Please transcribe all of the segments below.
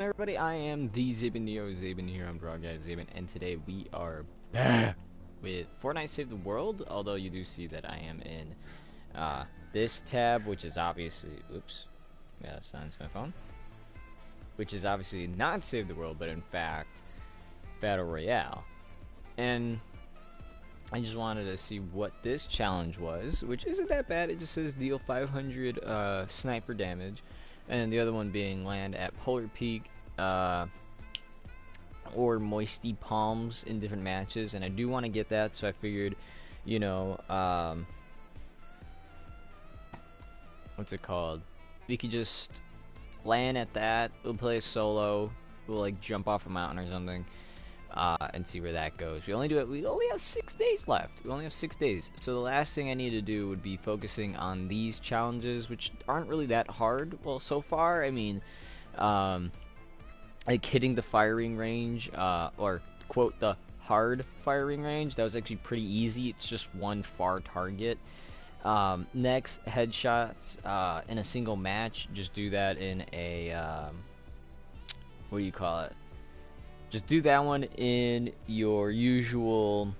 Everybody, I am the Zabin Neo, Zabin here on Broadcast Zabin, and today we are back with Fortnite Save the World, although you do see that I am in this tab, which is obviously, oops, gotta silence my phone, which is obviously not Save the World, but in fact, Battle Royale. And I just wanted to see what this challenge was, which isn't that bad. It just says deal 500 sniper damage, and the other one being land at Polar Peak or Moisty Palms in different matches, and I do want to get that, so I figured, you know, what's it called? We could just land at that. We'll play a solo. We'll like jump off a mountain or something. And see where that goes. We only have 6 days left. We only have 6 days. So the last thing I need to do would be focusing on these challenges, which aren't really that hard. Well, so far, I mean, like hitting the firing range, or quote, the hard firing range, that was actually pretty easy. It's just one far target. Next, headshots in a single match. Just do that in a, what do you call it? Just do that one in your usual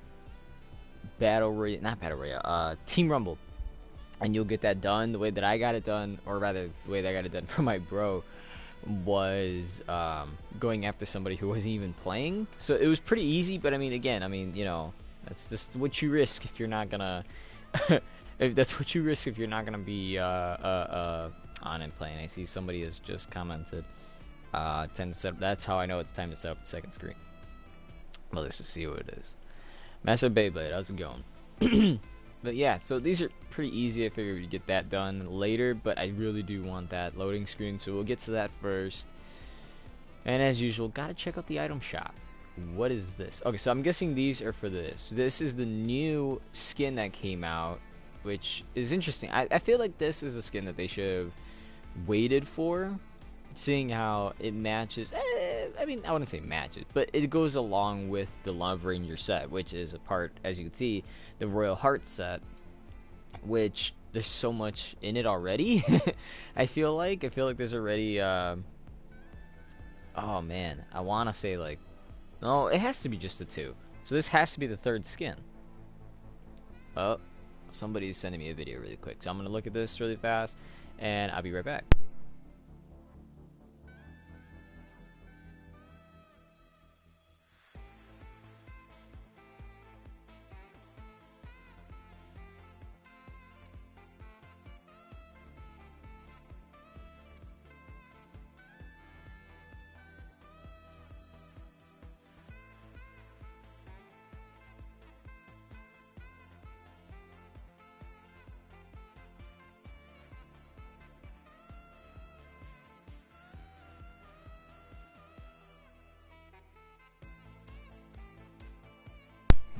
Team Rumble, and you'll get that done. The way that I got it done, or rather, the way that I got it done for my bro, was going after somebody who wasn't even playing. So it was pretty easy, but I mean, again, you know, that's just what you risk if you're not gonna. That's what you risk if you're not gonna be on and playing. I see somebody has just commented. Time to set up, that's how I know it's time to set up the second screen. Well, let's just see what it is. Master Beyblade, how's it going? But yeah, so these are pretty easy. I figured we'd get that done later, but I really do want that loading screen, so we'll get to that first. And as usual, gotta check out the item shop. What is this? Okay, so I'm guessing these are for this. This is the new skin that came out, which is interesting. I feel like this is a skin that they should have waited for, seeing how it matches. I mean, I wouldn't say matches, but it goes along with the Love Ranger set, which is a part, as you can see, the Royal Heart set, which there's so much in it already. I feel like there's already oh man, I want to say, like, no, it has to be just the two, so this has to be the third skin. Oh, somebody's sending me a video really quick, so I'm gonna look at this really fast and I'll be right back.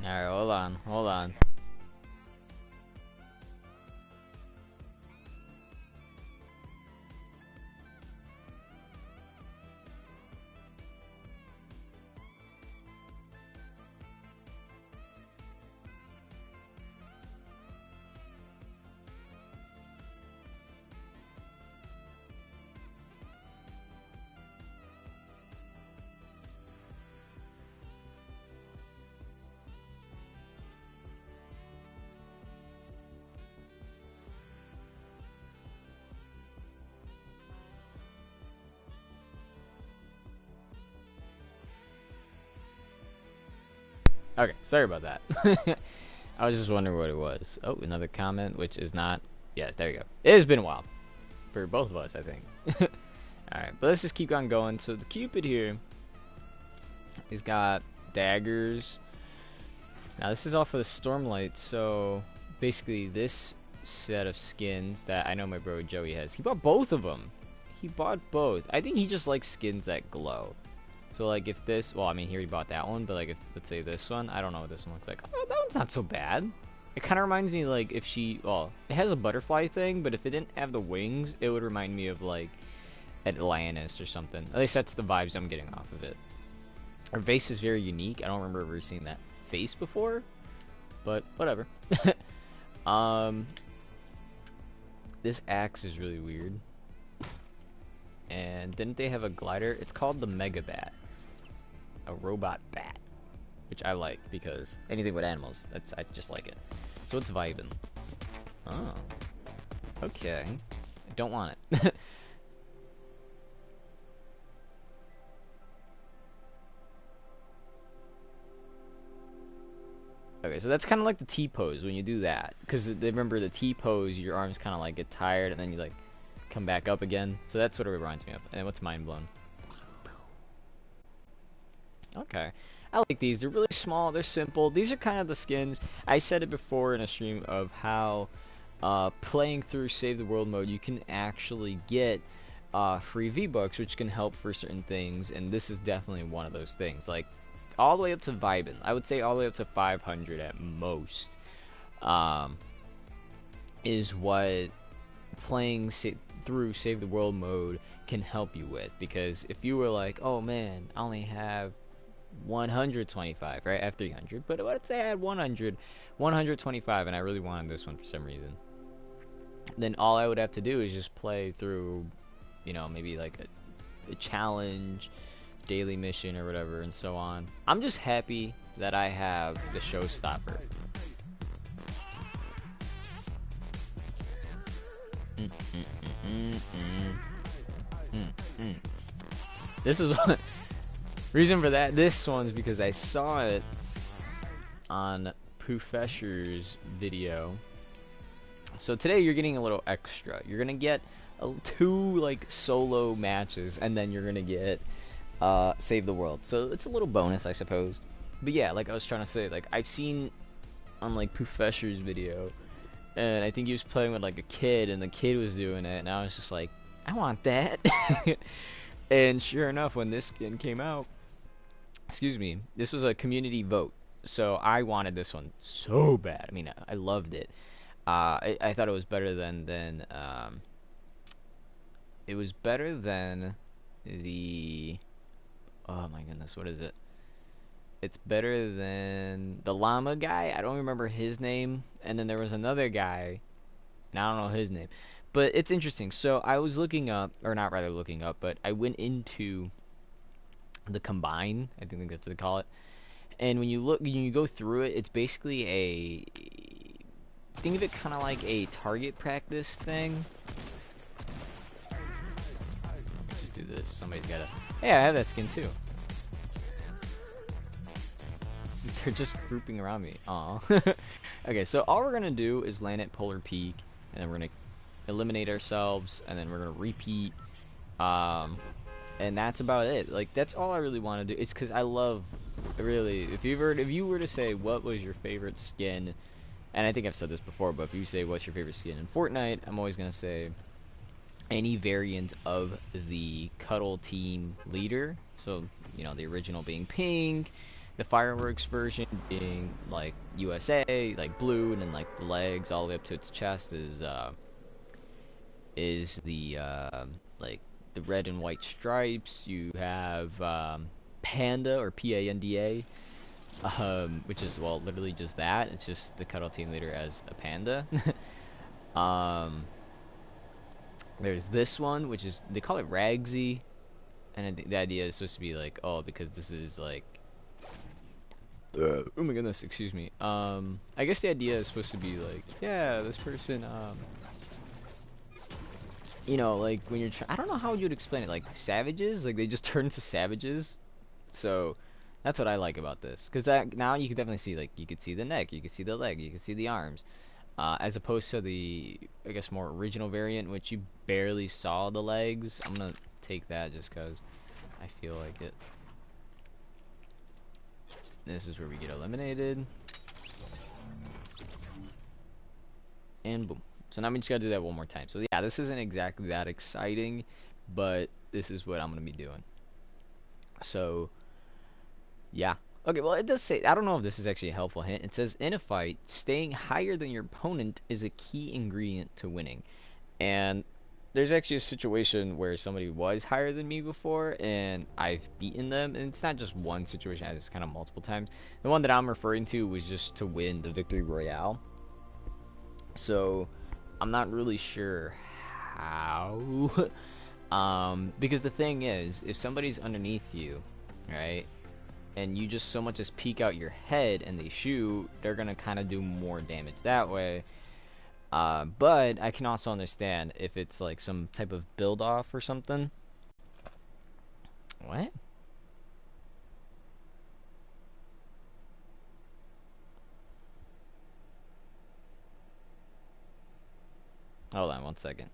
Alright, hold on. Okay, sorry about that. I was just wondering what it was. Oh, another comment, which is not. Yes, there you go. It has been a while for both of us, I think. Alright, but let's just keep on going. So the Cupid here, he's got daggers. Now this is all for the Stormlight, so basically this set of skins that I know my bro Joey has, he bought both of them. He bought both. I think he just likes skins that glow. So like if this, well, I mean, he already bought that one, but like if, let's say this one, I don't know what this one looks like. Oh, that one's not so bad. It kind of reminds me, like, if she, well, it has a butterfly thing, but if it didn't have the wings, it would remind me of like Atlantis or something. At least that's the vibes I'm getting off of it. Her face is very unique. I don't remember ever seeing that face before, but whatever. This axe is really weird. and didn't they have a glider? It's called the Mega Bat, a robot bat, which I like because anything with animals, I just like it. So it's vibing. Oh, okay. I don't want it. Okay, so that's kind of like the T pose when you do that, because remember the T pose, your arms kind of like get tired and then you like come back up again. So that's what it reminds me of. And what's mind blown? Okay, I like these. They're really small. They're simple. These are kind of the skins. I said it before in a stream of how playing through Save the World mode, you can actually get free V-Bucks, which can help for certain things, and this is definitely one of those things. Like, all the way up to Vibin. I would say all the way up to 500 at most is what playing through Save the World mode can help you with. Because if you were like, oh man, I only have 125, right? I have 300, but let's say I had 125, and I really wanted this one for some reason. Then all I would have to do is just play through, you know, maybe like a challenge, daily mission or whatever, and so on. I'm just happy that I have the showstopper. This was reason for that. This one's because I saw it on Poofesher's video. So today you're getting a little extra. You're gonna get 2 like solo matches, and then you're gonna get Save the World. So it's a little bonus, I suppose. But yeah, like I was trying to say, like I've seen on like Poofesher's video, and I think he was playing with like a kid, and the kid was doing it, and I was just like, I want that. And sure enough, when this skin came out, excuse me, this was a community vote, so I wanted this one so bad. I mean, I loved it. I thought it was better than it was better than the, oh my goodness, what is it? It's better than the llama guy. I don't remember his name. And then there was another guy, and I don't know his name. But it's interesting. So I was looking up, or not rather looking up, but I went into the combine. I think that's what they call it. And when you go through it, it's basically a, think of it kind of like a target practice thing. Just do this. Somebody's gotta. Hey, I have that skin too. They're just grouping around me. Aw. Okay, so all we're gonna do is land at Polar Peak, and then we're gonna eliminate ourselves, and then we're gonna repeat. And that's about it. Like, that's all I really want to do. It's because I love, really, if you were to say what was your favorite skin, and I think I've said this before, but if you say what's your favorite skin in Fortnite, I'm always gonna say any variant of the Cuddle Team leader. So, you know, the original being pink, the fireworks version being like USA, like blue, and then like the legs all the way up to its chest is the like the red and white stripes. You have Panda, or Panda, which is, well, literally just that. It's just the Cuddle Team leader as a panda. There's this one, which is, they call it Ragsy, and the idea is supposed to be like, oh, because this is like, oh my goodness, excuse me. I guess the idea is supposed to be like, yeah, this person, you know, like when you're, I don't know how you'd explain it, like savages, like they just turn into savages. So that's what I like about this, because now you can definitely see, like, you could see the neck, you could see the leg, you could see the arms, as opposed to the, I guess, more original variant, which you barely saw the legs. I'm gonna take that just because I feel like it. This is where we get eliminated, and boom. So now we just gotta do that one more time. So yeah, this isn't exactly that exciting, but this is what I'm gonna be doing. So yeah. Okay, well, it does say, I don't know if this is actually a helpful hint. It says, in a fight, staying higher than your opponent is a key ingredient to winning. And there's actually a situation where somebody was higher than me before, and I've beaten them. And it's not just one situation, it's kind of multiple times. The one that I'm referring to was just to win the Victory Royale. So I'm not really sure how Because the thing is, if somebody's underneath you, right, and you just so much as peek out your head and they shoot, they're gonna kind of do more damage that way. But I can also understand if it's like some type of build off or something. What? Hold on one second.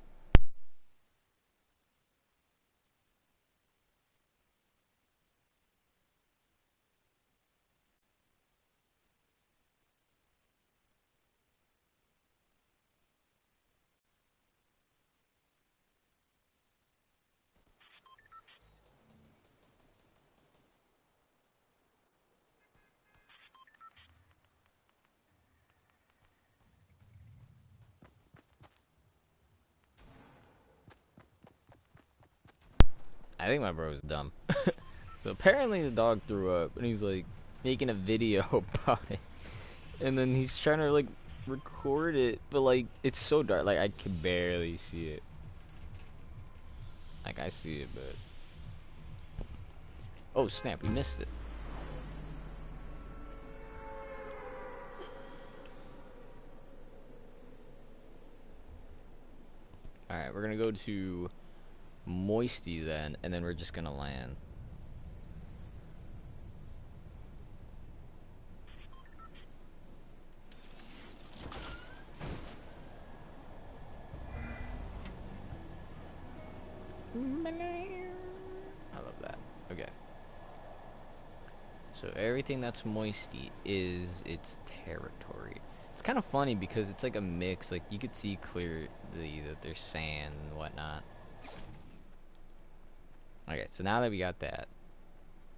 I think my bro is dumb. So apparently the dog threw up, and he's like making a video about it, and then he's trying to like record it, but like it's so dark, like I can barely see it. Like I see it, but oh snap, we missed it. All right, we're gonna go to Moisty then, and then we're just gonna land. I love that. Okay. So everything that's moisty is its territory. It's kind of funny because it's like a mix. Like you could see clearly that there's sand and whatnot. Okay, so now that we got that,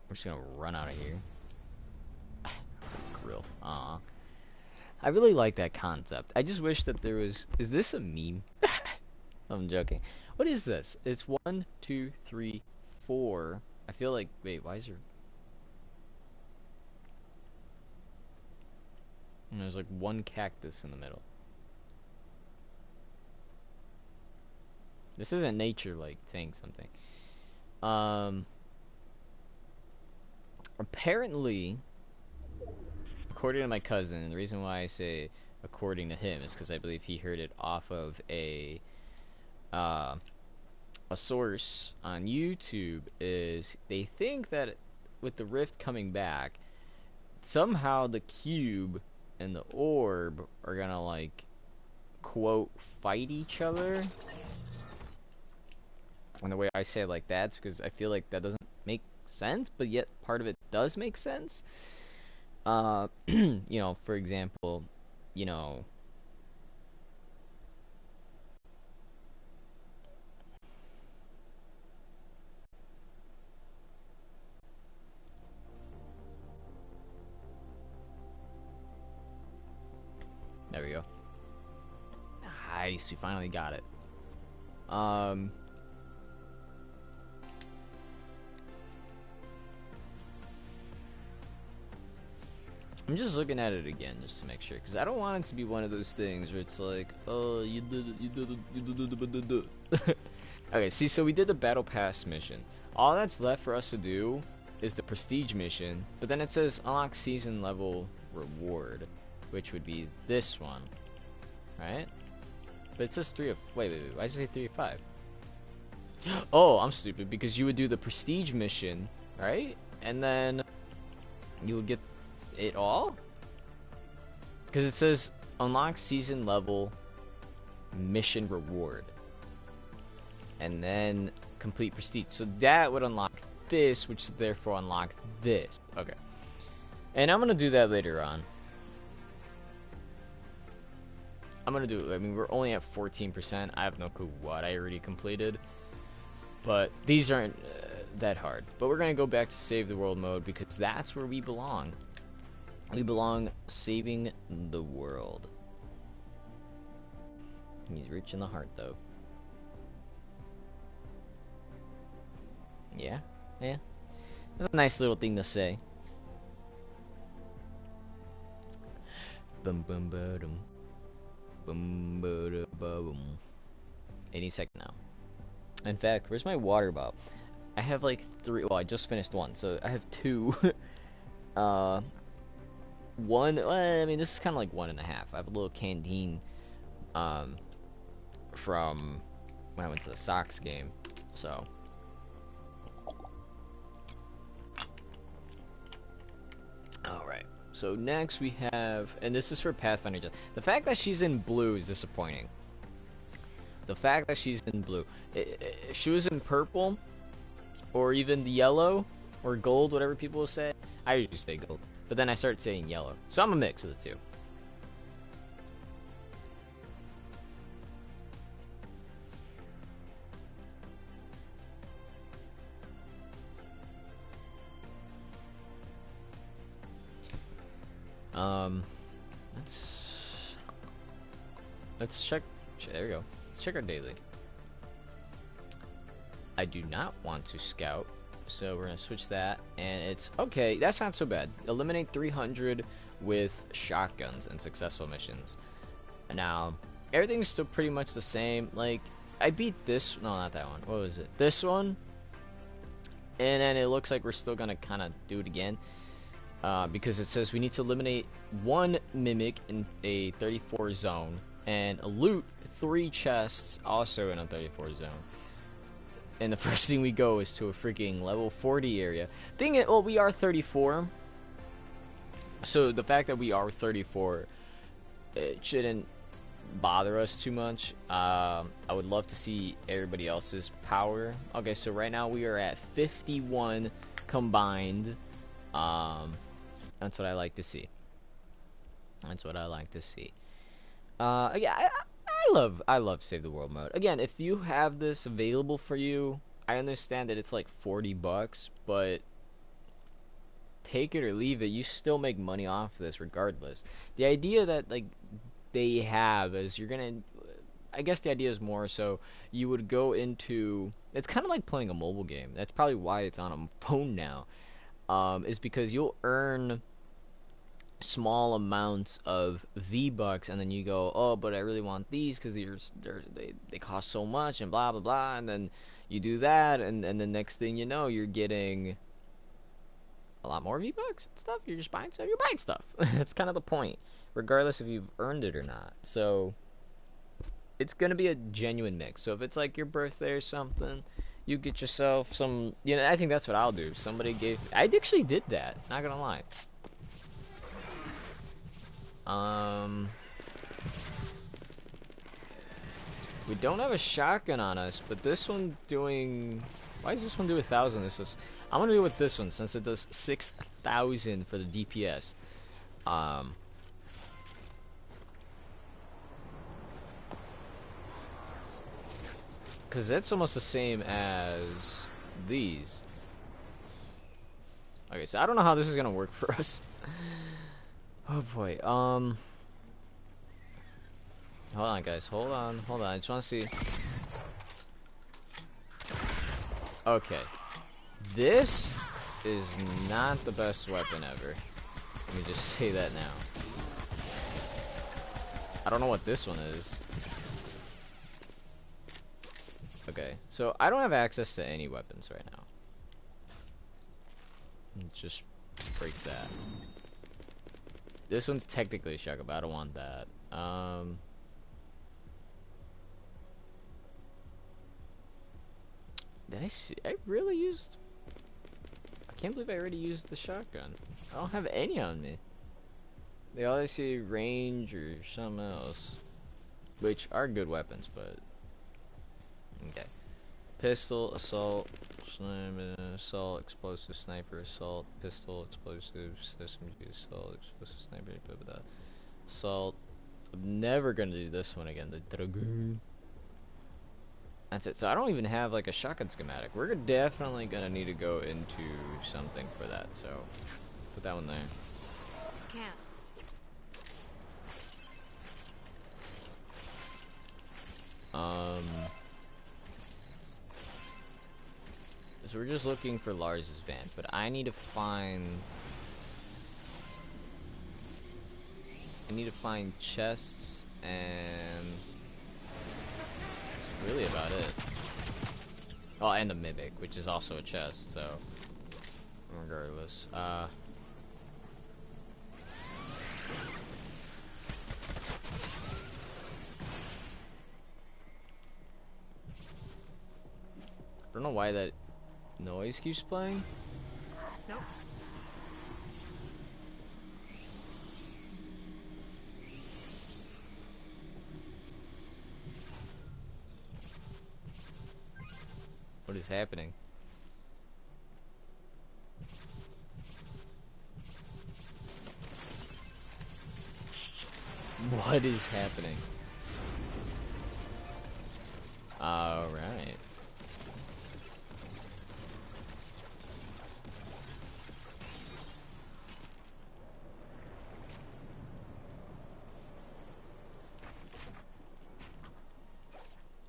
we're just gonna run out of here. Grill. I really like that concept. I just wish that there was. Is this a meme? I'm joking. What is this? It's 1, 2, 3, 4. I feel like. Wait, why is there? And there's like one cactus in the middle. This isn't nature like saying something. Apparently, according to my cousin, and the reason why I say according to him is because I believe he heard it off of uh, a source on YouTube. Is they think that with the rift coming back, somehow the cube and the orb are gonna like quote fight each other. And the way I say it like that's because I feel like that doesn't make sense, but yet part of it does make sense. You know, for example, you know, there we go. Nice, we finally got it. Um, I'm just looking at it again just to make sure, because I don't want it to be one of those things where it's like, oh, you did it, you did it, you did it. Okay, see, so we did the Battle Pass mission. All that's left for us to do is the Prestige mission, but then it says unlock season level reward, which would be this one, right? But it says 3 of, wait, why does it say 3 of 5? Oh, I'm stupid, because you would do the Prestige mission, right? And then you would get it all? Because it says unlock season level mission reward. And then complete prestige. So that would unlock this, which would therefore unlock this. Okay. And I'm going to do that later on. I'm going to do it. I mean, we're only at 14%. I have no clue what I already completed. But these aren't that hard. But we're going to go back to save the world mode because that's where we belong. We belong saving the world. He's rich in the heart, though. Yeah, yeah. That's a nice little thing to say. Bum bum ba dum. Bum ba da ba bum. Any second now. In fact, where's my water bottle? I have like three. Well, I just finished one, so I have two. uh, one. Well, I mean, this is kind of like one and a half. I have a little canteen. Um, from when I went to the Sox game. So. Alright. So next we have, and this is for Pathfinder. The fact that she's in blue is disappointing. The fact that she's in blue. If she was in purple, or even the yellow, or gold, whatever people will say. I usually say gold. But then I start saying yellow. So I'm a mix of the two. Um, let's check. There we go. Let's check our daily. I do not want to scout, so we're gonna switch that, and it's okay. That's not so bad. Eliminate 300 with shotguns and successful missions. Now, everything's still pretty much the same. Like, I beat this. No, not that one. What was it? This one. And then it looks like we're still gonna kind of do it again. Because it says we need to eliminate one mimic in a 34 zone and loot 3 chests also in a 34 zone. And the first thing we go is to a freaking level 40 area. Thing is, well, we are 34. So the fact that we are 34, it shouldn't bother us too much. I would love to see everybody else's power. Okay, so right now we are at 51 combined. That's what I like to see. That's what I like to see. Yeah, I love Save the World mode. Again, if you have this available for you, I understand that it's like $40, but take it or leave it. You still make money off this regardless. The idea that like they have is you're gonna. I guess the idea is more so you would go into. It's kind of like playing a mobile game. That's probably why it's on a phone now. Is because you'll earn small amounts of V-Bucks, and then you go, oh, but I really want these because they cost so much, and blah blah blah, and then you do that, and the next thing you know, you're getting a lot more V-Bucks and stuff. You're just buying stuff. You're buying stuff. That's kind of the point, regardless if you've earned it or not. So it's gonna be a genuine mix. So if it's like your birthday or something, you get yourself some. You know, I think that's what I'll do. Somebody gave. I actually did that. Not gonna lie. We don't have a shotgun on us, but this one doing. Why does this one do 1,000? This is. I'm gonna do it with this one since it does 6,000 for the DPS. Because that's almost the same as these. Okay, so I don't know how this is gonna work for us. Oh boy. Hold on, guys. Hold on. I just want to see. Okay. This is not the best weapon ever. Let me just say that now. I don't know what this one is. Okay, so I don't have access to any weapons right now. Just break that. This one's technically a shotgun, but I don't want that. Did I see? I really used. I can't believe I already used the shotgun. I don't have any on me. They all say range or something else, which are good weapons, but okay. Pistol, assault, sniper, assault, explosive, sniper, assault, pistol, explosive, SMG, assault, explosive, sniper, blah, blah, blah. Assault. I'm never gonna do this one again. The dragoon. That's it. So I don't even have like a shotgun schematic. We're definitely gonna need to go into something for that. So put that one there. Can't. So we're just looking for Lars's van, but I need to find. I need to find chests, and that's really about it. Oh, and a mimic, which is also a chest, so regardless. I don't know why that noise keeps playing. Nope. What is happening? What is happening? Alright.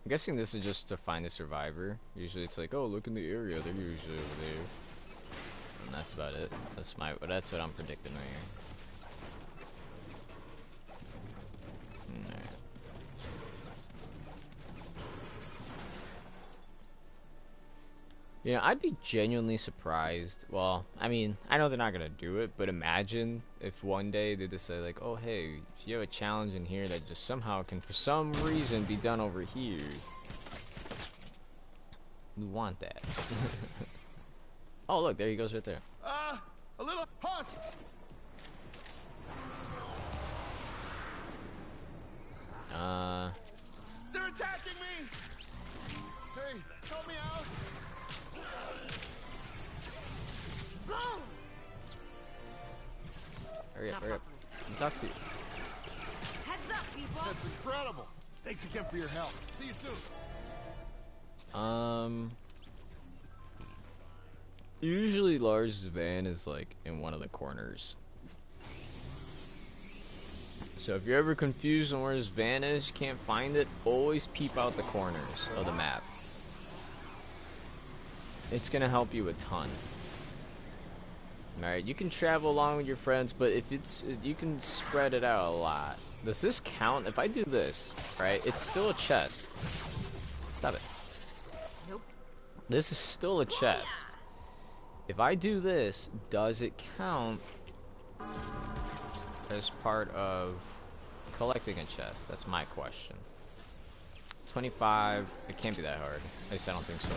I'm guessing this is just to find a survivor. Usually it's like, oh, look in the area, they're usually over there. And that's about it. That's what I'm predicting right here. Alright. You know, I'd be genuinely surprised. Well, I mean, I know they're not gonna do it, but imagine if one day they just say like, oh hey, if you have a challenge in here that just somehow can for some reason be done over here. We want that. Oh look, there he goes right there. A little husks. They're attacking me. Hey, help me out. Boom! Hurry up, hurry up. Let me talk to you. Heads up, people! That's incredible. Thanks again for your help. See you soon. Usually Lars' van is like in one of the corners. So if you're ever confused on where his van is, can't find it, always peep out the corners of the map. It's gonna help you a ton. Alright, you can travel along with your friends, but if you can spread it out a lot. Does this count? If I do this, right, it's still a chest. Stop it. Nope. This is still a chest. If I do this, does it count as part of collecting a chest? That's my question. 25, it can't be that hard. At least I don't think so.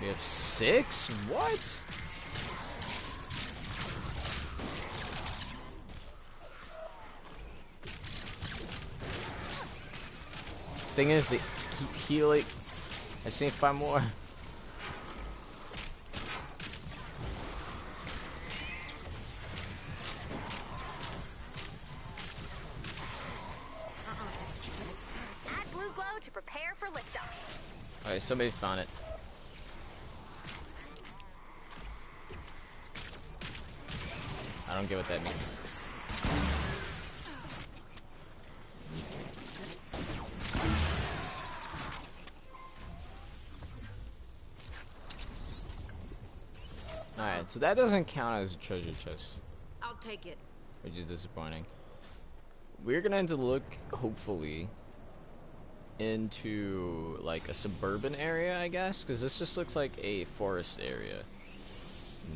We have 6? What? Thing is, they keep healing. I just need to find more. Add blue glow to prepare for liftoff. Alright, somebody found it. I don't get what that means. Alright, so that doesn't count as a treasure chest, I'll take it. which is disappointing. We're gonna have to look, hopefully, into like a suburban area, I guess, because this just looks like a forest area,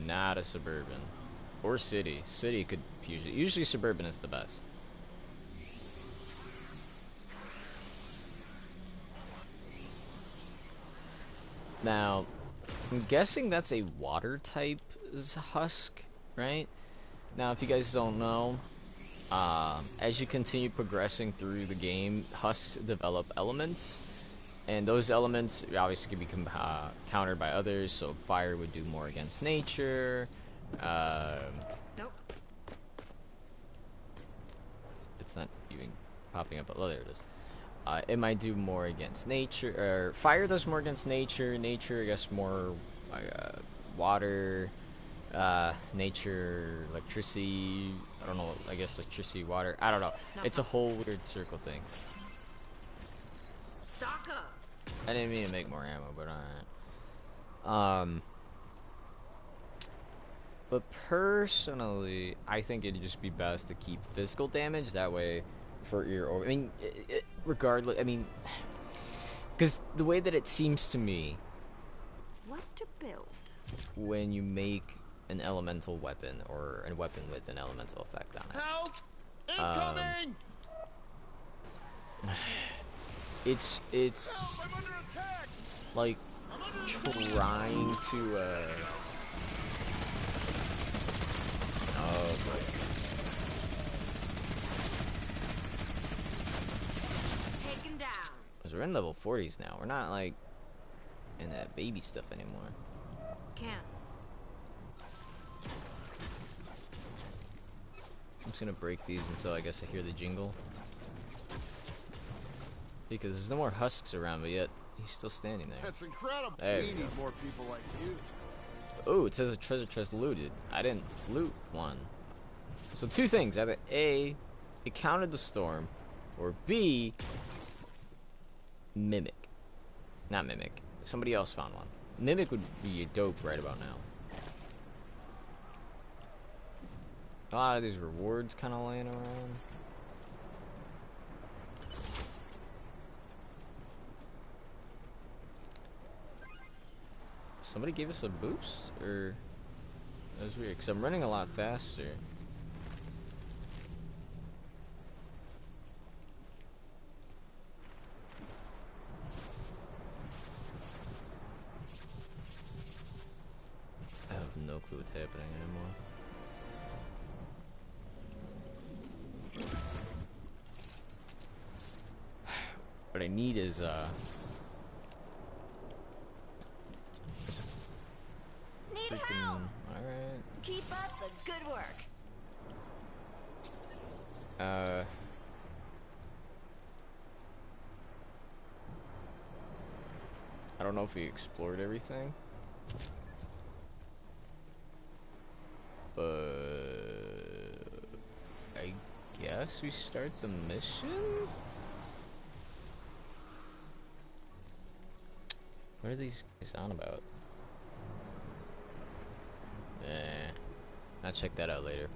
not a suburban. Or city. City could usually suburban is the best. Now, I'm guessing that's a water type husk, right? Now, if you guys don't know, as you continue progressing through the game, husks develop elements, and those elements obviously can be countered by others. So fire would do more against nature. Nope. It's not even popping up, but oh, there it is. It might do more against nature, or fire does more against nature. Nature, I guess, more water. Nature, electricity. I don't know. I guess electricity, water. I don't know. It's a whole weird circle thing. Stock up. I didn't mean to make more ammo, but alright. But personally, I think it'd just be best to keep physical damage. That way, for your, I mean, regardless, I mean, because the way that it seems to me, What to build? when you make an elemental weapon or a weapon with an elemental effect on it, Help! Incoming! it's Help! I'm under attack! like I'm under trying to oh boy. Taken down. Because we're in level 40s now. We're not like in that baby stuff anymore. Can't. I'm just gonna break these until I guess I hear the jingle. Because there's no more husks around, but yet he's still standing there. That's incredible. There We we need more people like you. Oh, it says a treasure chest looted. I didn't loot one. So two things. Either A, it counted the storm, or B, mimic. Not mimic. Somebody else found one. Mimic would be dope right about now. A lot of these rewards kind of laying around. Somebody gave us a boost, or that was weird because I'm running a lot faster. I have no clue what's happening anymore. What I need is Need freaking. help. Alright. Keep up the good work. I don't know if we explored everything, but I guess we start the mission? What are these guys on about? I'll check that out later.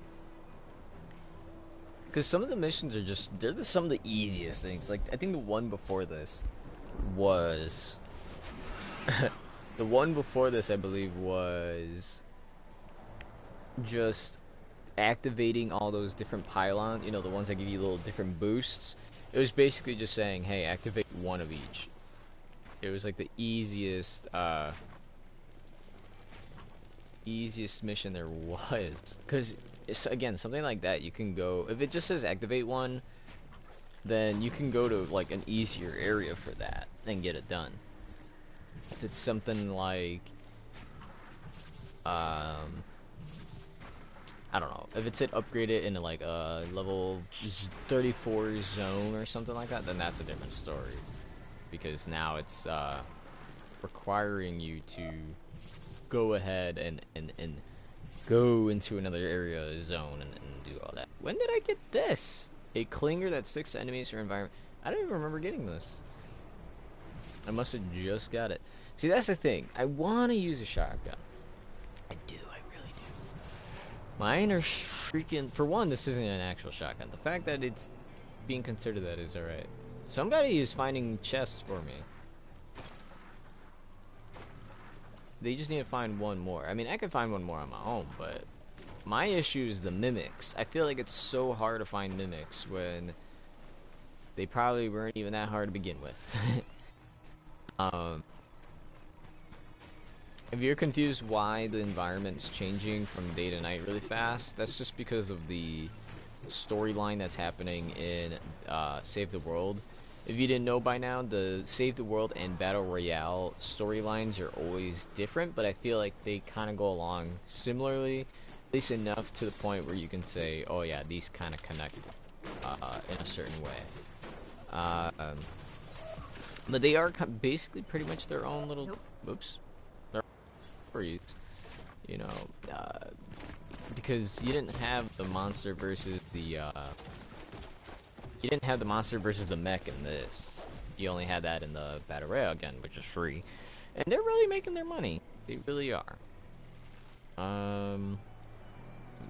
Because some of the missions are just, they're some of the easiest things. Like, I think the one before this was... the one before this, I believe, was just activating all those different pylons, you know, the ones that give you little different boosts. It was basically just saying, hey, activate one of each. It was like the easiest mission there was. Because, again, something like that, you can go, if it just says activate one, then you can go to, like, an easier area for that and get it done. If it's something like, I don't know, if it said upgrade it into, like, a level 34 zone or something like that, then that's a different story. Because now it's, requiring you to go ahead and go into another area zone and do all that. When did I get this? A clinger that sticks to enemies or environment. I don't even remember getting this. I must have just got it. See, that's the thing. I want to use a shotgun. I do. I really do. Mine are freaking... For one, this isn't an actual shotgun. The fact that it's being considered that is alright. Somebody is finding chests for me. They just need to find one more. I mean, I could find one more on my own, but my issue is the mimics. I feel like it's so hard to find mimics when they probably weren't even that hard to begin with. If you're confused why the environment's changing from day to night really fast, that's just because of the storyline that's happening in Save the World. If you didn't know by now, the Save the World and Battle Royale storylines are always different, but I feel like they kind of go along similarly, at least enough to the point where you can say, oh yeah, these kind of connect in a certain way. But they are basically pretty much their own little, oops, their stories, you know, because you didn't have the monster versus the, you didn't have the monster versus the mech in this. You only had that in the Battle Royale again, which is free. And they're really making their money. They really are.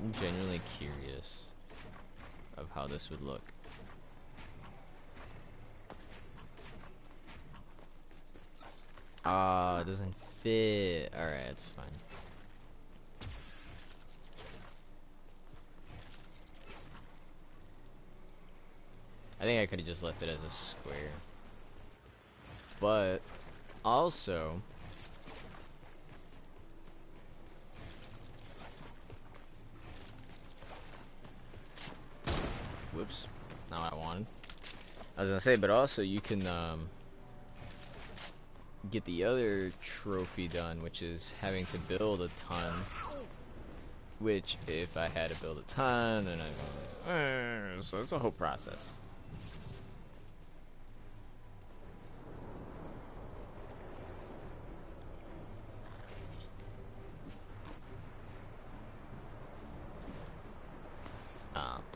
I'm genuinely curious of how this would look. Ah, it doesn't fit. Alright, it's fine. I think I could have just left it as a square. But also, whoops, not what I wanted. I was gonna say, but also you can get the other trophy done, which is having to build a ton. Which, if I had to build a ton, then so it's a whole process.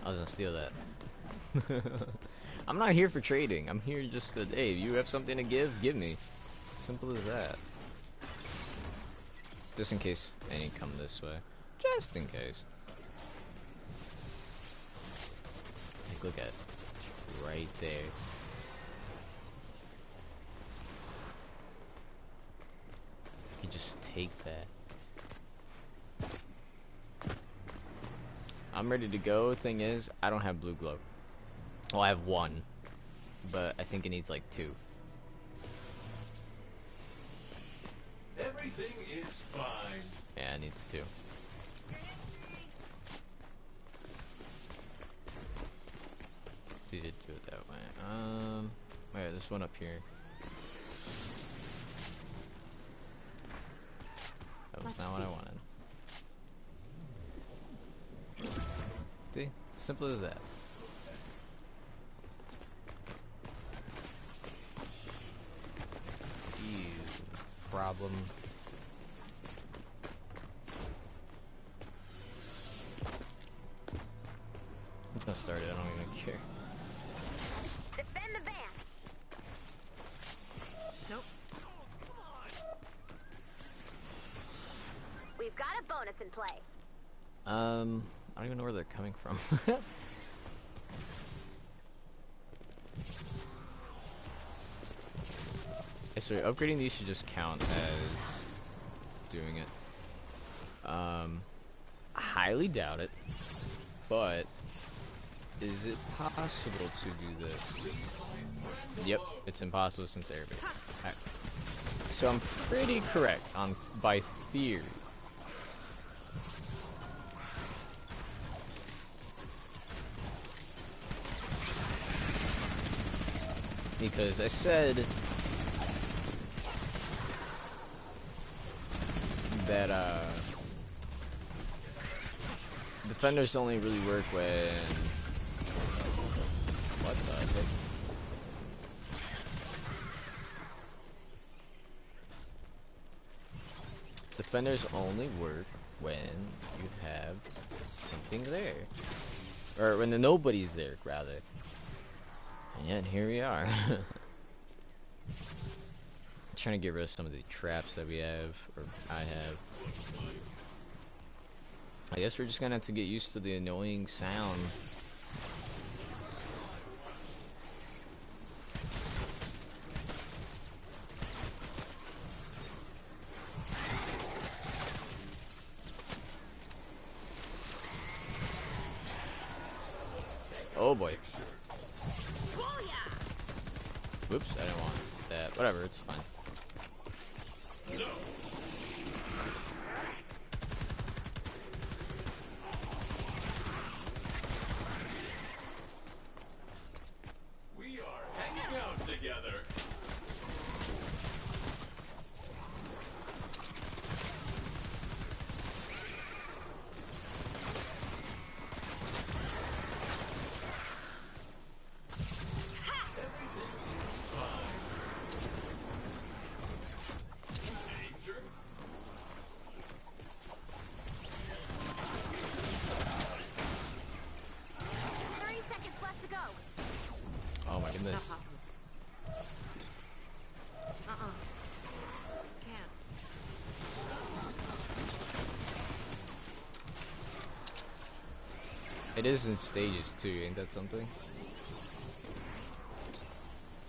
I was gonna steal that. I'm not here for trading. I'm here just to, hey, if you have something to give me. Simple as that. Just in case any come this way. Just in case. Like, look at it. It's right there. You just take that. I'm ready to go. Thing is, I don't have blue glow. Well, I have one, but I think it needs like 2. Everything is fine. Yeah, it needs 2. Did do it that way. Wait, there's one up here. That was not what I wanted. See? Simple as that. Ew, problem. I'm just gonna start it, I don't even care. Defend the van. Nope. We've got a bonus in play. I don't even know where they're coming from. Okay, so upgrading these should just count as doing it. I highly doubt it, but is it possible to do this? Yep, it's impossible since airbase. Alright. So I'm pretty correct on by theory. Because I said that defenders only really work when what the heck? Defenders only work when you have something there. Or when the nobody's there, rather. And yet, here we are. Trying to get rid of some of the traps that we have, or I have. I guess we're just gonna have to get used to the annoying sound. Oh boy. Whoops, I didn't want that. Whatever, it's fine. We are hanging out together. Oh my goodness. Can't. It is in stages too, ain't that something?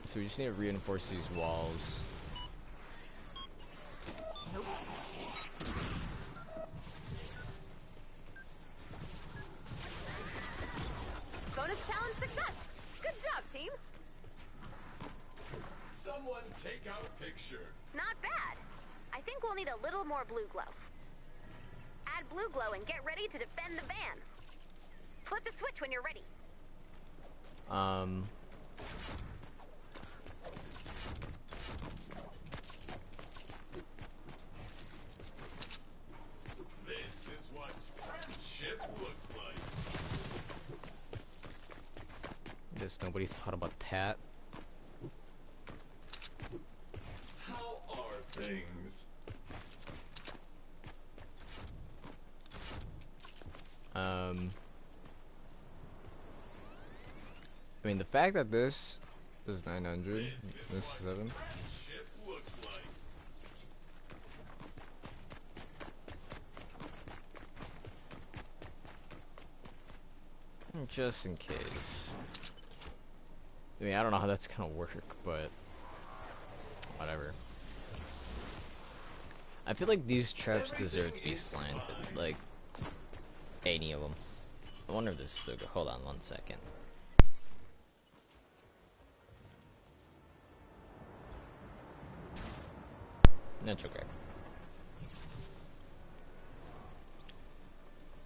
So we just need to reinforce these walls. Nope. Bonus challenge success. Good job, team. Someone take out picture. Not bad. I think we'll need a little more blue glow. Add blue glow and get ready to defend the van. Flip the switch when you're ready. This is what friendship looks like. Guess nobody thought about that. How are things? I mean, the fact that this is 900, this is 7. Friendship looks like. Just in case. I mean, I don't know how that's gonna work, but whatever. I feel like these traps deserve to be slanted, like any of them. I wonder if this is still good. Hold on 1 second. That's okay.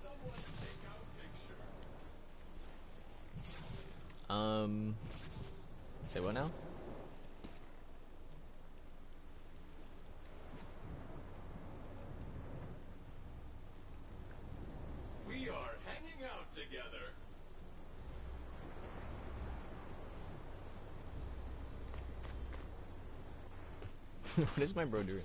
Someone take out picture. Say what now? We are hanging out together. What is my bro doing?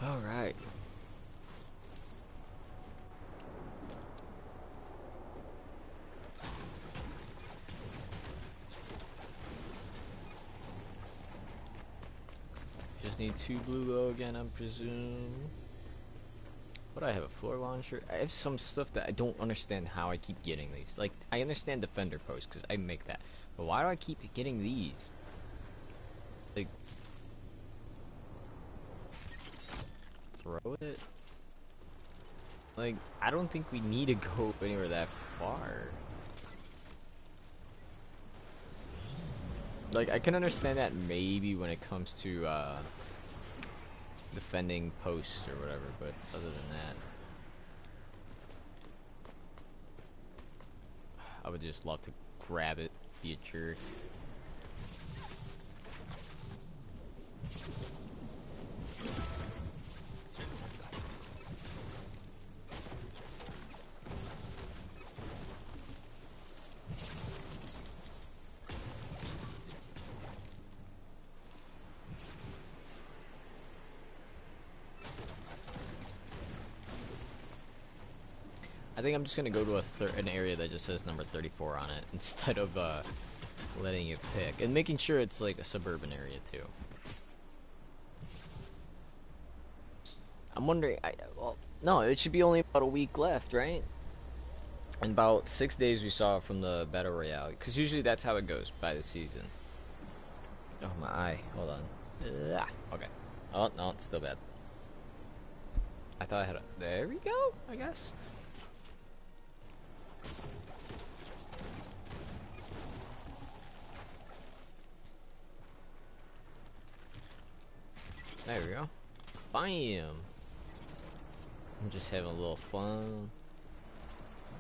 All right. Just need 2 blue glow again, I presume. But I have a floor launcher. I have some stuff that I don't understand how I keep getting these. Like, I understand defender post because I make that. But why do I keep getting these? Like, throw it? Like, I don't think we need to go anywhere that far. Like, I can understand that maybe when it comes to, defending posts or whatever, but other than that, I would just love to grab it, be a jerk. I think I'm just gonna go to an area that just says number 34 on it instead of letting you pick, and making sure it's like a suburban area too. I'm wondering, well, no, it should be only about a week left, right? And about 6 days we saw from the battle royale, because usually that's how it goes by the season. Oh my eye, hold on. Okay. Oh no, it's still bad. I thought I had a. There we go, I guess. There we go. Bam! I'm just having a little fun.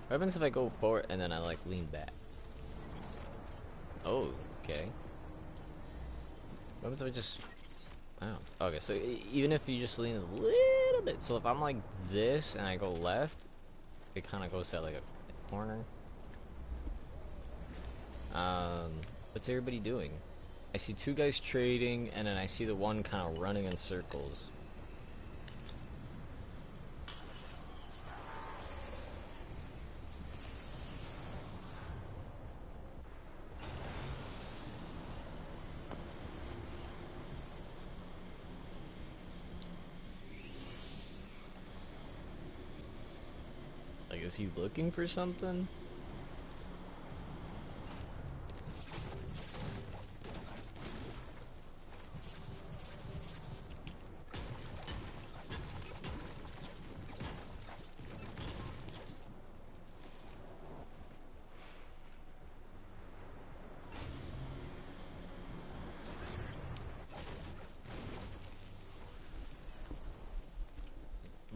What happens if I go forward and then I like lean back? Oh, okay. What happens if I just bounce? Okay, so even if you just lean a little bit, so if I'm like this and I go left, it kind of goes to like a corner. What's everybody doing? I see two guys trading, and then I see the one kind of running in circles. Like, is he looking for something?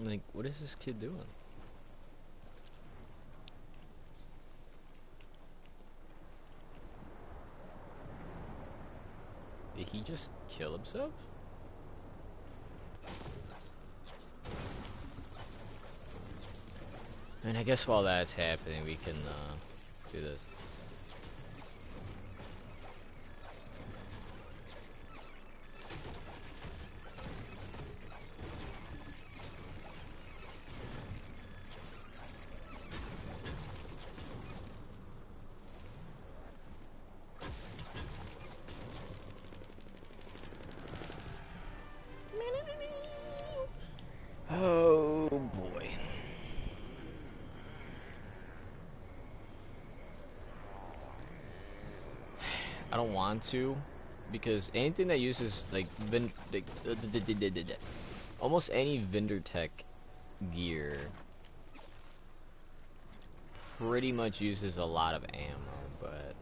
Like, what is this kid doing? Did he just kill himself? And I guess while that's happening, we can do this. Oh boy. I don't want to, because anything that uses like almost any vendor tech gear pretty much uses a lot of ammo, but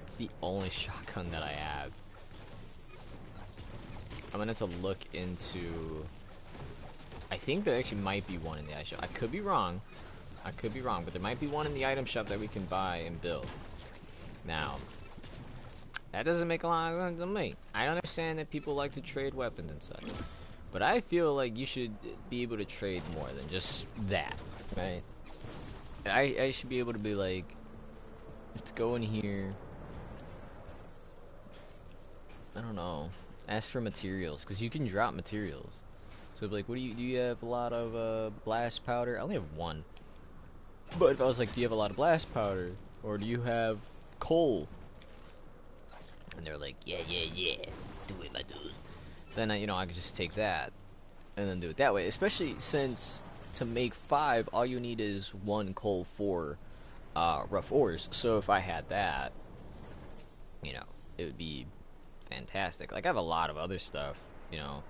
it's the only shotgun that I have. I'm gonna have to look into. I think there actually might be one in the item shop. I could be wrong. I could be wrong, but there might be one in the item shop that we can buy and build. Now, that doesn't make a lot of sense to me. I understand that people like to trade weapons and such, but I feel like you should be able to trade more than just that, right? I should be able to be like, let's go in here. I don't know. Ask for materials, because you can drop materials. So like, what do you have a lot of blast powder? I only have one. But if I was like, do you have a lot of blast powder? Or do you have coal? And they're like, yeah, do it, my dude. Then you know, I could just take that and then do it that way. Especially since to make 5, all you need is 1 coal, 4 rough ores. So if I had that, you know, it would be fantastic. Like, I have a lot of other stuff, you know.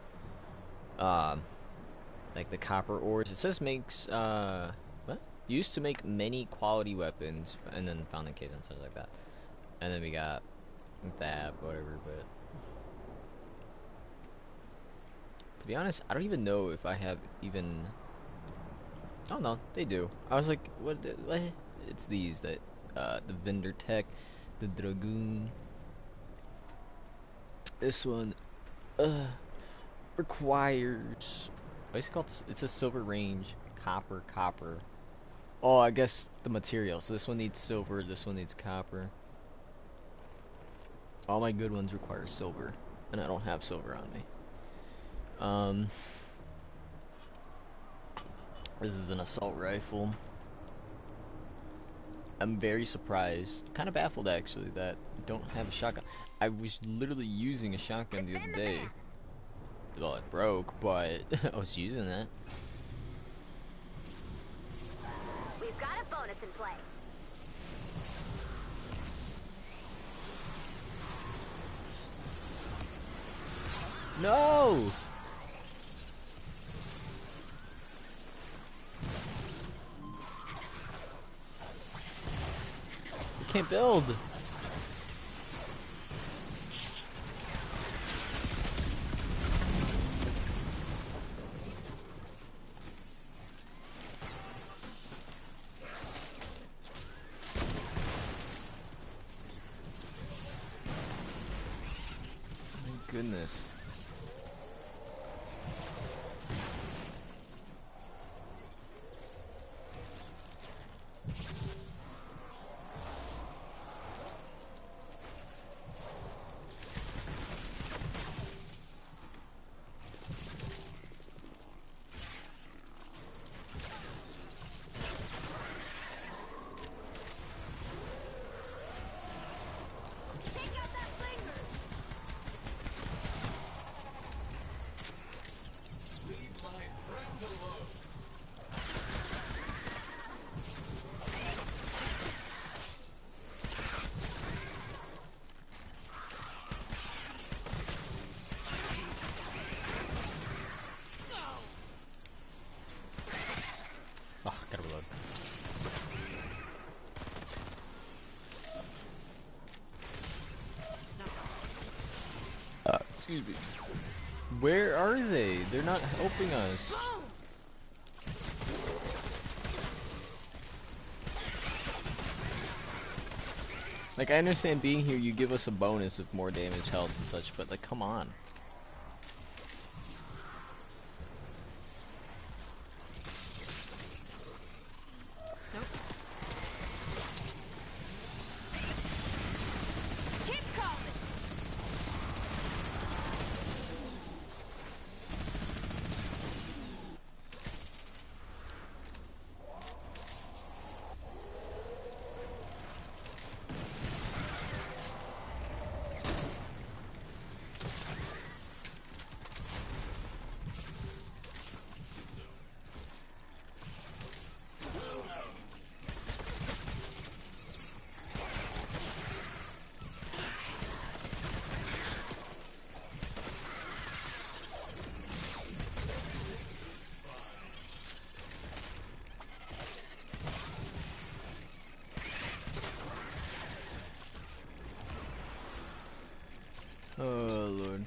Like the copper ores. It says makes what? Used to make many quality weapons, and then found the kit and stuff like that. And then we got that, whatever. But to be honest, I don't even know if I have even. Oh no, they do. I was like, what? What? It's these that the vendor tech, the dragoon. This one, requires. What's it called? It's a silver range, copper. Oh, I guess the material. So this one needs silver. This one needs copper. All my good ones require silver, and I don't have silver on me. This is an assault rifle. I'm very surprised, kind of baffled actually, that I don't have a shotgun. I was literally using a shotgun the other day. Well, it broke, but I was using it. We've got a bonus in play. No! I can't build. Goodness. Excuse me. Where are they? They're not helping us. Like, I understand being here, you give us a bonus of more damage, health, and such, but, like, come on. Nope. Keep calling. Oh, Lord.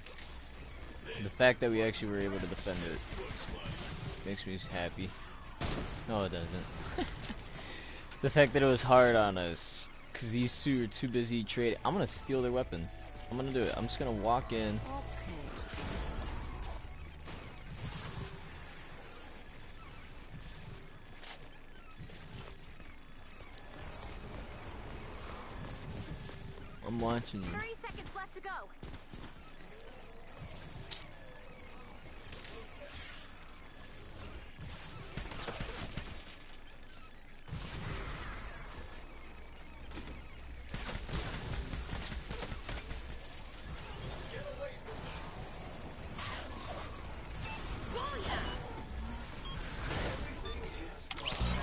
The fact that we actually were able to defend it makes me happy. No, it doesn't. The fact that it was hard on us, because these two are too busy trading. I'm gonna steal their weapon. I'm gonna do it. I'm just gonna walk in. I'm watching you. 30 seconds left to go.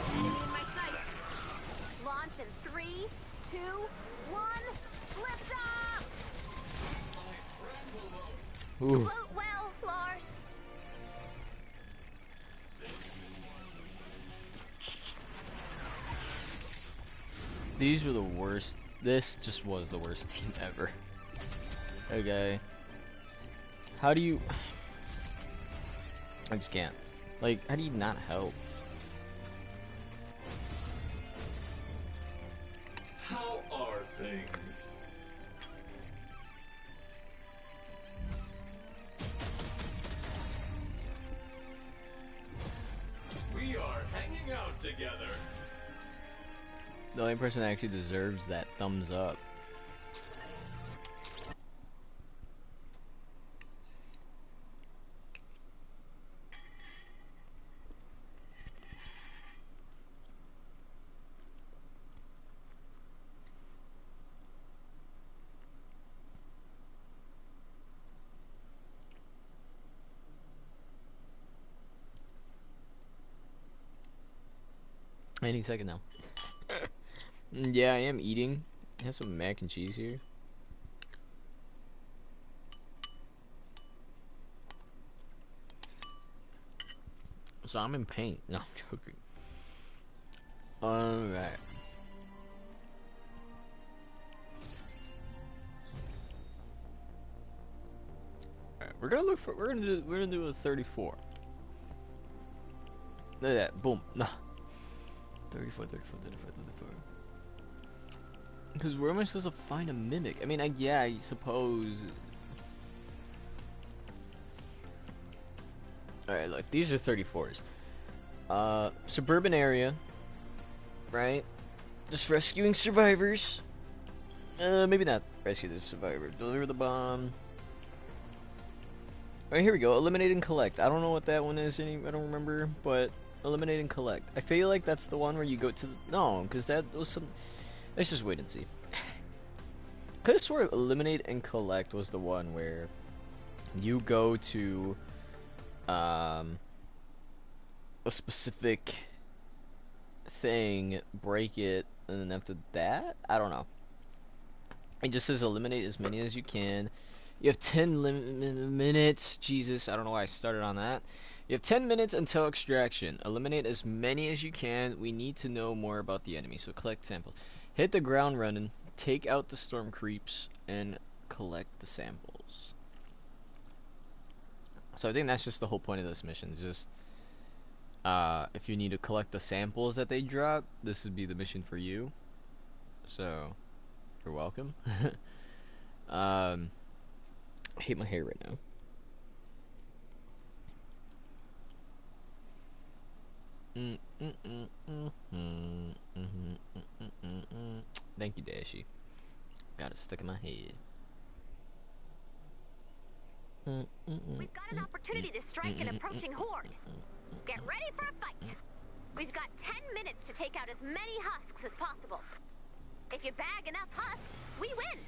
Enemy in my sight. Launch in 3, 2, 1. Lift off. Ooh. Float well, Lars. These were the worst. This just was the worst team ever. Okay. How do you... I just can't. Like, how do you not help? How are things? We are hanging out together. The only person that actually deserves that thumbs up. Any second now. Yeah, I am eating. I have some mac and cheese here. So I'm in pain. No, I'm joking. Alright. Alright, we're gonna do a 34. Look at that. Boom. Nah. 34, 34, 34, 34. Because where am I supposed to find a mimic? I mean, yeah, I suppose. Alright, look, these are 34s. Suburban area. Right? Just rescuing survivors. Maybe not rescue the survivor. Deliver the bomb. Alright, here we go. Eliminate and collect. I don't know what that one is. I don't remember, but eliminate and collect. I feel like that's the one where you go to the... No, because that was some... Let's just wait and see. Could have swore eliminate and collect was the one where you go to a specific thing, break it, and then after that, I don't know. It just says eliminate as many as you can. You have 10 minutes. Jesus, I don't know why I started on that. You have 10 minutes until extraction. Eliminate as many as you can. We need to know more about the enemy, so collect samples. Hit the ground running. Take out the storm creeps and collect the samples. So I think that's just the whole point of this mission. Just if you need to collect the samples that they drop, this would be the mission for you. So you're welcome. I hate my hair right now. Thank you, Dashi. Got it stuck in my head. We've got an opportunity to strike an approaching horde. Get ready for a fight. We've got 10 minutes to take out as many husks as possible. If you bag enough husks, we win.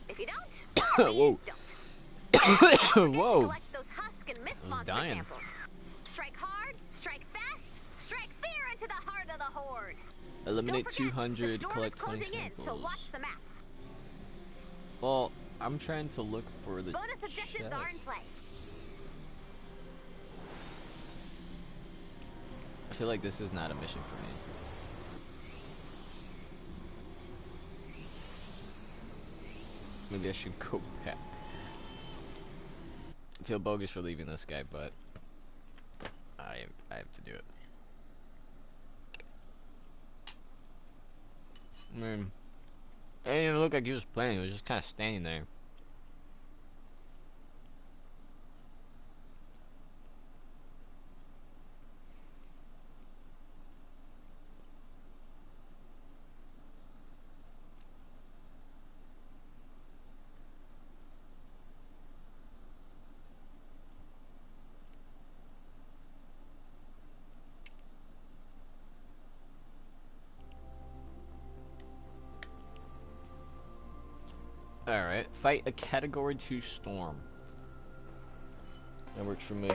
If you don't, we Whoa. don't. Whoa. Collect those husk and mist I was monster dying. samples. Strike hard, strike fast, strike fear into the heart of the horde. Eliminate Don't forget, 200, the storm collect is 20 closing in, so samples. watch the map. Well, I'm trying to look for the Bonus objectives are in chest. play. I feel like this is not a mission for me. Maybe I should go back. I feel bogus for leaving this guy, but I have to do it. I mean, it didn't even look like he was playing. He was just kind of standing there. Alright, fight a Category 2 storm. That works for me.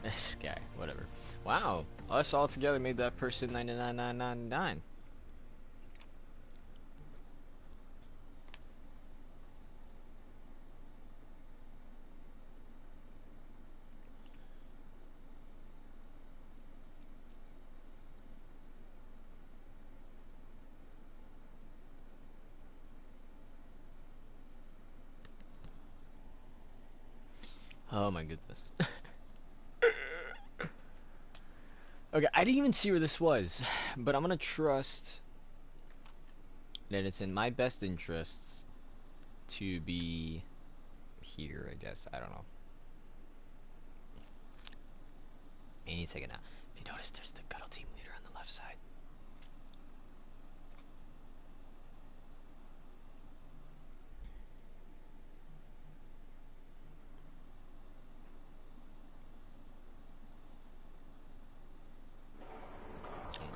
This guy, whatever. Wow, us all together made that person 99,999. Oh my goodness. Okay, I didn't even see where this was, but I'm gonna trust that it's in my best interests to be here, I guess. I don't know. I need to take it out. If you notice, there's the Cuddle Team leader on the left side.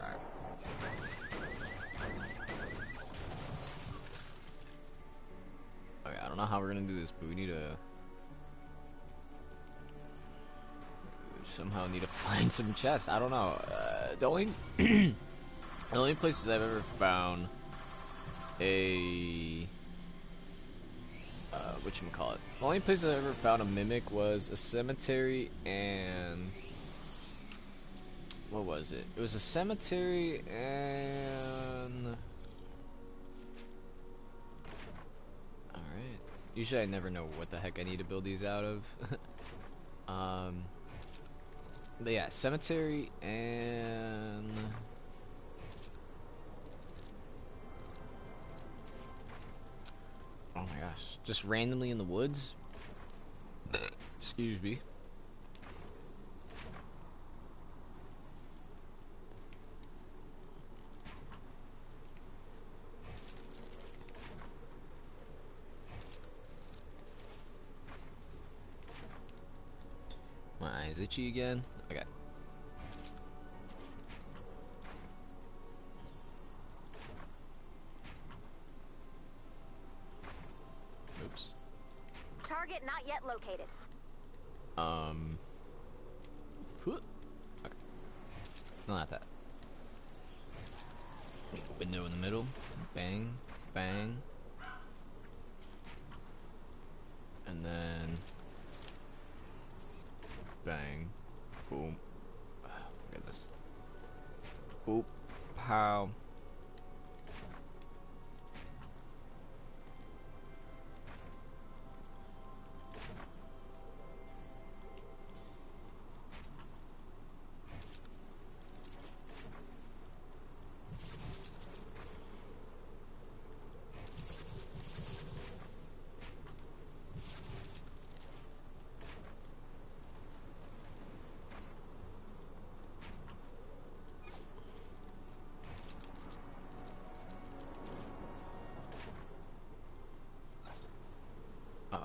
Alright. Okay, I don't know how we're gonna do this, but we need to somehow need to find some chests. I don't know. The only the only places I've ever found a whatchamacallit. The only place I ever found a mimic was a cemetery and what was it? It was a cemetery and alright. Usually I never know what the heck I need to build these out of. But yeah, cemetery and oh my gosh, just randomly in the woods. Excuse me. My eyes itchy again. Okay. Oops. Target not yet located. Okay. No, not that. Window in the middle. Bang, bang. And then bang, boom. Look at this. Boop, pow,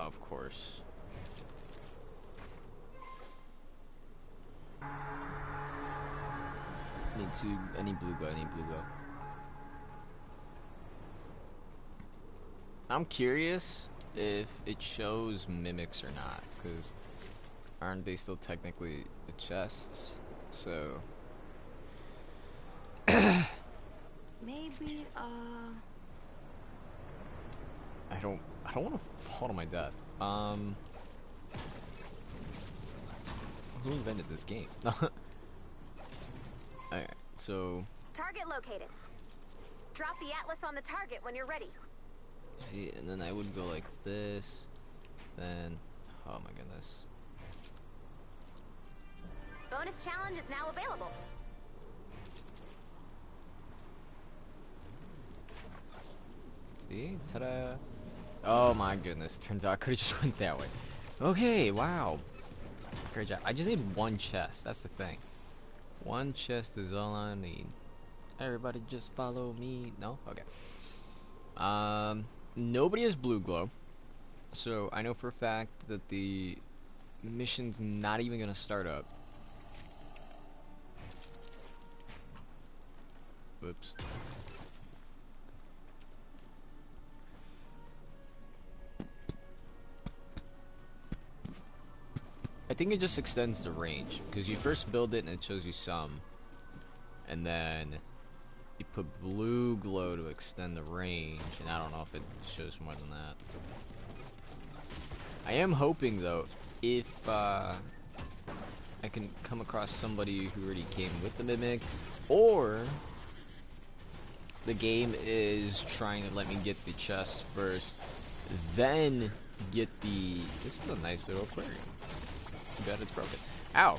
of course. I need blue glow, I'm curious if it shows mimics or not, because aren't they still technically the chests? So Maybe, I don't want to fall to my death. Who invented this game? Alright, so Target located. Drop the atlas on the target when you're ready. see, and then I would go like this, then oh my goodness. Bonus challenge is now available. See? Ta-da! Oh my goodness, turns out I could've just went that way. Okay, wow. Great job. I just need one chest, that's the thing. One chest is all I need. Everybody just follow me. No? Okay. Nobody has blue glow. So I know for a fact that the mission's not even gonna start up. Whoops. I think it just extends the range, because you first build it and it shows you some, and then you put blue glow to extend the range, and I don't know if it shows more than that. I am hoping though, if I can come across somebody who already came with the mimic, or the game is trying to let me get the chest first, then get the... This is a nice little aquarium. Too bad it's broken. Ow!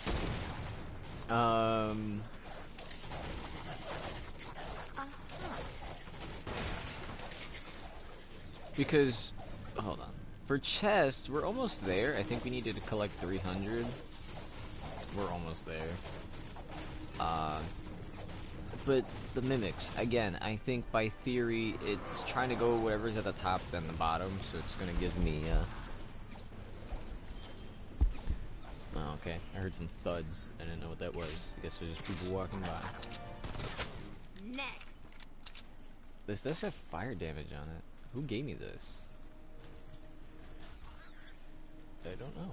Because, hold on. For chests, we're almost there. I think we needed to collect 300. We're almost there. But the mimics, again, I think by theory, it's trying to go whatever's at the top then the bottom, so it's gonna give me, Oh, okay. I heard some thuds. I didn't know what that was. I guess there's just people walking by. Next. This does have fire damage on it. Who gave me this? I don't know.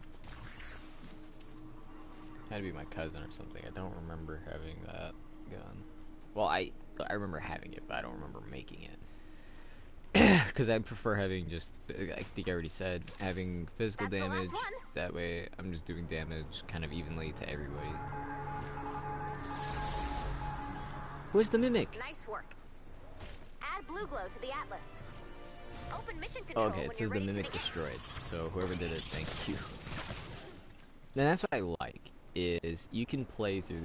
Had to be my cousin or something. I don't remember having that gun. Well, I remember having it, but I don't remember making it. Because I prefer having just, I think I already said, having physical That's the last damage. one. That way I'm just doing damage kind of evenly to everybody. Where's the mimic? Nice work. Add blue glow to the atlas. Open mission control Okay, when it you're says the ready to mimic begin. destroyed. So whoever did it, thank you. And that's what I like, is you can play through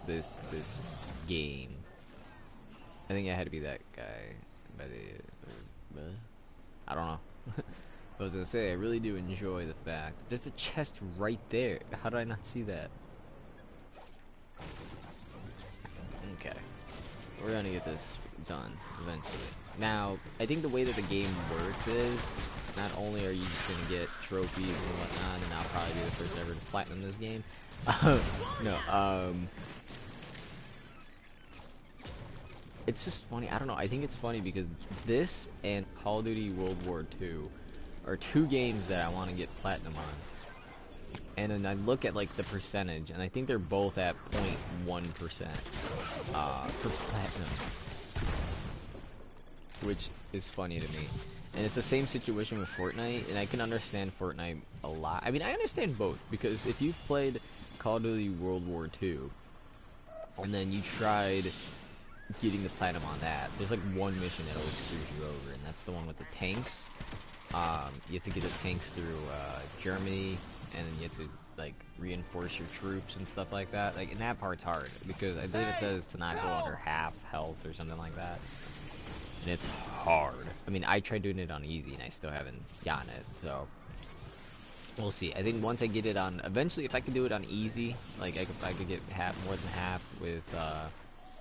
this game. I think I had to be that guy by the... I don't know. I was gonna say, I really do enjoy the fact that there's a chest right there. How did I not see that? Okay. We're gonna get this done eventually. Now, I think the way that the game works is, not only are you just gonna get trophies and whatnot, and I'll probably be the first ever to platinum this game. It's just funny. I don't know. I think it's funny because this and Call of Duty World War II are two games that I want to get platinum on. And then I look at like the percentage, and I think they're both at 0.1% for platinum, which is funny to me. And it's the same situation with Fortnite, and I can understand Fortnite a lot. I mean, I understand both, because if you've played Call of Duty World War II, and then you tried getting the platinum on that, there's like one mission that always screws you over, and that's the one with the tanks. You have to get the tanks through Germany, and then you have to like reinforce your troops and stuff like that. Like, and that part's hard, because I believe it says to not go under half health or something like that. And it's hard. I mean, I tried doing it on easy, and I still haven't gotten it, so we'll see. I think once I get it on, eventually, if I can do it on easy, like I could get more than half with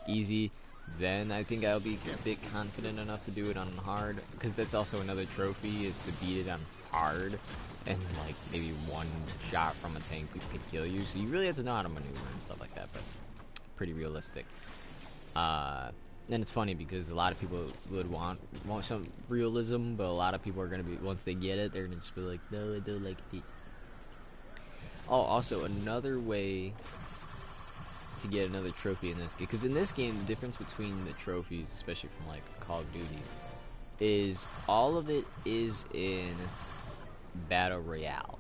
easy, then I think I'll be a bit confident enough to do it on hard, because that's also another trophy, is to beat it on hard, and like maybe one shot from a tank could kill you. So you really have to know how to maneuver and stuff like that, but pretty realistic. And it's funny because a lot of people would want some realism, but a lot of people are gonna be, once they get it, they're gonna just be like, no, I don't like it. Oh, also another way to get another trophy in this game, because in this game the difference between the trophies, especially from like Call of Duty, is all of it is in Battle Royale.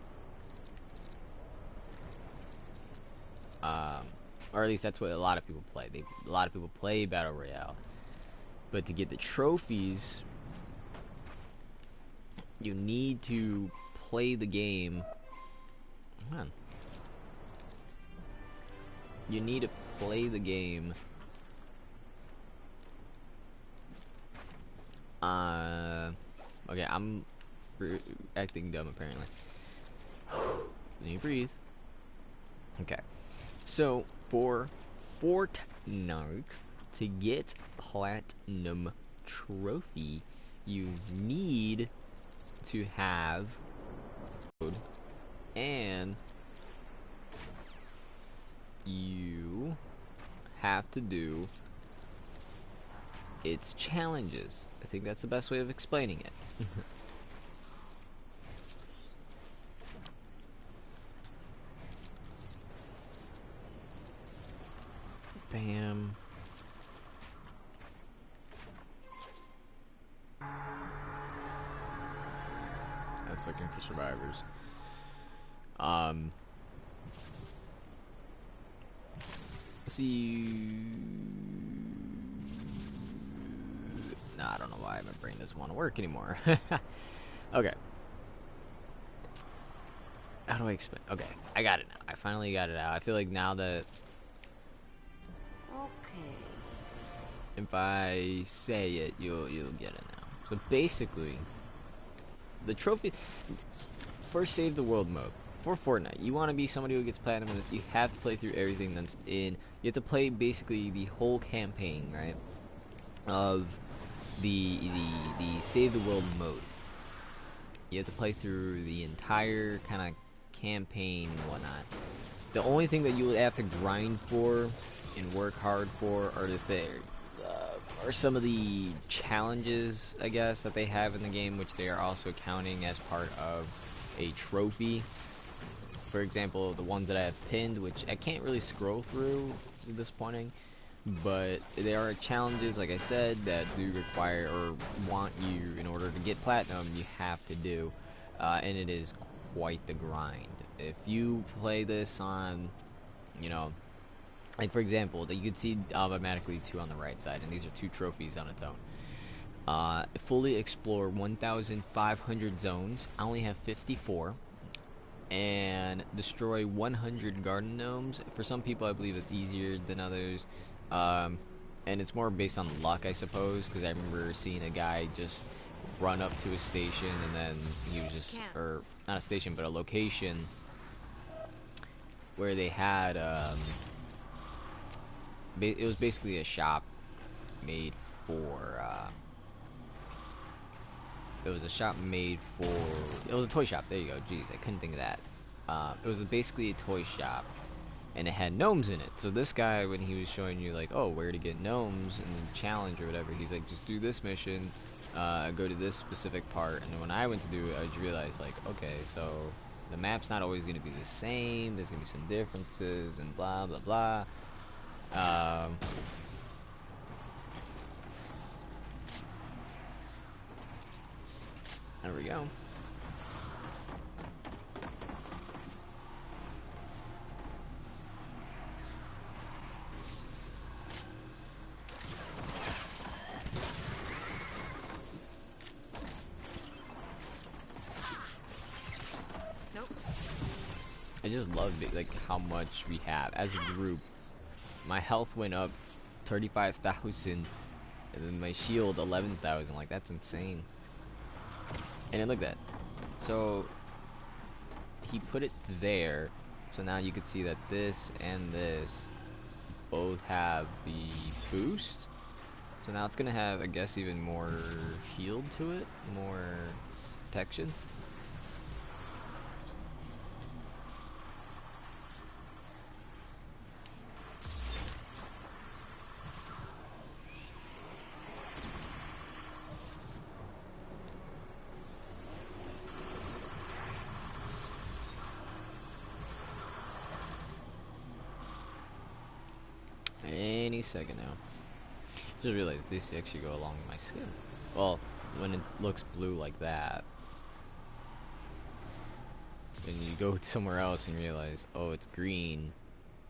Or at least that's what a lot of people play. A lot of people play Battle Royale. But to get the trophies, you need to play the game. Come on. You need to play the game okay, I'm acting dumb apparently. Let me breathe. Okay. So for Fortnite, to get platinum trophy, you need to have code, and you have to do its challenges. I think that's the best way of explaining it. Bam. That's looking for survivors. See. Nah, I don't know why my brain doesn't want to work anymore. Okay. How do I explain? Okay, I got it now. I finally got it out. I feel like now that Okay. if I say it, you'll get it now. So basically, the trophy, first save the world mode for Fortnite. You want to be somebody who gets platinum in this, you have to play through everything that's in. You have to play basically the whole campaign, right? Of the save the world mode. You have to play through the entire kind of campaign and whatnot. The only thing that you would have to grind for and work hard for are some of the challenges, I guess, that they have in the game, which they are also counting as part of a trophy. For example, the ones that I have pinned, which I can't really scroll through, is disappointing, but there are challenges, like I said, that do require or want you, in order to get platinum, you have to do, and it is quite the grind. If you play this on, you know, like for example, that you can see automatically 2 on the right side, and these are 2 trophies on its own. Fully explore 1,500 zones. I only have 54. And destroy 100 garden gnomes. For some people, I believe it's easier than others. And it's more based on luck, I suppose, because I remember seeing a guy just run up to a station, and then he was just, or not a station, but a location where they had, it was basically a shop made for, it was a shop made for, it was a toy shop, there you go, jeez, I couldn't think of that. It was basically a toy shop, and it had gnomes in it. So this guy, when he was showing you like, oh, where to get gnomes in the challenge or whatever, he's like, just do this mission, go to this specific part. And when I went to do it, I just realized like, okay, so the map's not always going to be the same, there's going to be some differences and blah blah blah. There we go. I just love it, like how much we have as a group. My health went up 35,000, and then my shield 11,000. Like that's insane. And then look at that. So he put it there, so now you can see that this and this both have the boost. So now it's gonna have, I guess, even more shield to it, more protection. Any second now. Just realized these actually go along with my skin. Well, when it looks blue like that, and you go somewhere else and realize, oh, it's green.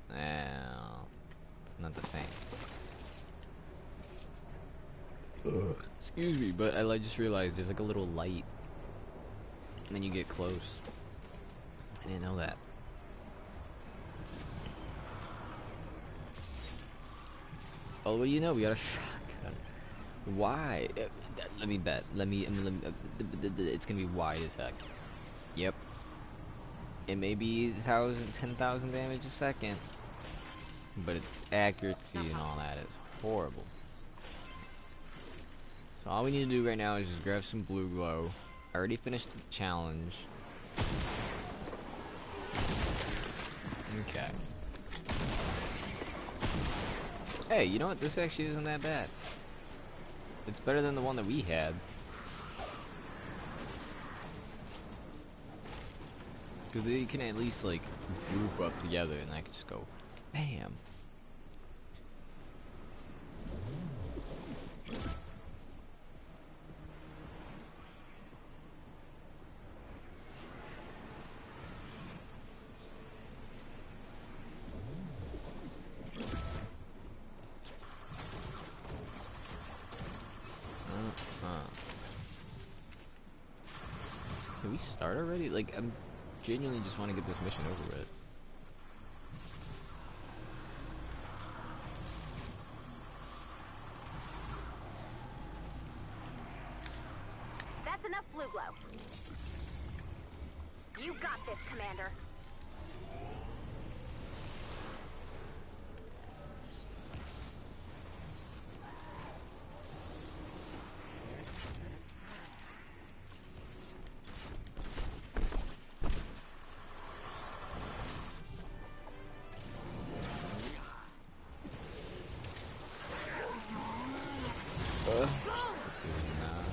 It's not the same. Ugh. Excuse me, but I just realized there's like a little light when you get close. I didn't know that. Oh, what do you know? We got a shotgun. Why? Let me bet. It's gonna be wide as heck. Yep. It may be 10,000 damage a second, but its accuracy and all that is horrible. So all we need to do right now is just grab some blue glow. I already finished the challenge. Okay. Hey, you know what? This actually isn't that bad. It's better than the one that we had. Because they can at least, like, group up together and I can just go, bam. Can we start already? Like, I'm genuinely just want to get this mission over with. That's enough blue glow. You got this, Commander. This is not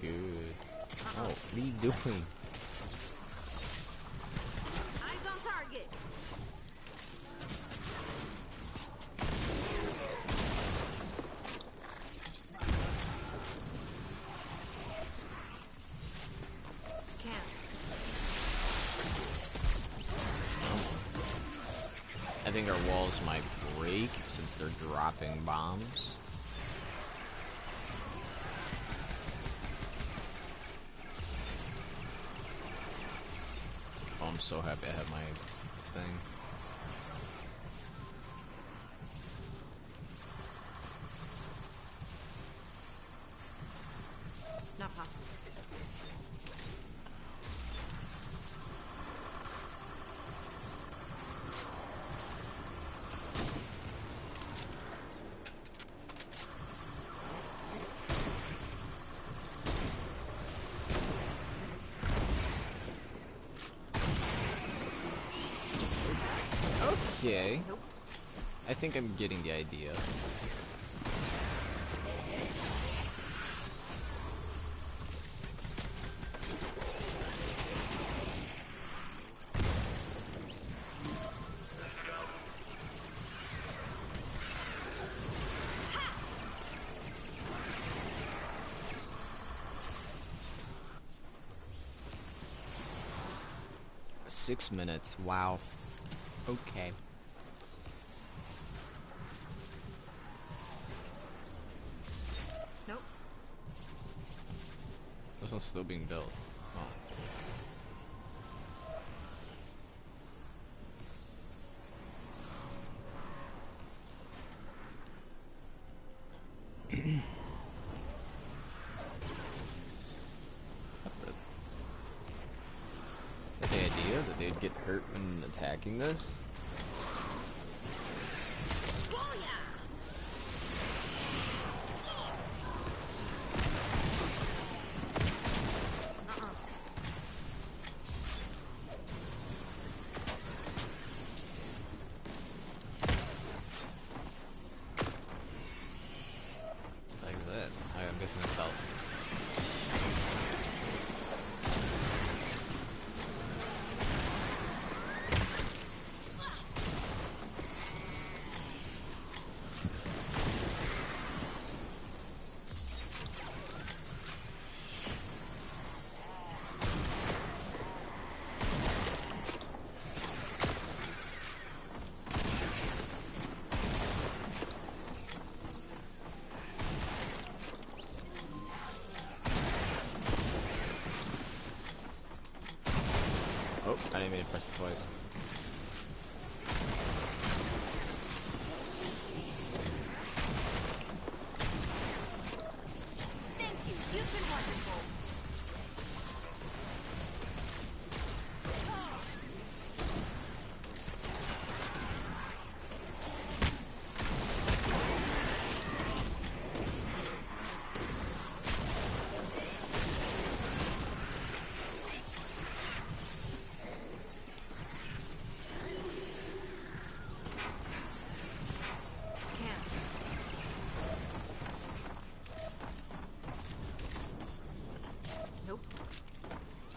good. Oh, what are you doing? Eyes on target. I think our walls might break since they're dropping bombs. Oh, I'm so happy I have my thing. Not possible. Okay. I think I'm getting the idea. Six minutes. Wow. Okay. Nope. This one's still being built. Oh. The idea that they'd get hurt when attacking this? didn't mean to press it twice. Thank you. You've been wonderful.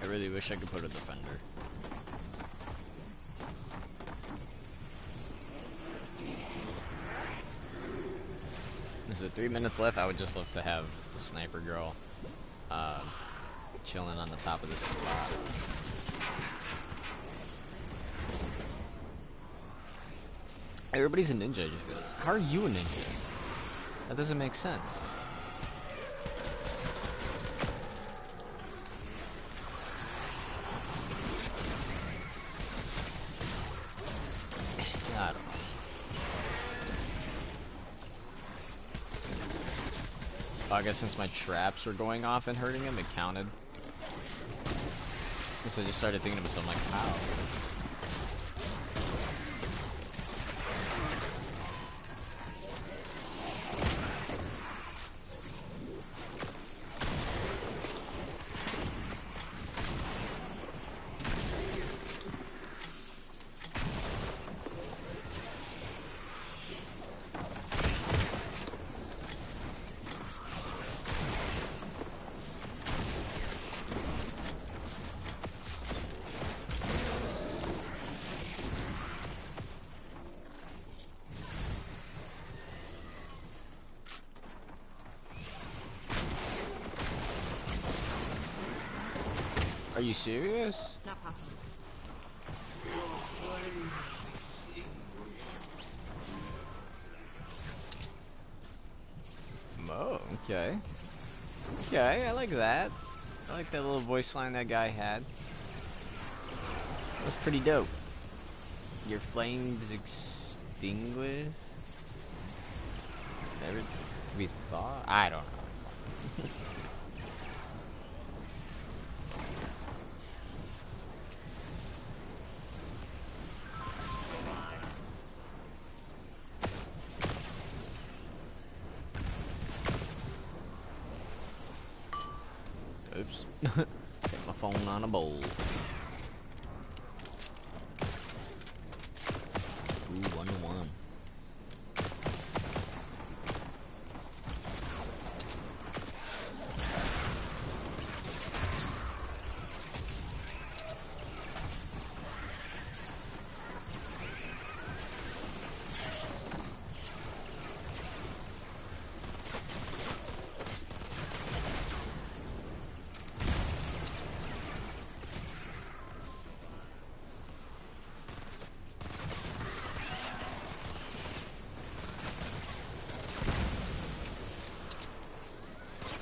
I really wish I could put a defender. So 3 minutes left. I would just love to have the sniper girl chilling on the top of this spot. Everybody's a ninja, I just realized. How are you a ninja? That doesn't make sense. I don't know. Oh, I guess since my traps were going off and hurting him, it counted. So I just started thinking to myself, like, how? Are you serious? Not possible. Oh, okay. Okay, I like that. I like that little voice line that guy had. That's pretty dope. Your flames extinguished? Never to be thought? I don't know. Oops. Get my phone on a bowl. Ooh, 1-1.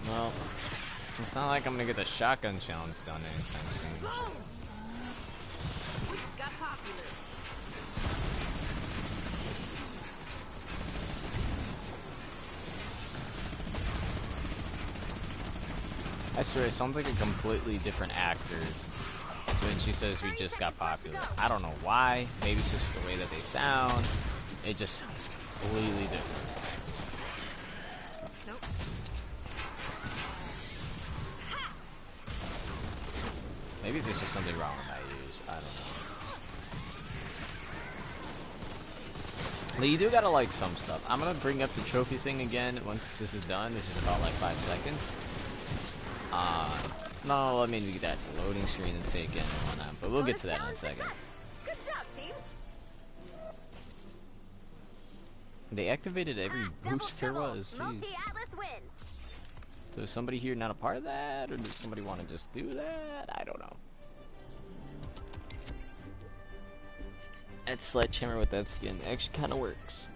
Well, it's not like I'm gonna get the shotgun challenge done anytime soon. We just got popular. I swear, it sounds like a completely different actor when she says we just got popular. I don't know why. Maybe it's just the way that they sound. It just sounds completely different. Nope. Maybe there's just something wrong with my ears. I don't know. But you do gotta like some stuff. I'm gonna bring up the trophy thing again once this is done, which is about like 5 seconds. No, let me get that loading screen and take in and whatnot, but we'll get to that in a second. Good job, team. They activated every boost there was. Jeez. Multi-Atlas wins. So is somebody here not a part of that, or did somebody want to just do that? I don't know. That sledgehammer with that skin actually kind of works.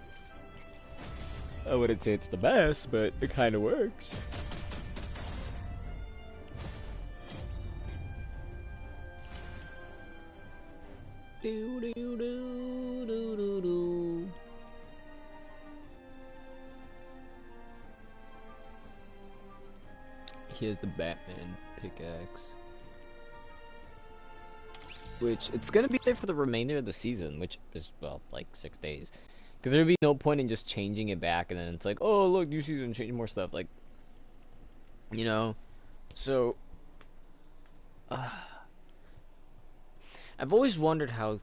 I wouldn't say it's the best, but it kind of works. Do, do, do, do, do, do. Here's the Batman pickaxe. Which, it's gonna be there for the remainder of the season, which is, well, like 6 days. Because there'd be no point in just changing it back, and then it's like, oh, look, new season, change more stuff. Like, you know? So, I've always wondered how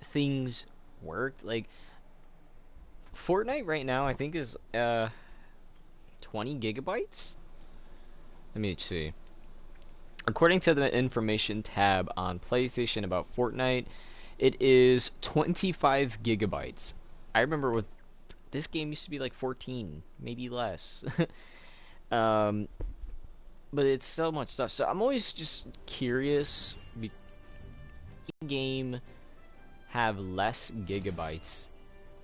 things worked. Like, Fortnite right now, I think, is 20 gigabytes? Let me see. According to the information tab on PlayStation about Fortnite, it is 25 gigabytes. I remember with this game used to be like 14, maybe less. But it's so much stuff. So I'm always just curious. Game have less gigabytes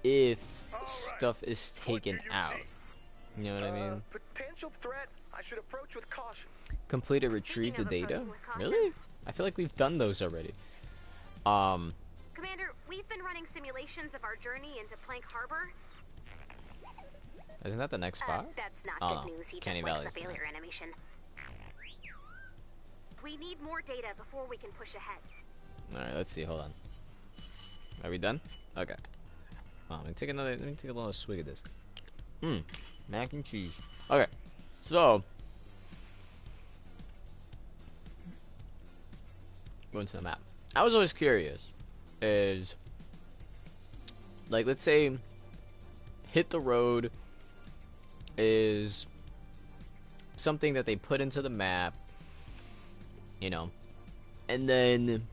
if stuff is taken out. You know what I mean? Potential threat. I should approach with caution. Complete a retrieve to data? Really? I feel like we've done those already. Commander, we've been running simulations of our journey into Plank Harbor. Isn't that the next spot? That's not Oh, good news. He Canny just likes Valley's the the failure animation. We need more data before we can push ahead. Alright, let's see, hold on. Are we done? Okay. Let me take a little swig of this. Mac and cheese. Okay. So going to the map. I was always curious, is like, let's say hit the road is something that they put into the map, you know, and then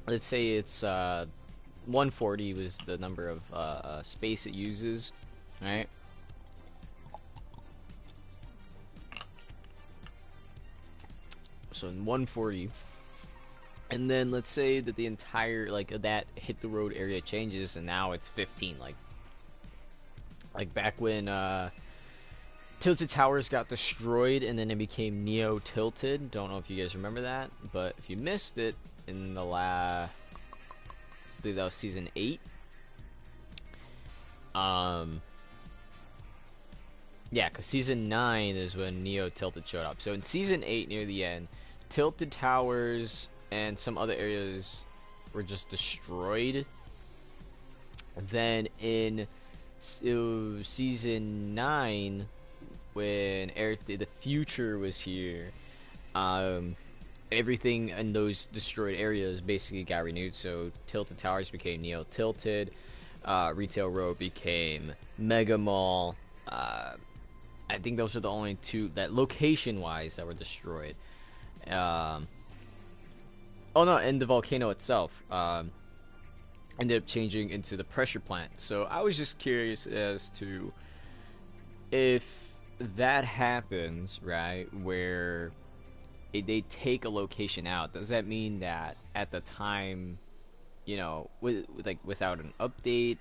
let's say it's 140 was the number of space it uses, right? So in 140, and then let's say that the entire, like, that hit the road area changes and now it's 15, like back when Tilted Towers got destroyed and then it became Neo Tilted. Don't know if you guys remember that, but if you missed it in the last, I think that was season 8. Yeah, because season 9 is when Neo Tilted showed up. So in season 8, near the end, Tilted Towers and some other areas were just destroyed. Then in season 9, when the future was here, everything in those destroyed areas basically got renewed. So Tilted Towers became Neo Tilted, Retail Road became Mega Mall. I think those are the only two that location-wise that were destroyed. Oh no, and the volcano itself ended up changing into the pressure plant. So I was just curious as to if that happens, right, where they take a location out, does that mean that at the time, you know, without an update,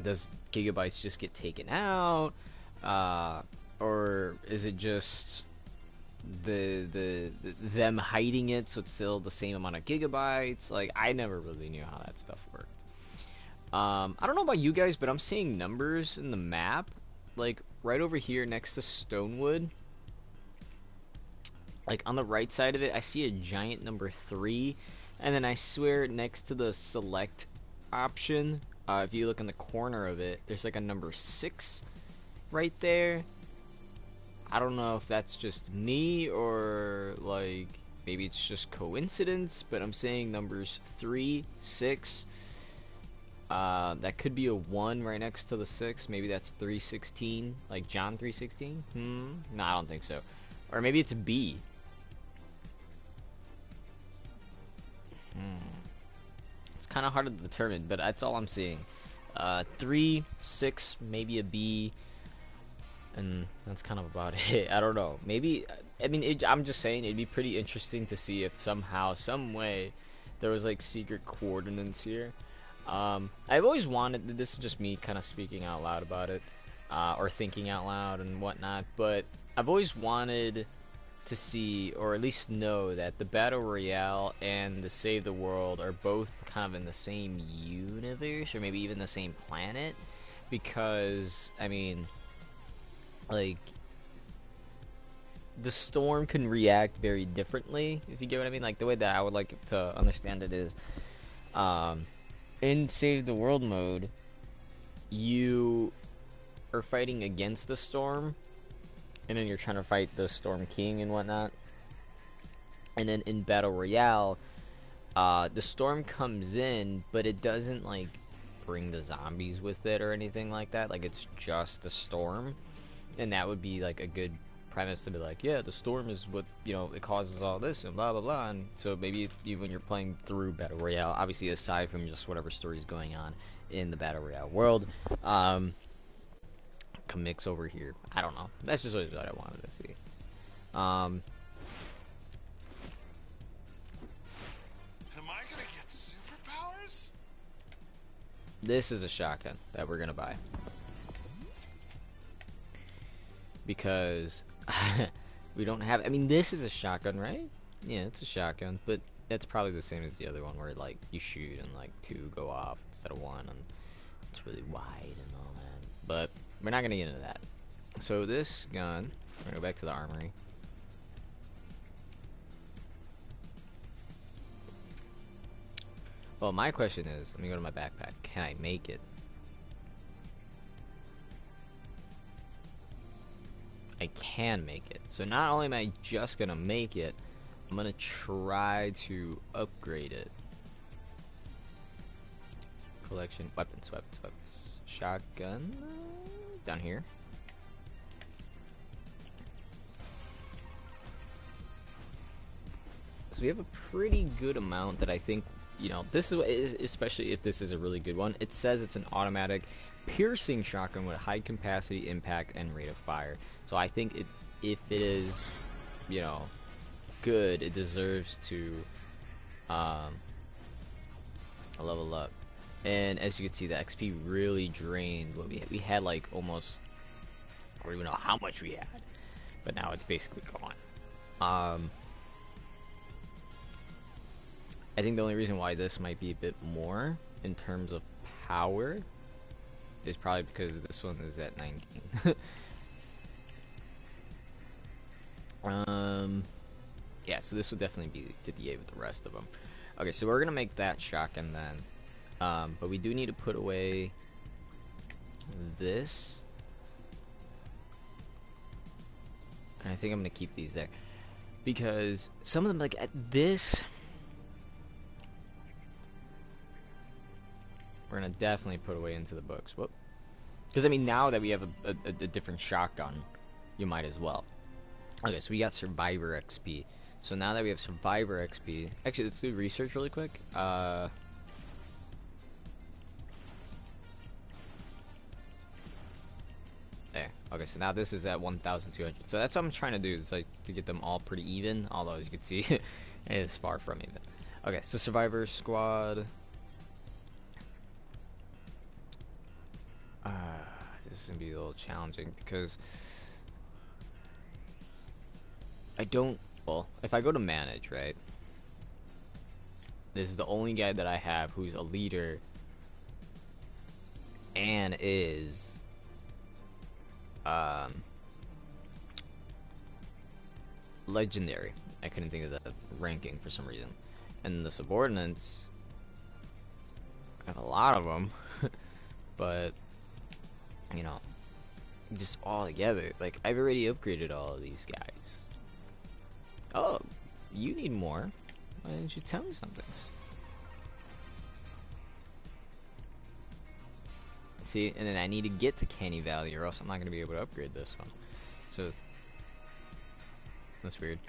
does gigabytes just get taken out, or is it just them hiding it so it's still the same amount of gigabytes? Like, I never really knew how that stuff worked. I don't know about you guys, but I'm seeing numbers in the map, like right over here next to Stonewood. Like on the right side of it, I see a giant number 3, and then I swear next to the select option, if you look in the corner of it, there's like a number 6 right there. I don't know if that's just me or like maybe it's just coincidence, but I'm saying numbers 3, 6. That could be a 1 right next to the 6. Maybe that's 316, like John 316. No, I don't think so. Or maybe it's B. It's kind of hard to determine, but that's all I'm seeing. 3, 6, maybe a B. And that's kind of about it. I don't know. Maybe, I mean, I'm just saying it'd be pretty interesting to see if somehow, some way, there was like secret coordinates here. I've always wanted, this is just me kind of speaking out loud about it, or thinking out loud and whatnot, but I've always wanted to see, or at least know, that the Battle Royale and the Save the World are both kind of in the same universe, or maybe even the same planet, because, I mean, like, the storm can react very differently, if you get what I mean. Like, the way that I would like to understand it is, in Save the World mode, you are fighting against the storm, and then you're trying to fight the Storm King and whatnot. And then in Battle Royale, the storm comes in, but it doesn't like bring the zombies with it or anything like that. Like, it's just a storm, and that would be like a good premise to be like, yeah, the storm is what, you know, it causes all this and blah blah blah. And so maybe even when you're playing through Battle Royale, obviously aside from just whatever story is going on in the Battle Royale world, comics over here. I don't know. That's just what I wanted to see. Am I gonna get superpowers? This is a shotgun that we're gonna buy because we don't have. I mean, this is a shotgun, right? Yeah, it's a shotgun, but that's probably the same as the other one, where like you shoot and like 2 go off instead of 1, and it's really wide and all that. But we're not gonna get into that. So this gun, we're gonna go back to the armory. Well, my question is, let me go to my backpack. Can I make it? I can make it. So not only am I just gonna make it, I'm gonna try to upgrade it. Collection, weapons. Shotgun, down here. So we have a pretty good amount that I think, you know, this is, especially if this is a really good one, it says it's an automatic piercing shotgun with high capacity, impact, and rate of fire. So I think if it is, you know, good, it deserves to level up. And as you can see, the XP really drained what we had like almost, I don't even know how much we had, but now it's basically gone. I think the only reason why this might be a bit more in terms of power is probably because this one is at 19. Yeah, so this would definitely be 58 with the rest of them. Okay, so we're gonna make that shotgun then. But we do need to put away this. And I think I'm gonna keep these there, because some of them, like at this, we're gonna definitely put away into the books. Whoop. Because I mean, now that we have a different shotgun, you might as well. Okay, so we got Survivor XP. So now that we have Survivor XP, actually let's do research really quick. There. Okay, so now this is at 1,200. So that's what I'm trying to do, is like to get them all pretty even, although as you can see, it's far from even. Okay, so Survivor Squad. This is gonna be a little challenging because I don't. Well, if I go to manage, right? This is the only guy that I have who's a leader and is legendary. I couldn't think of the ranking for some reason. And the subordinates, I have a lot of them, but you know, just all together, like I've already upgraded all of these guys. Oh, you need more. Why didn't you tell me something? See, and then I need to get to Canny Valley, or else I'm not going to be able to upgrade this one. So, that's weird.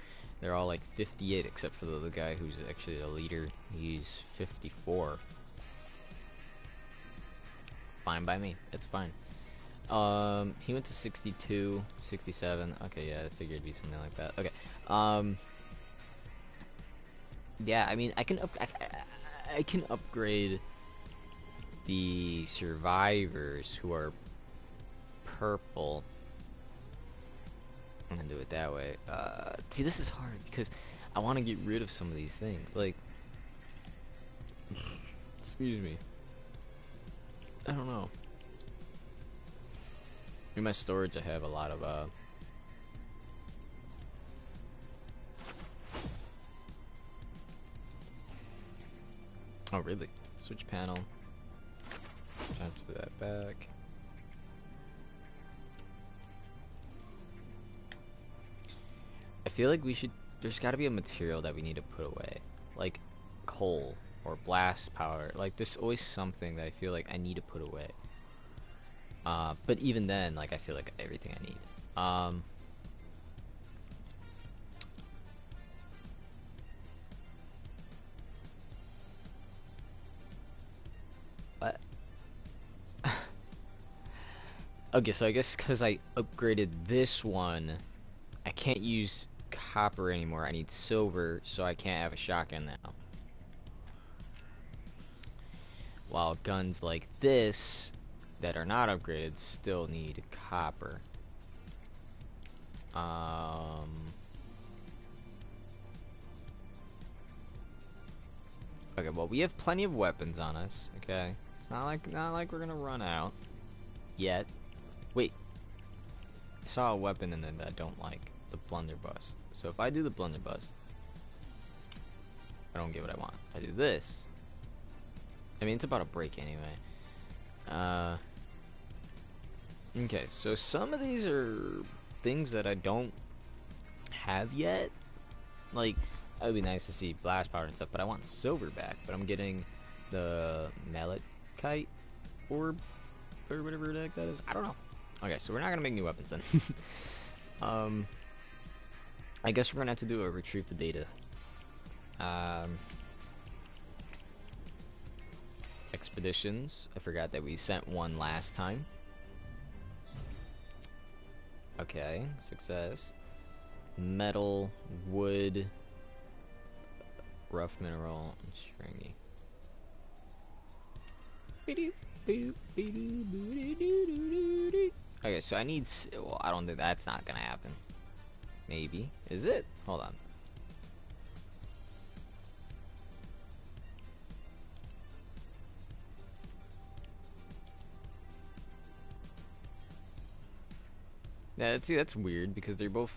They're all like 58, except for the guy who's actually a leader. He's 54. Fine by me. It's fine. He went to 62, 67. Okay, yeah, I figured it'd be something like that. Okay. Yeah, I mean, I can upgrade the survivors who are purple. I'm gonna do it that way. See, this is hard because I want to get rid of some of these things. Like, excuse me. I don't know. In my storage, I have a lot of oh, really? Switch panel. Transfer that back. I feel like we should. There's got to be a material that we need to put away, like coal or blast powder. Like, there's always something that I feel like I need to put away. But even then, like, I feel like everything I need. What? Okay, so I guess because I upgraded this one, I can't use copper anymore. I need silver, so I can't have a shotgun now. While guns like this, that are not upgraded, still need copper. Okay, well, we have plenty of weapons on us, okay? It's not like we're gonna run out yet. Wait. I saw a weapon in there that I don't like. The blunderbuss. So if I do the blunderbuss, I don't get what I want. If I do this, I mean, it's about to break anyway. Okay, so some of these are things that I don't have yet. Like, it would be nice to see blast powder and stuff, but I want silver back. But I'm getting the malachite orb, or whatever the heck that is. I don't know. Okay, so we're not gonna make new weapons then. I guess we're gonna have to do a retrieve the data. Expeditions. I forgot that we sent one last time. Okay, success. Metal, wood, rough mineral, and stringy. Okay, so I need. Well, I don't think that's not gonna happen. Maybe. Is it? Hold on. Yeah, see, that's weird because they're both.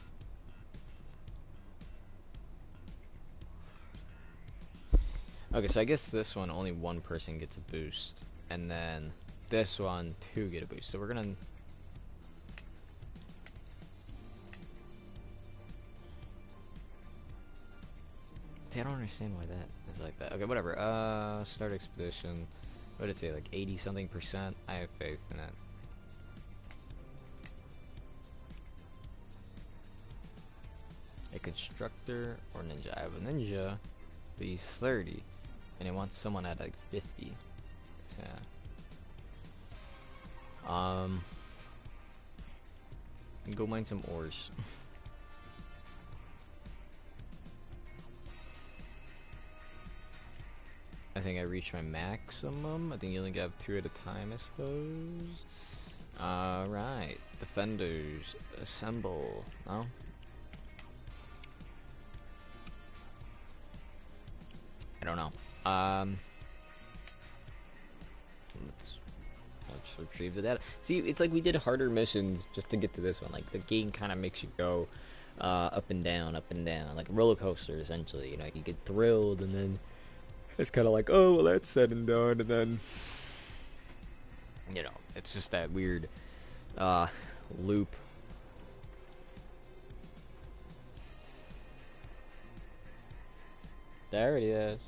Okay, so I guess this one only one person gets a boost, and then this one two get a boost. So we're gonna. See, I don't understand why that is like that. Okay, whatever. Start expedition. What did it say? Like 80 something %. I have faith in it. A constructor or ninja. I have a ninja, but he's 30, and he wants someone at like 50. So, yeah. Go mine some ores. I think I reached my maximum. I think you only have 2 at a time, I suppose. Alright. Defenders. Assemble. No? I don't know. Let's retrieve the data. See, it's like we did harder missions just to get to this one. Like, the game kind of makes you go up and down, like a roller coaster, essentially. You know, you get thrilled, and then it's kind of like, oh, well, that's said and done, and then, you know, it's just that weird loop. There it is.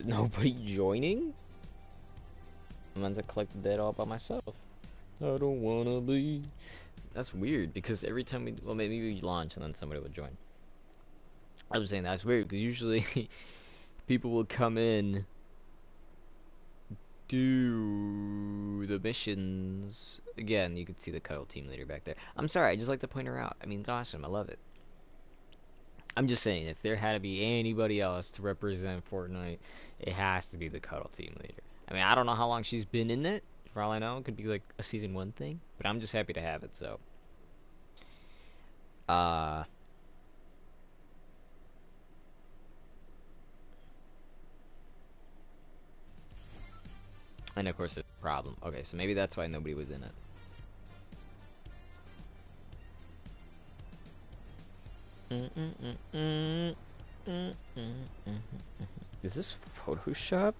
nobody joining? I'm going to collect the data all by myself. I don't wanna be. That's weird because every time we, well, maybe we launch and then somebody would join. I was saying that's weird because usually people will come in, do the missions. Again, you can see the Cuddle team leader back there. I'm sorry, I just like to point her out. I mean, it's awesome. I love it. I'm just saying, if there had to be anybody else to represent Fortnite, it has to be the Cuddle team leader. I mean, I don't know how long she's been in it. For all I know, it could be like a season 1 thing. But I'm just happy to have it, so. And of course, it's a problem. Okay, so maybe that's why nobody was in it. Is this photoshopped?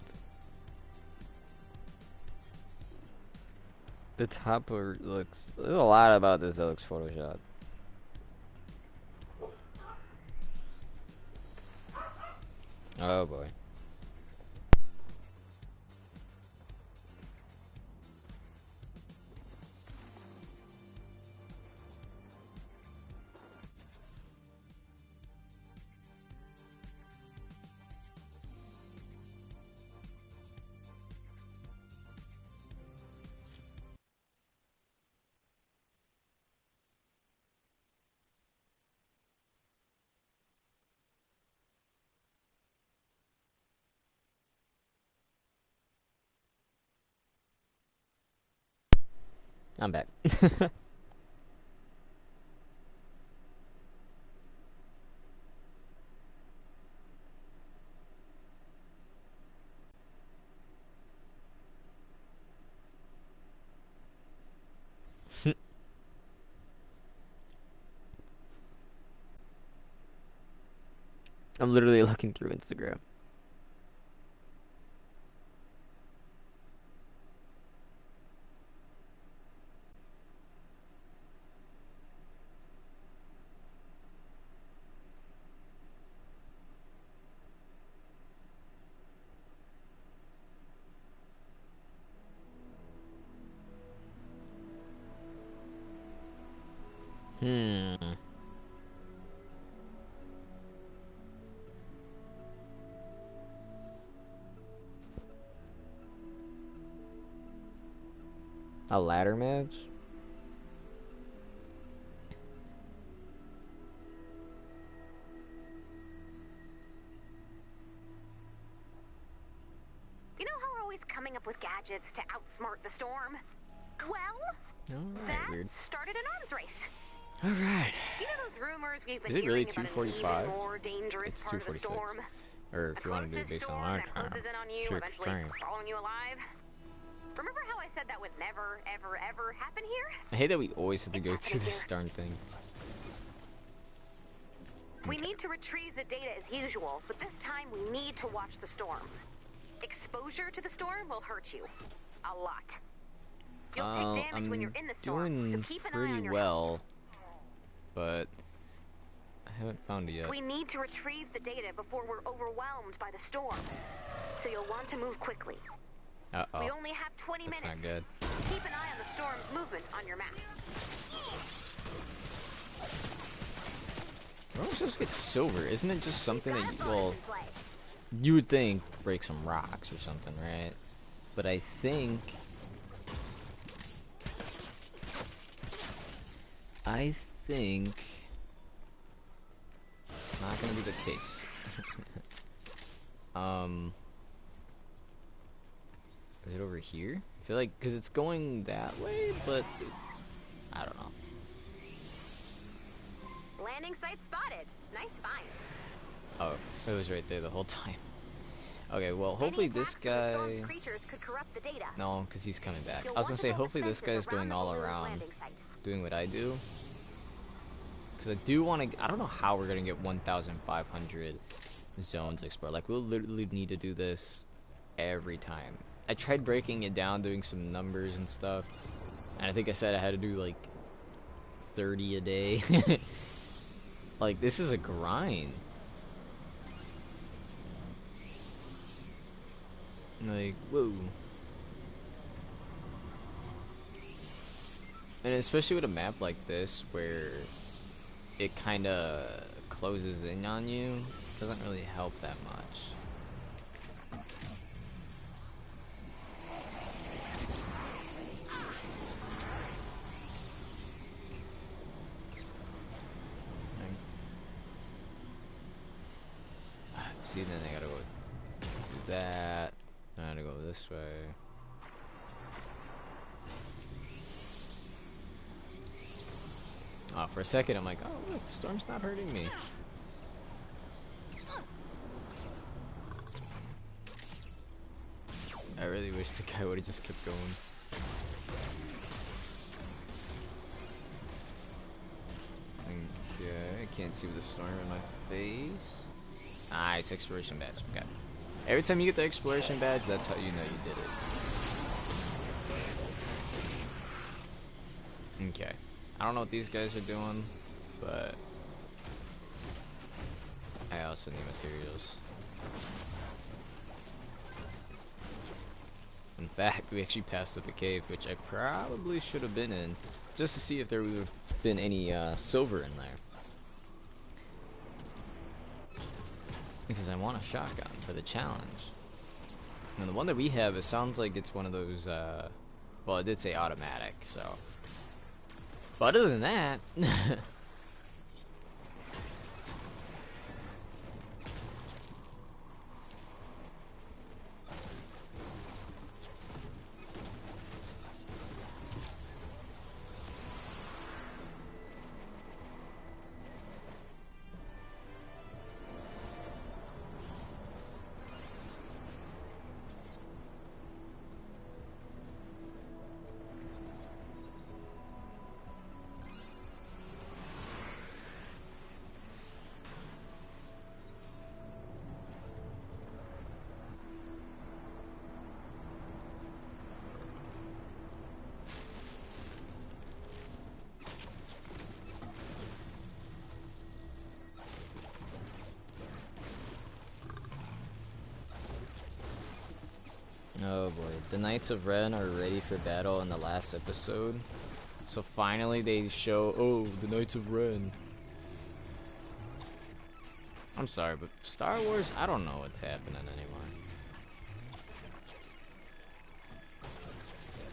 The top looks... There's a lot about this that looks photoshopped. Oh boy. I'm back. I'm literally looking through Instagram. A ladder match? You know how we're always coming up with gadgets to outsmart the storm? Well, that Weird. started an arms race. Alright. You know those rumors we've been Is it really hearing about an 2:45? even more dangerous It's part of the 2:46. storm? Or if A you want to do it corrosive based on storm our that time. closes in on you, Sure, eventually fine. swallowing you alive. Remember how I said that would never, ever, ever happen here? I hate that we always have to It's go happening through this here. darn thing. We need to retrieve the data as usual, but this time we need to watch the storm. Exposure to the storm will hurt you. A lot. You'll take damage when you're in the storm, so doing keep an eye pretty on your well, but I haven't found it yet. We need to retrieve the data before we're overwhelmed by the storm. So you'll want to move quickly. Uh-oh. We only have 20 That's minutes. not good. Keep an eye on the storm's movement on your map. We're almost supposed to get silver. Isn't it just something that, We've got a well, bonus in play. you would think break some rocks or something, right? But I think... not gonna be the case. Is it over here? I feel like, because it's going that way, but I don't know. Landing site spotted. Nice find. Oh, it was right there the whole time. Okay, well, hopefully Any this attacks from the storm's guy... creatures could corrupt the data. No, because he's coming back. You'll I was want gonna to say, build hopefully this defenses guy's going the all balloon's around, landing site. doing what I do. Because I do want to... I don't know how we're gonna get 1,500 zones explored. Like, we'll literally need to do this every time. I tried breaking it down, doing some numbers and stuff. And I think I said I had to do, like, 30 a day. Like, this is a grind. Like, whoa. And especially with a map like this, where it kind of closes in on you, doesn't really help that much. See, then I gotta go do that. Then I gotta go this way. Oh, for a second, I'm like, oh, look, the storm's not hurting me. I really wish the guy would have just kept going. Okay, I can't see with the storm in my face. Nice, exploration badge. Okay. Every time you get the exploration badge, that's how you know you did it. Okay. I don't know what these guys are doing, but I also need materials. In fact, we actually passed up a cave, which I probably should have been in, just to see if there would have been any silver in there. Because I want a shotgun for the challenge. And the one that we have, it sounds like it's one of those, well, it did say automatic, so. But other than that, oh boy, the Knights of Ren are ready for battle in the last episode. So finally they show, oh, the Knights of Ren. I'm sorry, but Star Wars, I don't know what's happening anymore.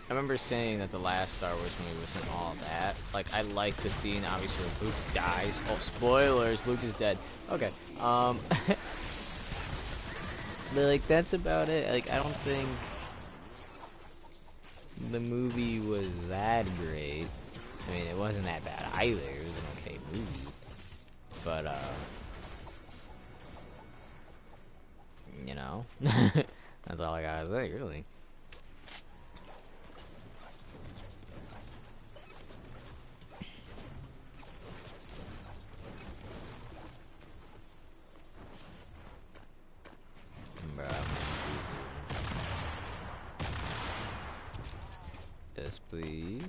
I remember saying that the last Star Wars movie wasn't all that. Like, I like the scene, obviously, when Luke dies. Oh, spoilers, Luke is dead. Okay, but, like, that's about it. Like, I don't think the movie was that great. I mean, it wasn't that bad either. It was an okay movie. But, you know, that's all I gotta say, really. Yes, please.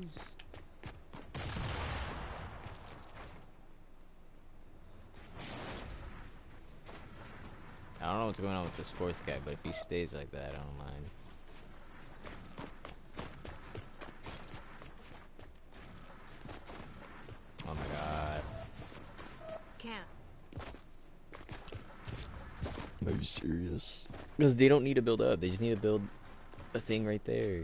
I don't know what's going on with this fourth guy, but if he stays like that, I don't mind. Oh my god. Can't. Are you serious? Because they don't need to build up, they just need to build a thing right there.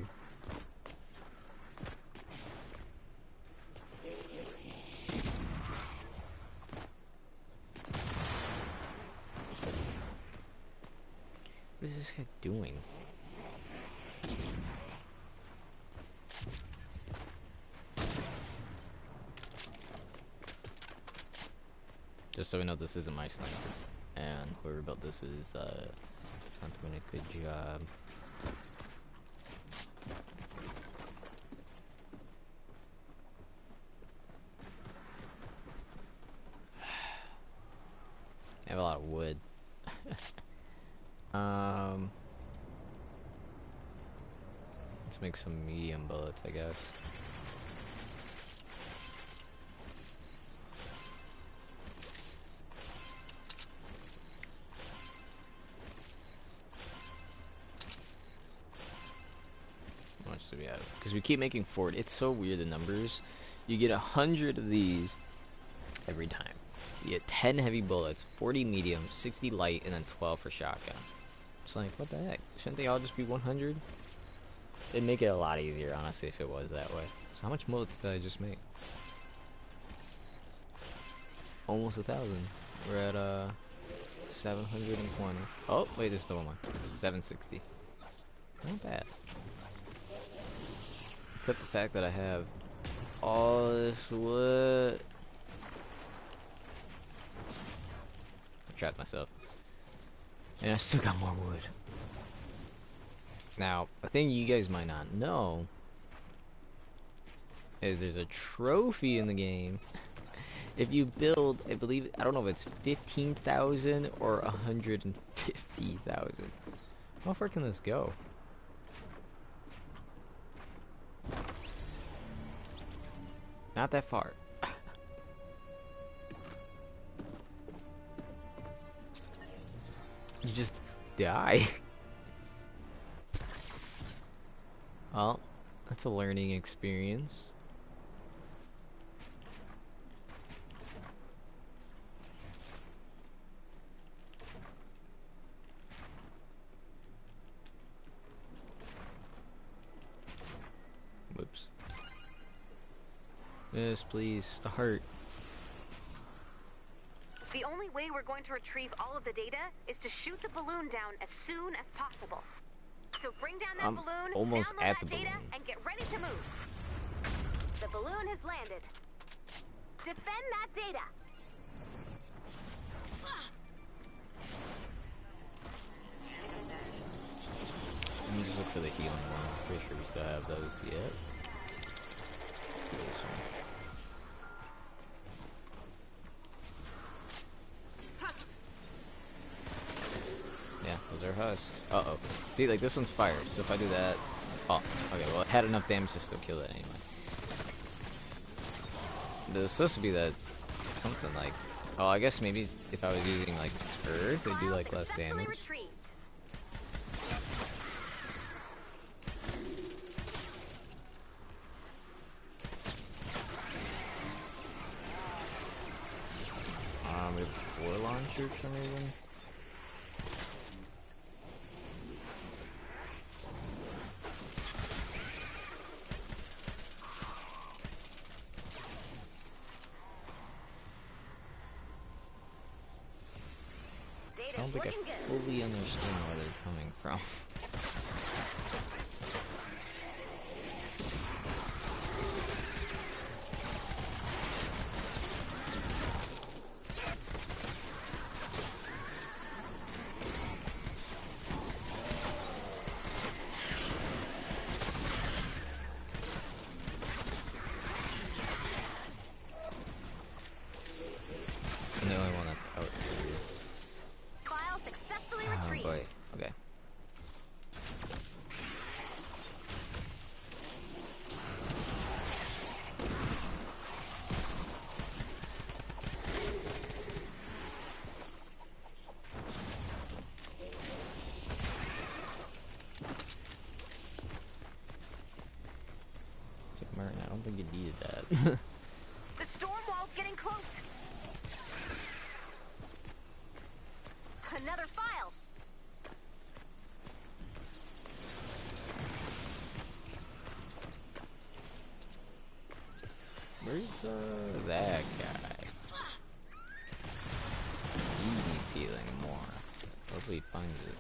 What is this guy doing? Just so we know, this isn't my sniper, and whoever built this is not doing a good job. I have a lot of wood. Let's make some medium bullets, I guess. because we keep making Ford. It's so weird, the numbers. You get 100 of these every time. You get 10 heavy bullets, 40 medium, 60 light, and then 12 for shotgun. It's like, what the heck? Shouldn't they all just be 100? It'd make it a lot easier, honestly, if it was that way. So how much bullets did I just make? Almost 1,000. We're at 720. Oh, wait, there's still one more. 760. Not bad. Except the fact that I have all this wood. I trapped myself. And I still got more wood. Now, a thing you guys might not know is there's a trophy in the game. If you build, I believe, I don't know if it's 15,000 or 150,000. How far can this go? Not that far. You just die. Well, that's a learning experience. Whoops. Yes, please, start. The only way we're going to retrieve all of the data is to shoot the balloon down as soon as possible. So bring down that balloon, almost download at that the data, balloon. and get ready to move. The balloon has landed. Defend that data. Let me just look for the healing one. I'm pretty sure we still have those yet. Let's do this one. Yeah, those are husks. Uh-oh. See, like, this one's fire, so if I do that... Oh, okay, well, it had enough damage to still kill it anyway. There's supposed to be that... something like... Oh, I guess maybe if I was using, like, earth, it'd do, like, less damage. We have 4 launchers for some reason. I don't think I fully understand where they're coming from. I'm the only one that's out here. File successfully Oh retrieved. boy. Okay. Martin, I don't think you needed that. The storm wall's getting close. Another file. Where's that guy? He needs healing more. Hopefully he finds it.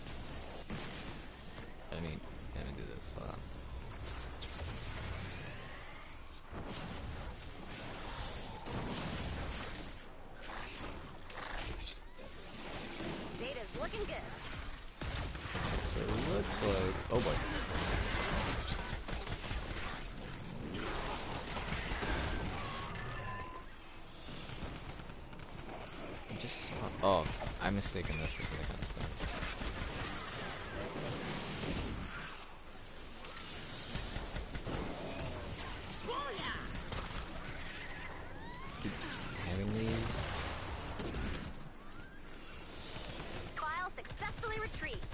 Let me do this. Hold on. Data's looking good. So it looks like... Oh boy. I just saw... Oh, I'm mistaken this for something else then. Keep having these. File successfully retrieved.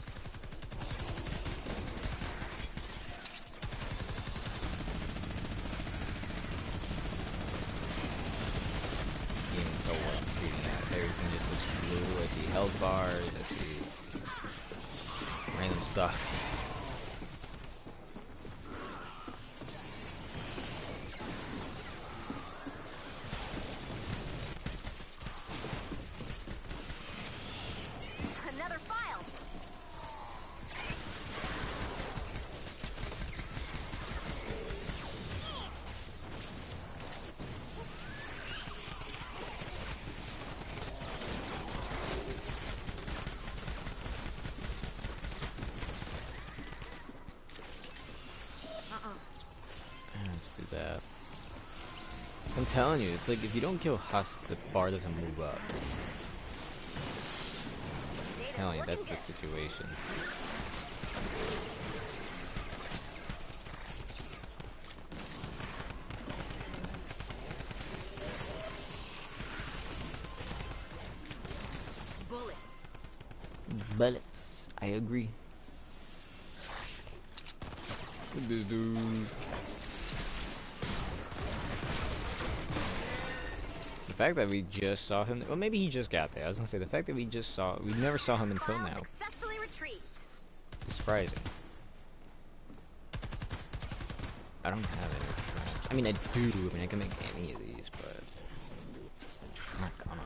Everything just looks blue. I see health bars. I see random stuff. Another file. Let's do that. I'm telling you, it's like if you don't kill husks, the bar doesn't move up. I'm telling you, that's the situation. Bullets. I agree. The fact that we just saw him, well, maybe he just got there. I was gonna say the fact that we never saw him until now. Successfully retrieved. It's surprising. I don't have any trash. I mean, I do. I mean, I can make any of these, but I'm not gonna.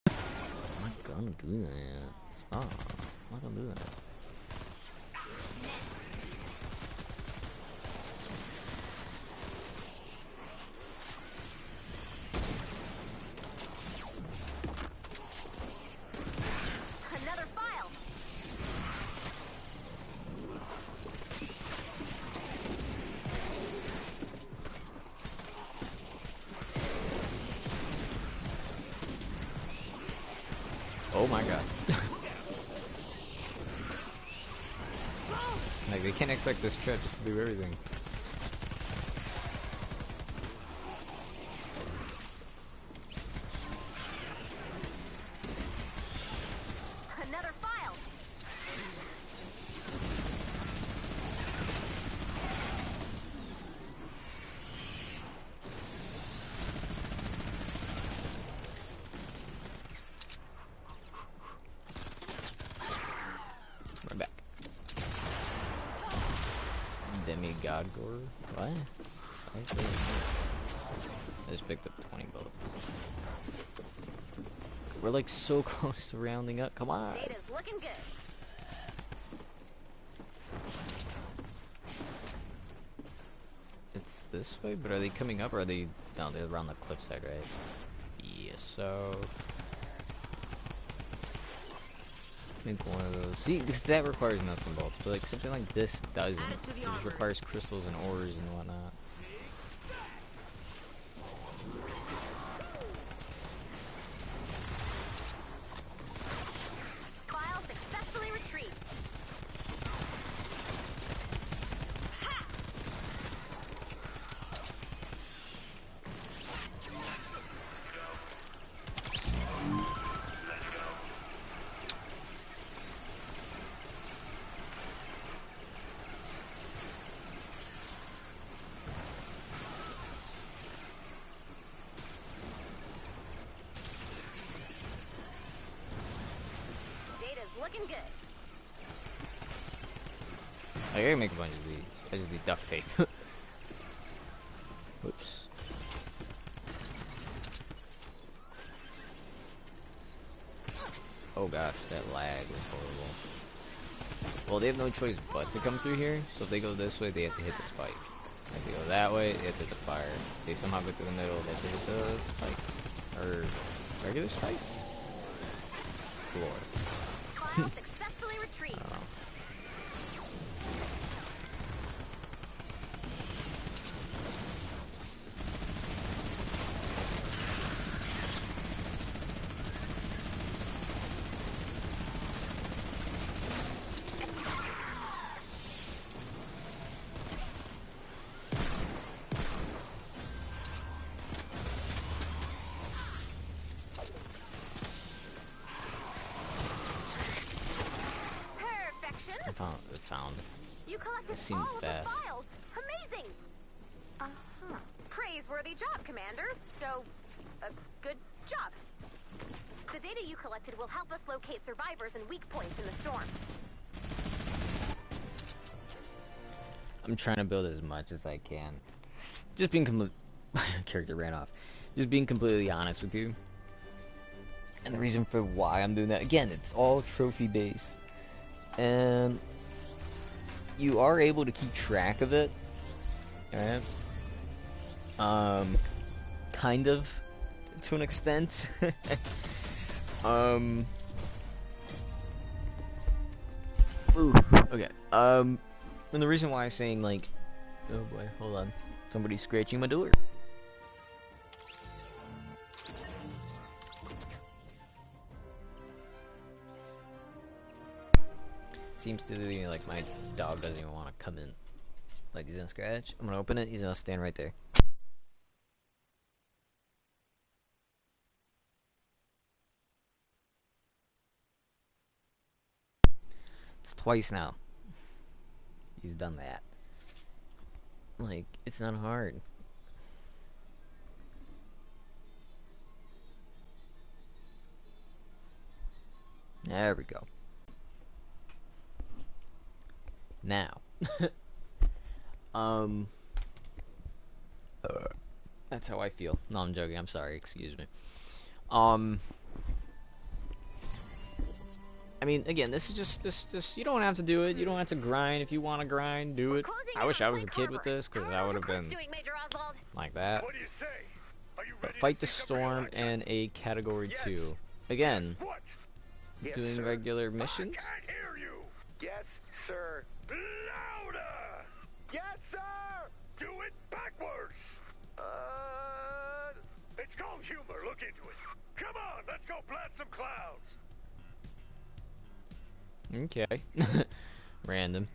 I'm not gonna do that. Stop. I'm not gonna do that. Another file. Oh my god. Like, they can't expect this trip just to do everything. Another file. Right back. Demigod gore? What? I just picked up 20 bullets. We're like so close to rounding up. Come on. Data's looking good. It's this way, but are they coming up or are they... No, they're around the cliffside, right? Yes, so... I think one of those... See, because that requires nuts and bolts, but like something like this doesn't. It just requires crystals and ores and whatnot. File successfully retrieved. Data's looking good. I gotta make a bunch of these. I just need duct tape. Whoops. Oh gosh, that lag was horrible. Well, they have no choice but to come through here, so if they go this way, they have to hit the spike. If they go that way, they have to hit the fire. If they somehow go through the middle, they have to hit the spikes. Or regular spikes? Lord. File successfully retrieved. Found. You collected It seems all of fast. the files. Amazing. Praiseworthy job, Commander. So, good job. The data you collected will help us locate survivors and weak points in the storm. I'm trying to build as much as I can. Just being character ran off. Just being completely honest with you. And the reason for why I'm doing that, again, it's all trophy based. And you are able to keep track of it. Alright? Kind of, to an extent. Okay. And the reason why I'm saying, like, oh boy, hold on. Somebody's scratching my door. Seems to be like my dog doesn't even want to come in. Like he's gonna scratch. I'm gonna open it. He's gonna stand right there. It's twice now. He's done that. Like, it's not hard. There we go. Now. That's how I feel. No, I'm joking. I'm sorry. Excuse me. I mean, again, this is just you don't have to do it. You don't have to grind. If you want to grind, do it. I wish I was a kid with this, because I would have been like that. What do you say? Are you But ready fight to the sync up your storm action? in a category Yes. 2. Again, What? Yes, doing sir. regular missions. I can't hear you. Yes, sir. Louder. Yes, sir. Do it backwards. It's called humor. Look into it. Come on, let's go plant some clouds. Okay. Random.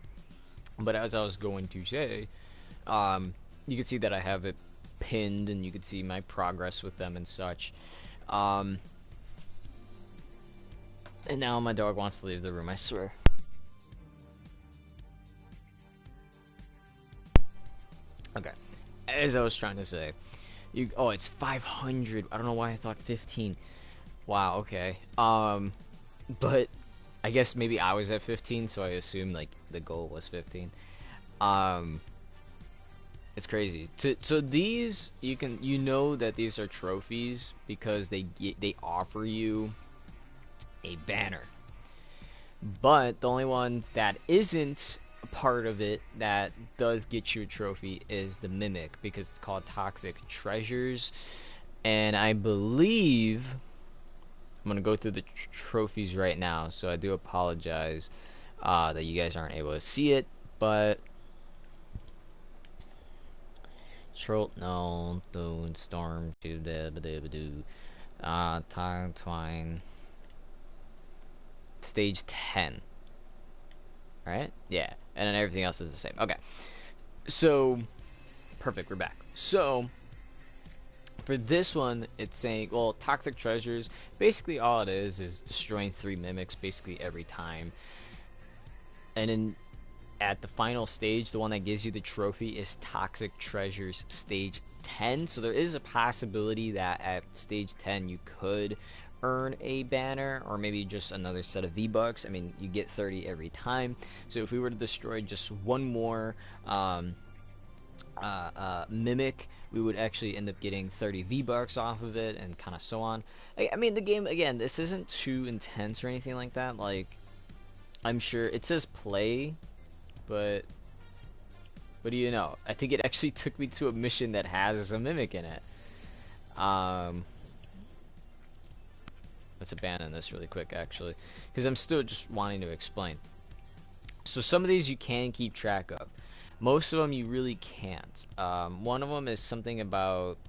But as I was going to say, you can see that I have it pinned, and you can see my progress with them and such. And now my dog wants to leave the room, I swear. Okay. As I was trying to say, oh, it's 500. I don't know why I thought 15. Wow, okay. But I guess maybe I was at 15, so I assumed like the goal was 15. It's crazy. So these you know that these are trophies because they offer you a banner. But the only one that isn't a part of it that does get you a trophy is the mimic, because it's called Toxic Treasures. And I believe I'm gonna go through the trophies right now, so I do apologize that you guys aren't able to see it, but no, storm, time twine, stage 10. Alright? Yeah. And then everything else is the same. Okay. So, perfect, we're back. So, for this one, it's saying, well, Toxic Treasures, basically all it is destroying 3 mimics basically every time. And then at the final stage, the one that gives you the trophy is Toxic Treasures stage 10. So there is a possibility that at stage 10 you could earn a banner, or maybe just another set of V-Bucks. I mean, you get 30 every time. So if we were to destroy just one more mimic, we would actually end up getting 30 V-Bucks off of it, and kind of so on. I mean, the game, again, this isn't too intense or anything like that. Like, I'm sure it says play, but what do you know? I think it actually took me to a mission that has a mimic in it. Let's abandon this really quick, actually, because I'm still just wanting to explain. So some of these you can keep track of. Most of them you really can't. One of them is something about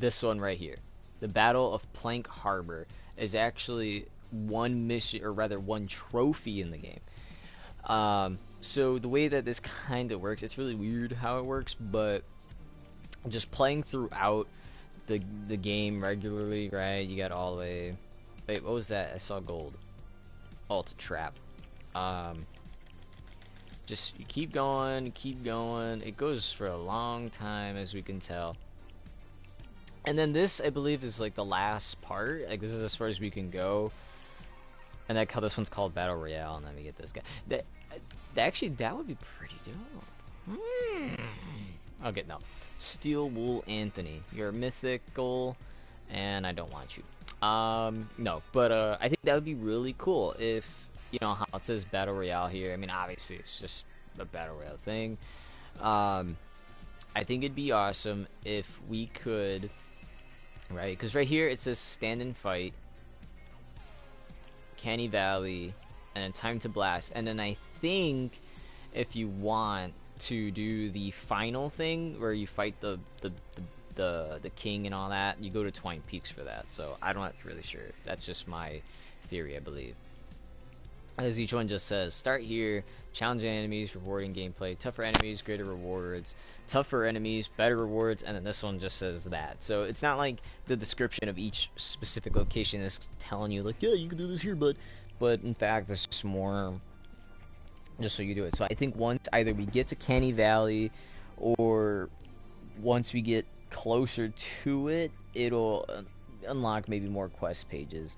this one right here. The Battle of Plank Harbor is actually one mission, or rather one trophy in the game. So the way that this kind of works, it's really weird how it works, but just playing throughout the game regularly, right? You got all the way. Wait, what was that? I saw gold. Oh, it's a trap. Just you keep going, keep going. It goes for a long time, as we can tell. And then this, I believe, is like the last part. Like, this is as far as we can go. And like how this one's called Battle Royale, and then we get this guy. Actually, that would be pretty dope. Okay, no. Steel Wool Anthony. You're mythical, and I don't want you. No, but I think that would be really cool if, you know, how it says Battle Royale here. I mean, obviously, it's just a Battle Royale thing. I think it'd be awesome if we could, right? Because right here it says Stand and Fight, Canny Valley, and then Time to Blast. And then I think if you want to do the final thing where you fight the king and all that, you go to Twine Peaks for that. So I'm not really sure. That's just my theory, I believe. As each one just says, start here, challenging enemies, rewarding gameplay, tougher enemies, greater rewards, tougher enemies, better rewards, and then this one just says that. So it's not like the description of each specific location is telling you, like, yeah, you can do this here, but in fact, it's just more just so you do it. So I think once either we get to Canny Valley, or once we get closer to it, it'll unlock maybe more quest pages.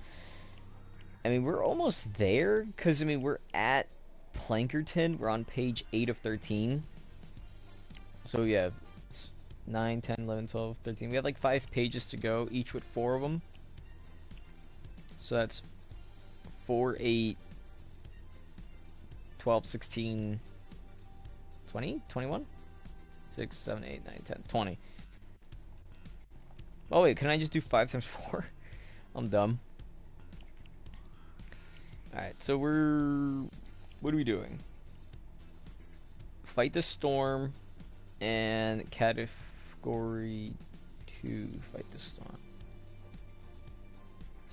I mean, we're almost there, because, I mean, we're at Plankerton. We're on page 8 of 13. So, yeah, it's 9, 10, 11, 12, 13. We have, like, 5 pages to go, each with 4 of them. So that's 4, 8, 12, 16, 20, 21? 6, 7, 8, 9, 10, 20. Oh, wait, can I just do 5 times 4? I'm dumb. Alright, so what are we doing? Fight the Storm, and Category 2, Fight the Storm.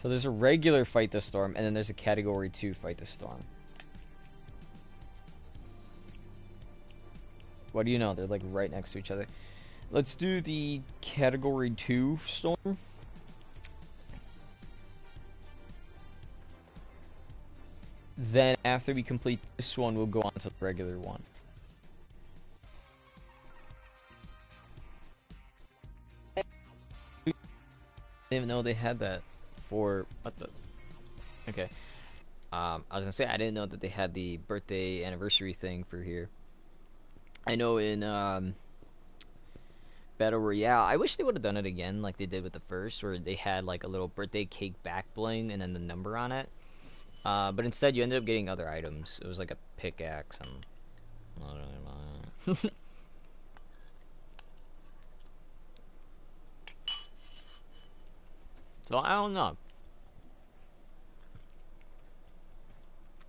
So there's a regular Fight the Storm, and then there's a Category 2, Fight the Storm. What do you know? They're like right next to each other. Let's do the Category 2 Storm. Then after we complete this one, we'll go on to the regular one. I didn't even know they had that for what the. Okay. I was gonna say I didn't know that they had the birthday anniversary thing for here. I know in Battle Royale, I wish they would have done it again like they did with the first, where they had like a little birthday cake back bling and then the number on it. But instead, you ended up getting other items. It was like a pickaxe and. So I don't know.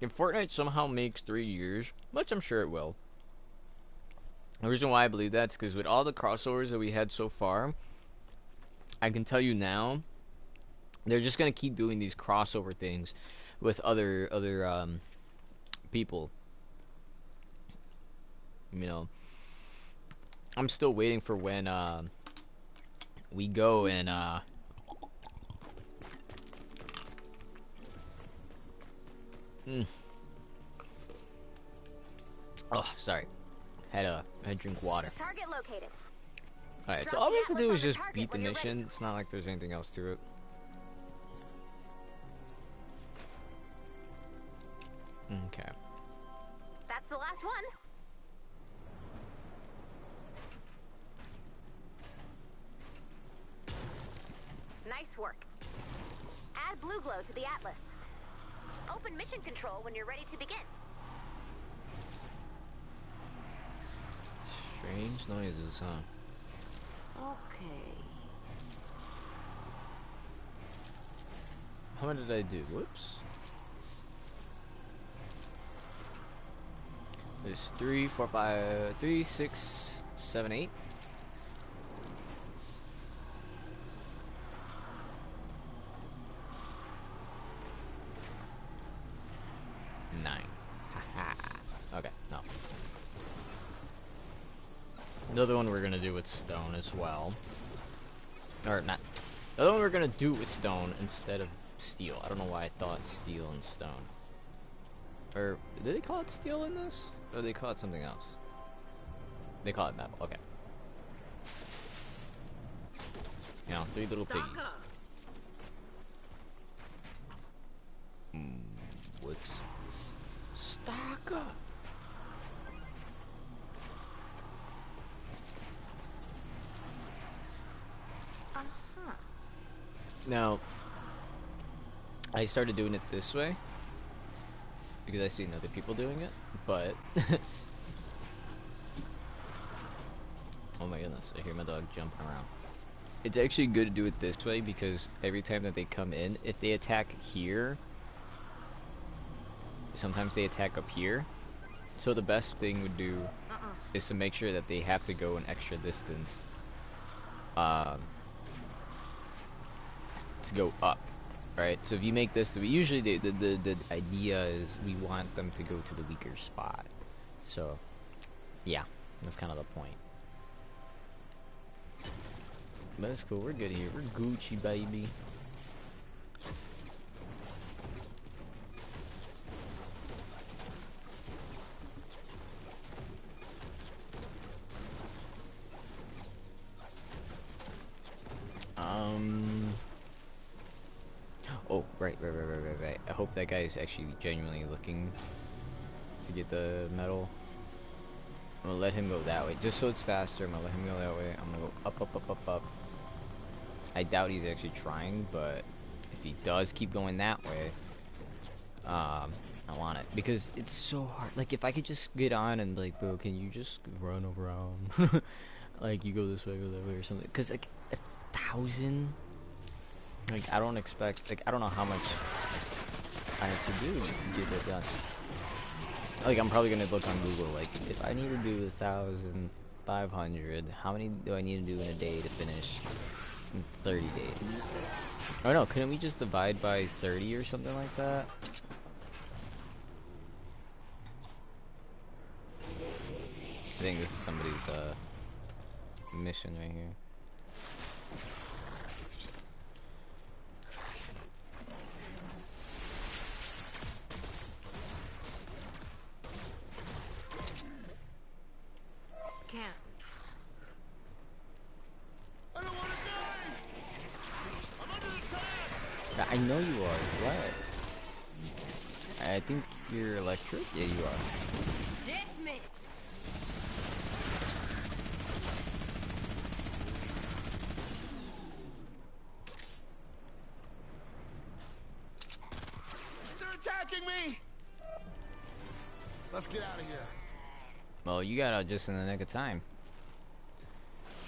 If Fortnite somehow makes 3 years, which I'm sure it will. The reason why I believe that is because with all the crossovers that we had so far, I can tell you now, they're just gonna keep doing these crossover things with other people. You know, I'm still waiting for when we go and oh, sorry. Had to drink water. Target located. Alright, so all we have to do is just beat the mission. It's not like there's anything else to it. Okay. That's the last one. Nice work. Add blue glow to the atlas. Open mission control when you're ready to begin. Strange noises, huh? Okay. How many did I do? Whoops. There's 3, 4, 5, 3, 6, 7, 8. 9. Haha. Okay, no. Another one we're gonna do with stone as well. Or not. The other one we're gonna do with stone instead of steel. I don't know why I thought steel and stone. Or did they call it steel in this? Or did they call it something else? They call it metal. Okay. You know, 3 little piggies. Whoops. Stock up. Now, I started doing it this way because I seen other people doing it, but oh my goodness, I hear my dog jumping around. It's actually good to do it this way because every time that they come in, if they attack here, sometimes they attack up here. So the best thing would do is to make sure that they have to go an extra distance to go up, right? So if you make this, usually the idea is we want them to go to the weaker spot. So yeah, that's kind of the point. But that's cool, we're good here. We're Gucci, baby. Oh, right. I hope that guy is actually genuinely looking to get the medal. I'm gonna let him go that way, just so it's faster. I'm gonna let him go that way. I'm gonna go up. I doubt he's actually trying, but if he does keep going that way, I want it because it's so hard. Like if I could just get on and like, bro, can you just run around? Like you go this way, go that way, or something. Because like 1,000. Like I don't expect. Like I don't know how much I have to do to get that done. Like I'm probably gonna look on Google. Like if I need to do 1,500, how many do I need to do in a day to finish in 30 days? Oh no, couldn't we just divide by 30 or something like that? I think this is somebody's mission right here. I know you are. What? I think you're electric. Yeah, you are. Dismiss. They're attacking me! Let's get out of here. Well, you got out just in the nick of time.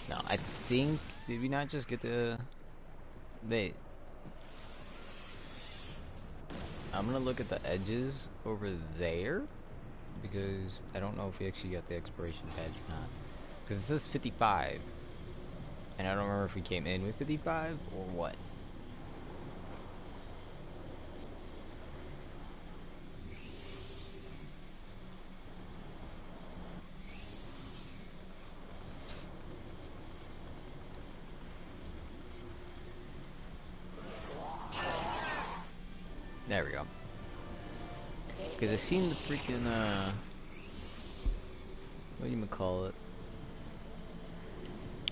No, I think, did we not just get the... I'm gonna look at the edges over there, because I don't know if we actually got the expiration badge or not. Because it says 55, and I don't remember if we came in with 55 or what. There we go. Because I seen the freaking, what do you call it?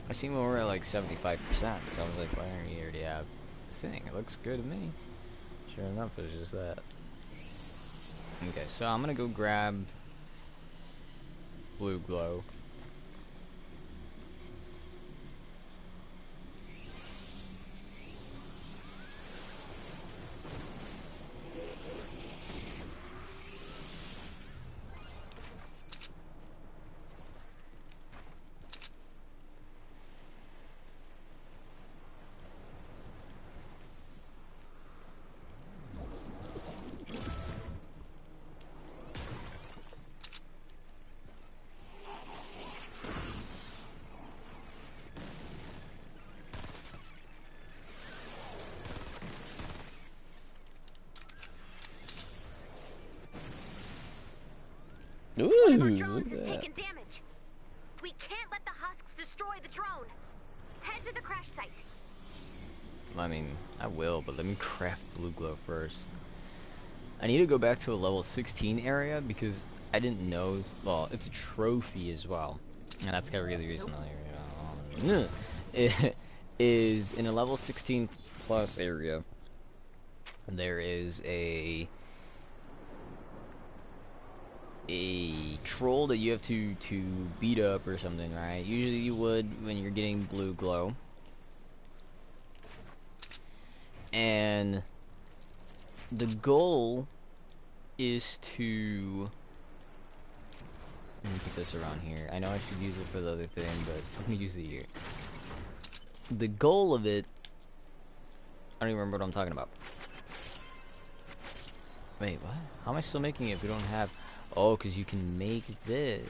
I seen when we were at like 75%, so I was like, why aren't you already have the thing? It looks good to me. Sure enough, it was just that. Okay, so I'm gonna go grab blue glow. Ooh, One of our drones look has at that. taken damage. We can't let the husks destroy the drone. Head to the crash site. I mean, I will, but let me craft blue glow first. I need to go back to a level 16 area because I didn't know. Well, it's a trophy as well, and that's kind of the reason. is in a level 16 plus area. There is a troll that you have to beat up or something, right? Usually you would when you're getting blue glow. And the goal is to... Let me put this around here. I know I should use it for the other thing, but let me use it here. The goal of it... I don't even remember what I'm talking about. Wait, what? How am I still making it if we don't have... Oh, because you can make this.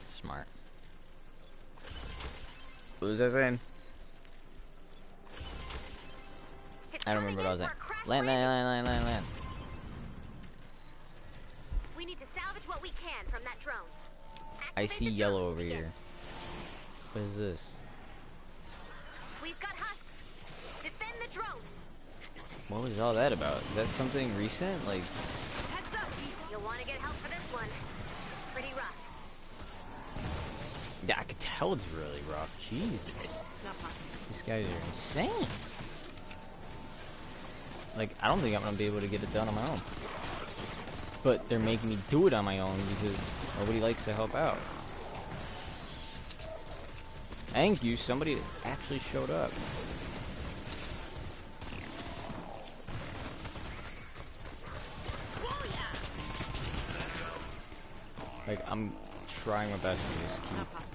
Smart. What was I saying? I don't remember what I was saying. Land. We need to salvage what we can from that drone. I Activate see the yellow drones over to begin. here. What is this? We've got husks. Defend the drone. What was all that about? Is that something recent? Like... Heads up. You'll want to get help for this one. Pretty rough. Yeah, I could tell it's really rough. Jesus. Not possible. These guys are insane. Like, I don't think I'm gonna be able to get it done on my own. But they're making me do it on my own because nobody likes to help out. Thank you, somebody actually showed up. Like, I'm trying my best to just keep Not possible.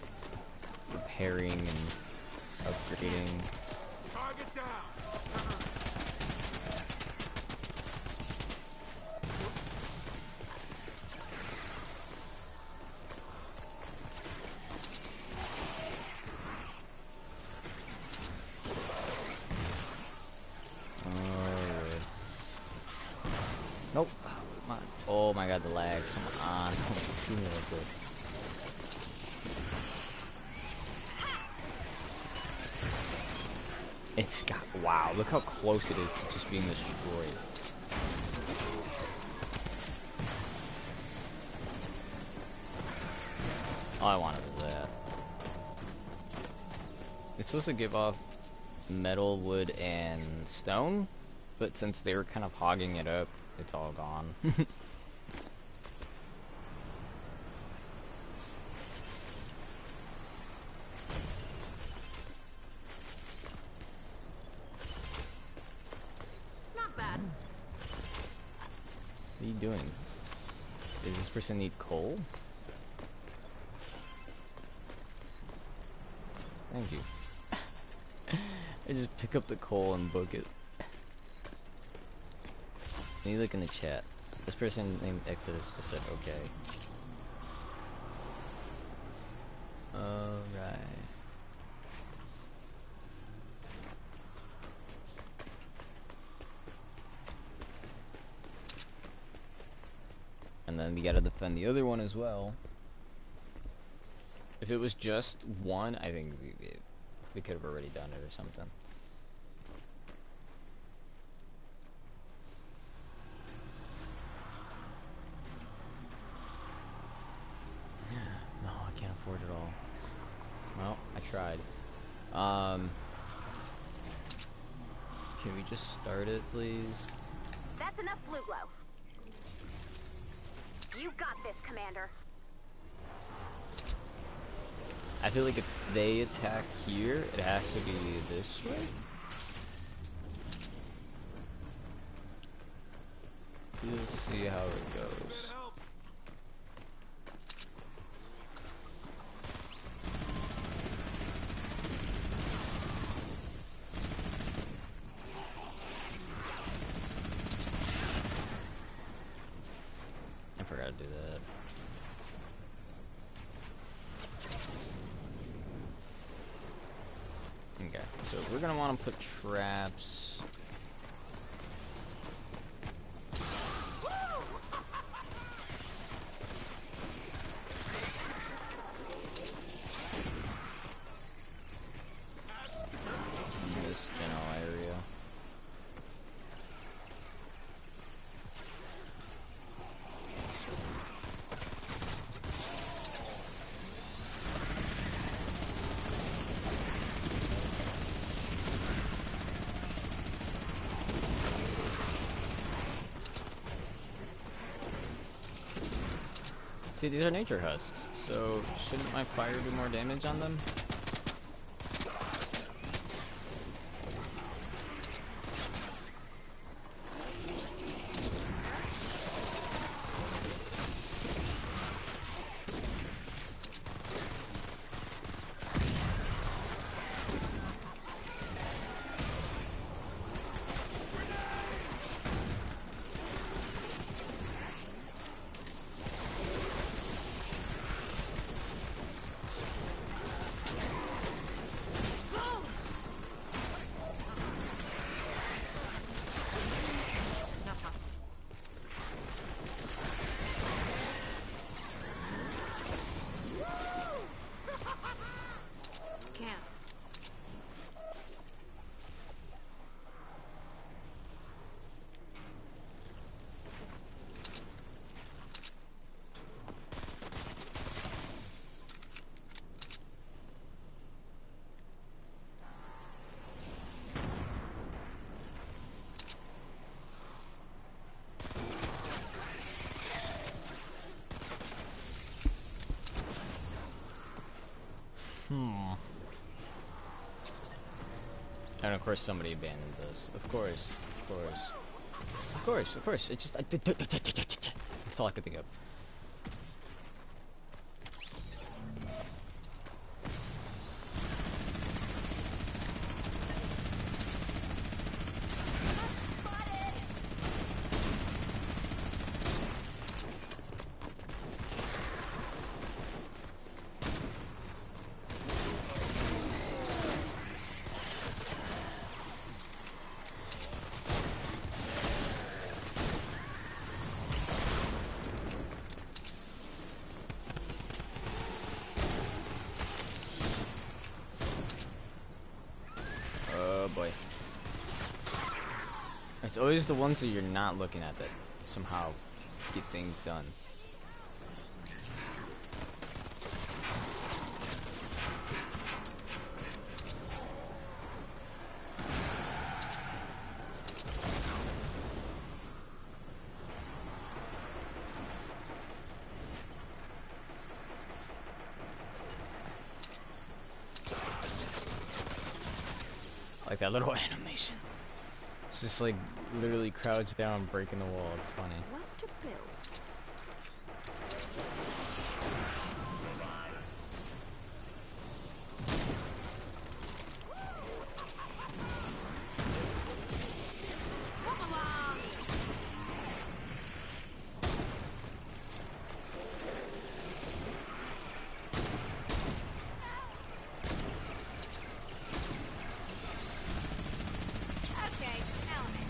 repairing and upgrading. Target down. Nope. Oh my god, the lag. Come on. Don't do me like this. It's got... Wow, look how close it is to just being destroyed. All I wanted was that. It's supposed to give off metal, wood, and stone, but since they were kind of hogging it up, it's all gone. Not bad. What are you doing? Does this person need coal? Thank you. I just pick up the coal and book it. Let me look in the chat. This person named Exodus just said okay. Alright. And then we gotta defend the other one as well. If it was just one, I think we could have already done it or something. No, I can't afford it all. Well, I tried. Can we just start it, please? That's enough blue glow. You got this, Commander. I feel like if they attack here, it has to be this way. We'll see how it goes. I forgot to do that. Okay, so we're gonna want to put traps. In this general area. See, these are nature husks, so shouldn't my fire do more damage on them? Not possible. Cam. And of course somebody abandons us. Of course. Of course. Of course. Of course. It just... That's all I could think of. Oh boy. It's always the ones that you're not looking at that somehow get things done. Like that little animation. It's just like literally crouched down, breaking the wall. It's funny. What to build? Come along. Okay, element.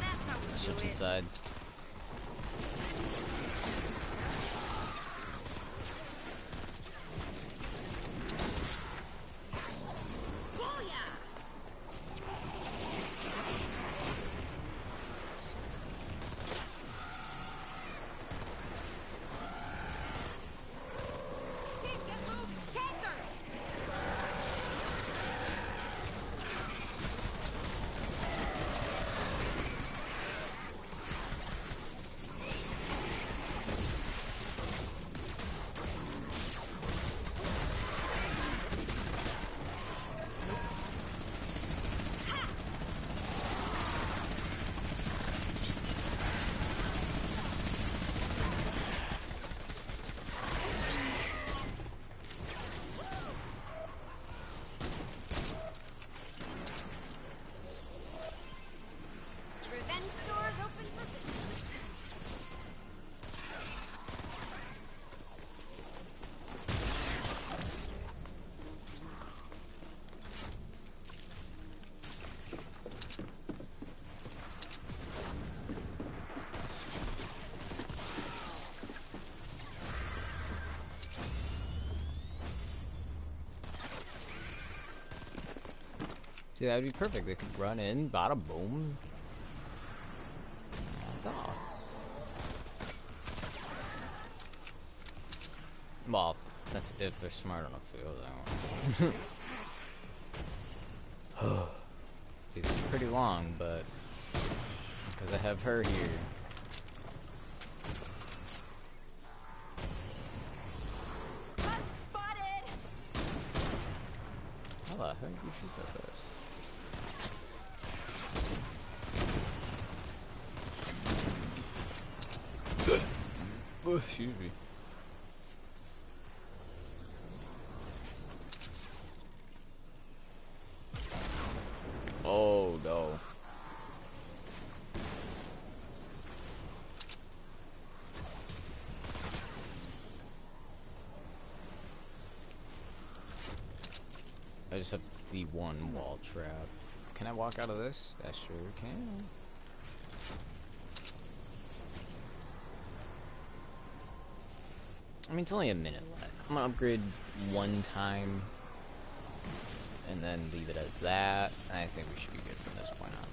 That's how we Ships do and it. sides. Booyah! Keep get moved, tanker! Revenge stores open for business. See, that would be perfect. They could run in, bada boom. That's all. Well, that's if they're smart enough to go that one. See, this is pretty long, but because I have her here. the heck you shoot that fast? Excuse me. Oh no. I just have the one wall trap. Can I walk out of this? I sure can. I mean, it's only a minute left. I'm gonna upgrade one time and then leave it as that. And I think we should be good from this point on.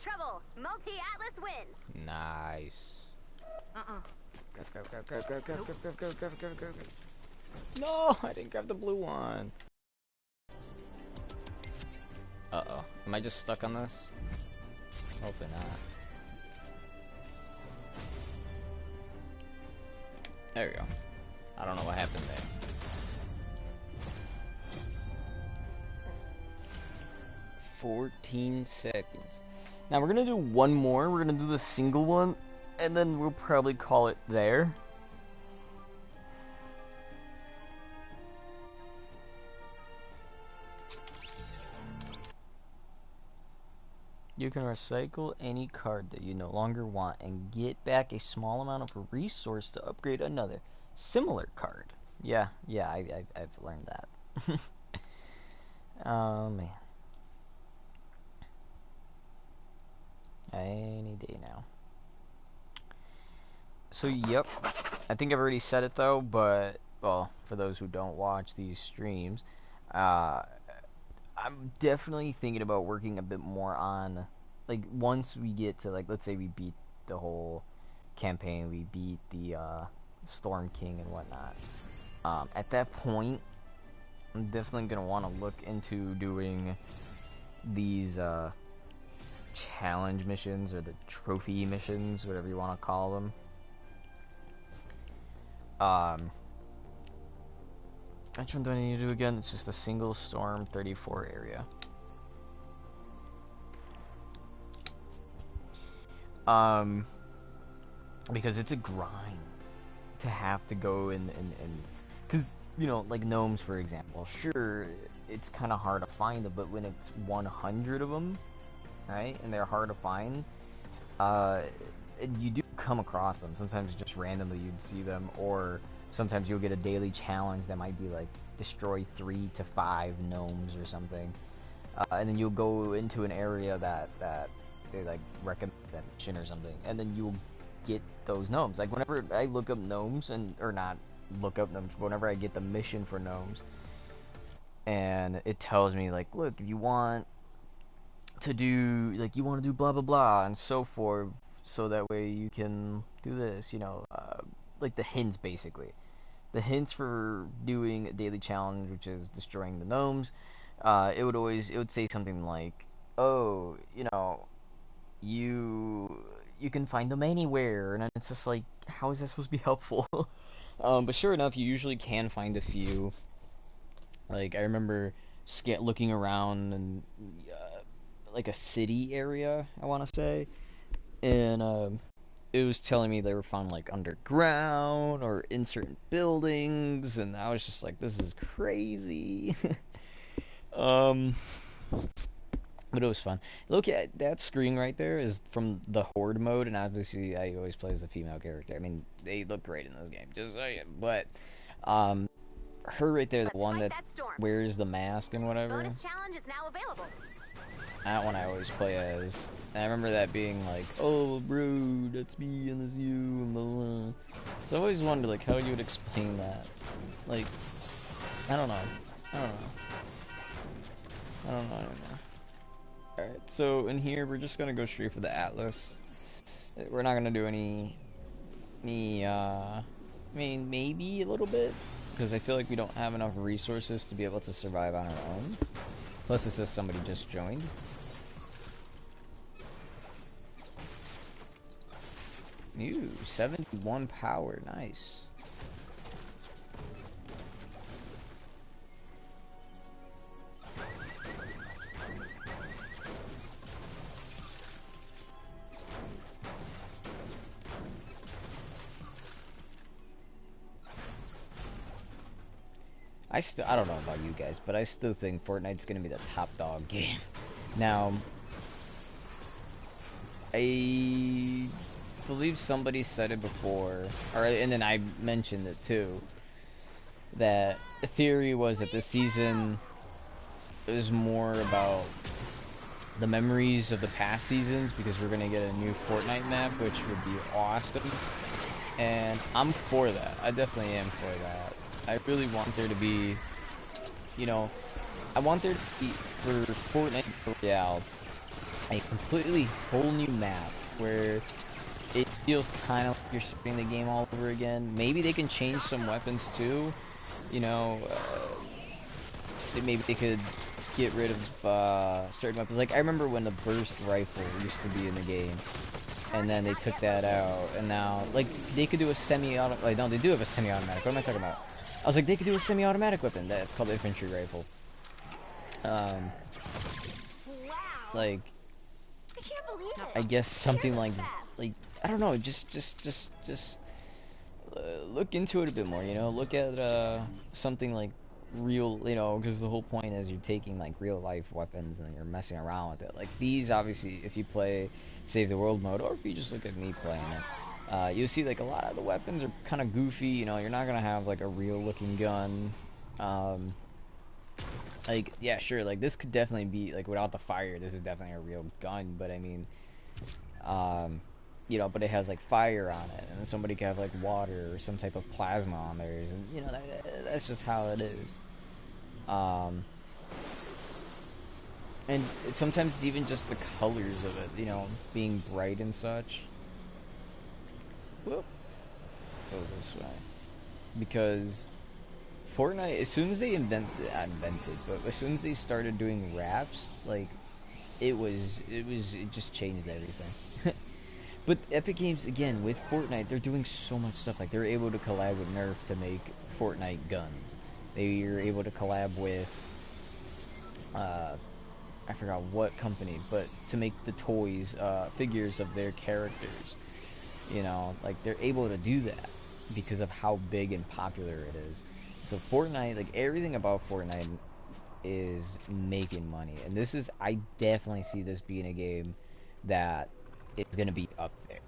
Trouble. Multi-Atlas win. Nice. Grab. No, I didn't grab the blue one. Uh-oh. Am I just stuck on this? Hopefully not. There we go. I don't know what happened there. "14 seconds. Now we're gonna do one more. We're gonna do the single one, and then we'll probably call it there. You can recycle any card that you no longer want and get back a small amount of a resource to upgrade another similar card. Yeah, I've learned that. Oh man. Any day now. So, yep. I think I've already said it though, but, well, for those who don't watch these streams, I'm definitely thinking about working a bit more on, like, once we get to, like, let's say we beat the whole campaign, we beat the, Storm King and whatnot. At that point, I'm definitely gonna want to look into doing these, challenge missions, or the trophy missions, whatever you want to call them. Which one do I need to do again? It's just a single storm 34 area. Because it's a grind to have to go and because, you know, like gnomes, for example, sure, it's kind of hard to find them, but when it's 100 of them, right, and they're hard to find, you do come across them. Sometimes just randomly you'd see them, or sometimes you'll get a daily challenge that might be like destroy 3 to 5 gnomes or something, and then you'll go into an area that they like recommend that mission or something, and then you'll get those gnomes. Like whenever I look up gnomes, or not look up gnomes, whenever I get the mission for gnomes, and it tells me like, look, if you want to do, like, you want to do blah blah blah and so forth, so that way you can do this, you know, like the hints, basically the hints for doing a daily challenge, which is destroying the gnomes. It would say something like, oh, you know, you can find them anywhere, and it's just like, how is that supposed to be helpful? But sure enough, you usually can find a few. Like, I remember looking around, and like a city area, I want to say, and it was telling me they were found like underground or in certain buildings, and I was just like, this is crazy. But But it was fun. Look at that screen right there is from the Horde mode, and obviously I always play as a female character. I mean, they look great in this game, just saying. But um, her right there, the Let's one fight that that storm. wears the mask and whatever. Bonus challenge is now available. That one I always play as. And I remember that being like, oh, bro, that's me and that's you, and blah, blah. So I always wondered, like, how you would explain that. Like, I don't know. I don't know. I don't know. Alright, so in here, we're just gonna go straight for the Atlas. We're not gonna do any, I mean, maybe a little bit, because I feel like we don't have enough resources to be able to survive on our own. Plus, it says somebody just joined. Ooh, 71 power, nice. I don't know about you guys, but I still think Fortnite's gonna be the top dog game. Now, I believe somebody said it before, and then I mentioned it too, that the theory was that this season is more about the memories of the past seasons, because we're gonna get a new Fortnite map, which would be awesome, and I'm for that. I definitely am for that. I really want there to be, you know, I want there to be, for Fortnite Royale, a completely whole new map where it feels kind of like you're starting the game all over again. Maybe they can change some weapons too, you know, maybe they could get rid of certain weapons. Like, I remember when the burst rifle used to be in the game, and then they took that out, and now, like, they could do a semi-automatic, like, no, they do have a semi-automatic. What am I talking about? I was like, they could do a semi-automatic weapon. That's called the infantry rifle. Like, I can't believe it. I guess something like, I don't know, just look into it a bit more, you know, look at, something like real, you know, because the whole point is you're taking, like, real life weapons and you're messing around with it. Like, these, obviously, if you play Save the World mode, or if you just look at me playing it, you'll see, like, a lot of the weapons are kind of goofy, you know, you're not gonna have, like, a real looking gun. Like, yeah, sure, like, this could definitely be, like, without the fire, this is definitely a real gun, but I mean, you know, but it has, like, fire on it, and somebody could have, like, water or some type of plasma on theirs, and, you know, that's just how it is. And sometimes it's even just the colors of it, you know, being bright and such. Whoop. Go this way. Because Fortnite, as soon as they but as soon as they started doing raps, like, it just changed everything. But Epic Games, again, with Fortnite, they're doing so much stuff. Like, they're able to collab with Nerf to make Fortnite guns. They are able to collab with, I forgot what company, but to make the toys, figures of their characters. You know, like, they're able to do that because of how big and popular it is. So Fortnite, like, everything about Fortnite is making money. And this is, I definitely see this being a game that is going to be up there.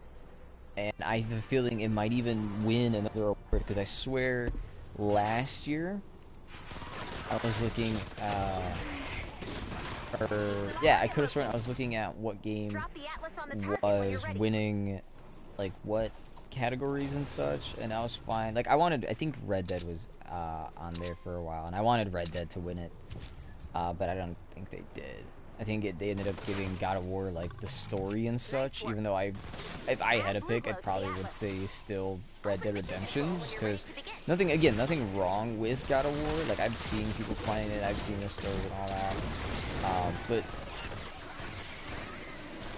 And I have a feeling it might even win another award, because I swear last year I was looking, I could have sworn I was looking at what game was winning, like, what categories and such, and I was fine. Like, I think Red Dead was on there for a while, and I wanted Red Dead to win it, but I don't think they did. I think they ended up giving God of War, like, the story and such, even though if I had a pick, I probably would say still Red Dead Redemption, just because nothing wrong with God of War. Like, I've seen people playing it, I've seen the story and all that, but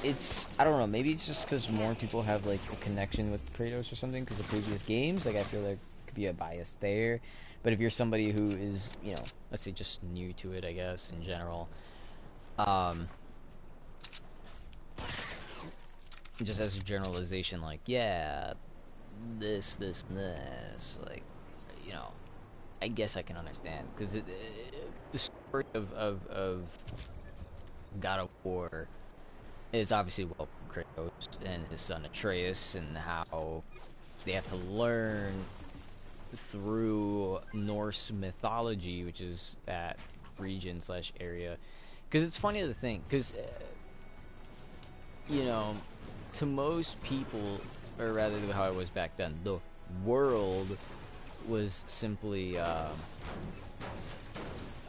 it's, I don't know, maybe it's just because more people have, like, a connection with Kratos or something because of previous games. Like, I feel like there could be a bias there. But if you're somebody who is, you know, let's say just new to it, I guess, in general, just as a generalization, like, yeah, this, and this, like, you know, I guess I can understand, because the story of God of War is obviously, well, Kratos and his son Atreus, and how they have to learn through Norse mythology, which is that region slash area. Because it's funny to think, because you know, to most people, or rather how it was back then, the world was simply,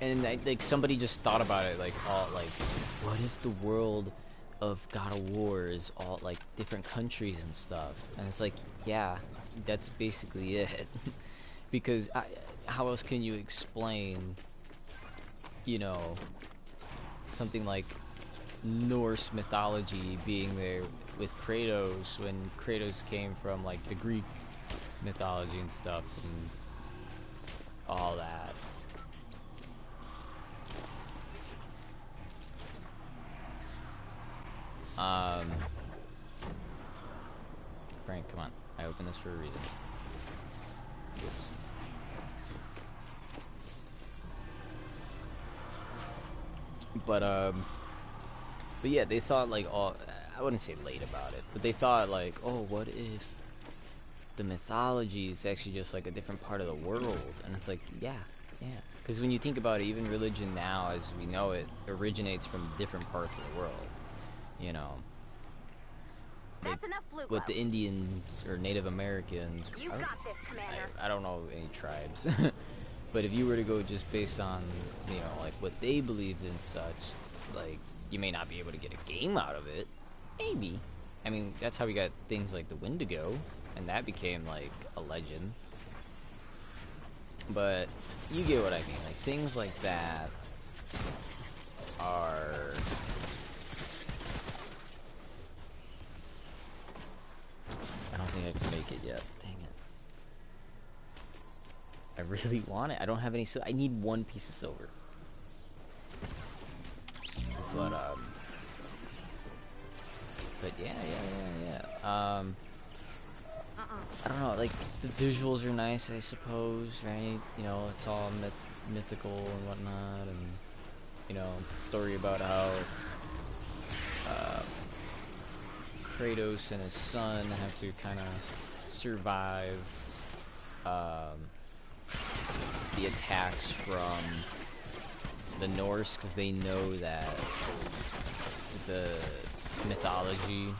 and like somebody just thought about it, like, all like, what if the world of God of War is all like different countries and stuff? And it's like, yeah, that's basically it. Because how else can you explain, you know, something like Norse mythology being there with Kratos when Kratos came from like the Greek mythology and stuff and all that. Frank, come on. I opened this for a reason. Oops. But yeah, they thought like all, I wouldn't say late about it, but they thought like, oh, what if the mythology is actually just like a different part of the world? And it's like, yeah, because when you think about it, even religion now as we know it originates from different parts of the world, you know. That's Like, enough blue with glow. the Indians or Native Americans, You got this, Commander. I don't know any tribes, but if you were to go just based on, you know, like what they believed in such, like, you may not be able to get a game out of it. Maybe. I mean, that's how we got things like the Wendigo, and that became like a legend. But you get what I mean. Like, things like that are, I don't think I can make it yet. Dang it. I really want it. I don't have any I need one piece of silver. But yeah. I don't know, like, the visuals are nice, I suppose, right? You know, it's all mythical and whatnot, and, you know, it's a story about how Kratos and his son have to kind of survive the attacks from the Norse, because they know that the mythology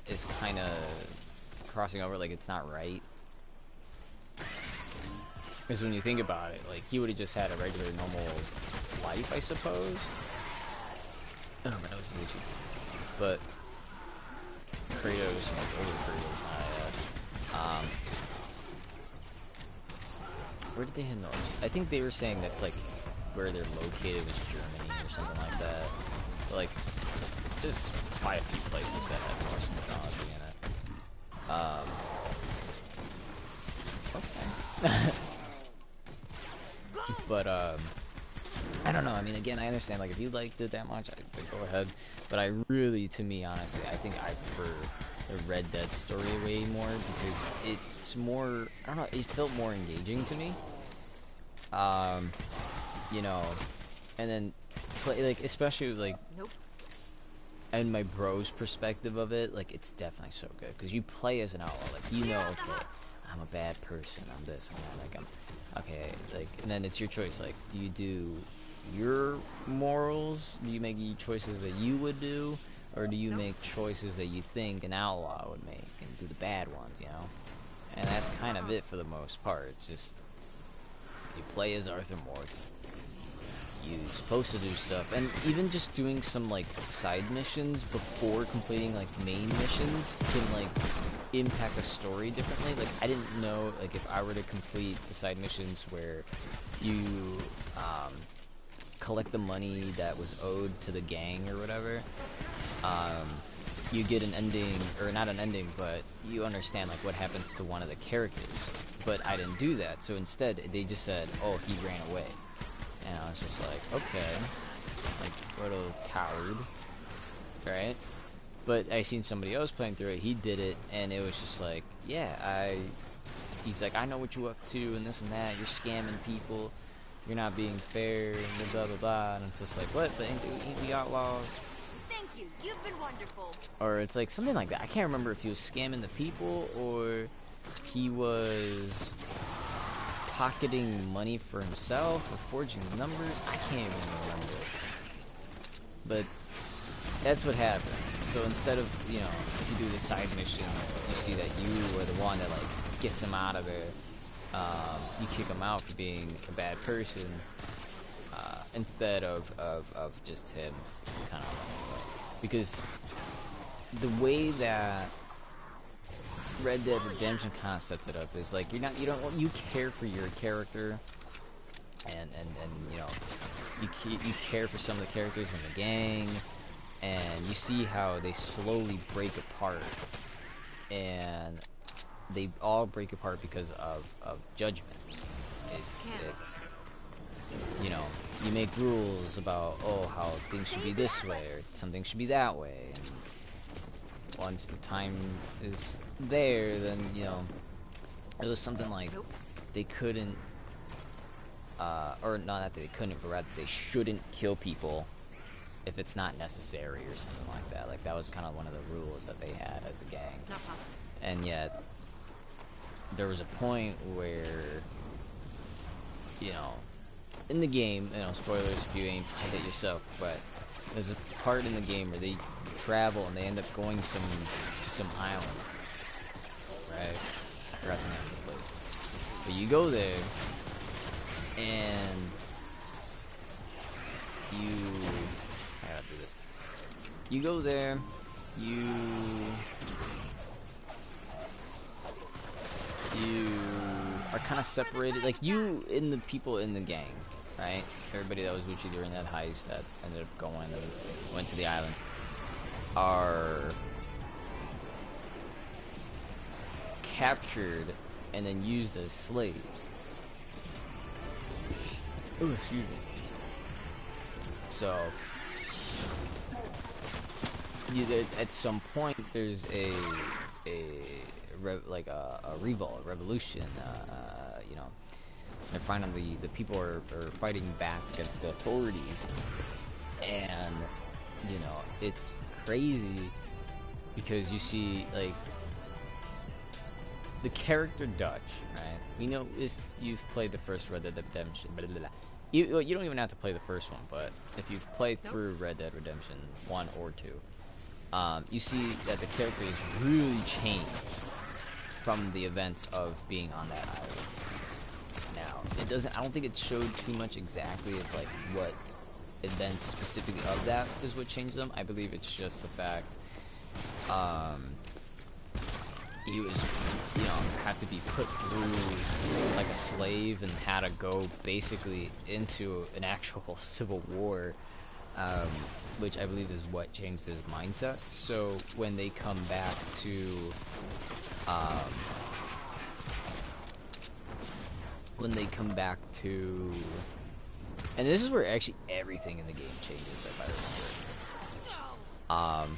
is kind of crossing over, like, it's not right. Because when you think about it, like, he would have just had a regular, normal life, I suppose. Oh, my nose is itchy. But Kratos, like, older Kratos, where did they head north? I think they were saying that's, like, where they're located was Germany or something like that. But, like, just quite a few places that have Norse mythology in it. Okay. But, I don't know. I mean, again, I understand, like, if you liked it that much, go ahead. But I really, to me, honestly, I think I prefer the Red Dead story way more, because it's more, I don't know, it felt more engaging to me. You know, and then play, like, especially, like, Nope. and my bro's perspective of it, like, it's definitely so good, because you play as an outlaw, like, you know, okay, I'm a bad person, I'm this, I'm that, like, I'm, okay, like, and then it's your choice, like, do you do your morals, do you make choices that you would do, or do you make choices that you think an outlaw would make, and do the bad ones, you know, and that's kind of it for the most part. It's just, you play as Arthur Morgan, you're supposed to do stuff, and even just doing some, like, side missions before completing, like, main missions can, like, impact the story differently. Like, I didn't know, like, if I were to complete the side missions where you collect the money that was owed to the gang or whatever, you get an ending, or not an ending, but you understand, like, what happens to one of the characters. But I didn't do that, so instead they just said, oh, he ran away. And I was just like, okay, like, what a coward, right? But I seen somebody else playing through it, he did it, and it was just like, yeah, he's like, I know what you're up to, and this and that, you're scamming people, you're not being fair, and blah blah blah, and it's just like, what? But ain't we outlaws? Thank you. You've been wonderful. Or it's like something like that. I can't remember if he was scamming the people or he was pocketing money for himself or forging numbers. I can't even remember. But that's what happens. So instead of, you know, if you do the side mission, you see that you are the one that like gets him out of there. You kick him out for being a bad person, instead of just him kind of, because the way that Red Dead Redemption kind of sets it up is like you care for your character, and you know, you care for some of the characters in the gang, and you see how they slowly break apart, and they all break apart because of judgment. It's you know, you make rules about, oh, how things should be this way or something should be that way, and once the time is there, then, you know, it was something like they couldn't, or not that they couldn't, but rather they shouldn't kill people if it's not necessary or something like that. Like, that was kind of one of the rules that they had as a gang. Not possible. And yet, there was a point where, you know, in the game, you know, spoilers if you ain't played it yourself, but there's a part in the game where they travel and they end up going to some island, right? I forgot the name of the place. But you go there, and I gotta do this. You go there, you are kind of separated, like you and the people in the gang, right? Everybody that was with you during that heist that ended up going and went to the island are captured and then used as slaves. Oh, excuse me. So, at some point, there's a revolution. You know, they're finding the people are fighting back against the authorities, and you know, it's crazy because you see like the character Dutch, right? You know, if you've played the first Red Dead Redemption, you don't even have to play the first one, but if you've played through Red Dead Redemption 1 or 2, you see that the character is really changed from the events of being on that island. Now, I don't think it showed too much exactly of like what events specifically of that is what changed them. I believe it's just the fact, he was, you know, had to be put through like a slave and had to go basically into an actual civil war, which I believe is what changed his mindset. So when they come back to, and this is where actually everything in the game changes, if I remember.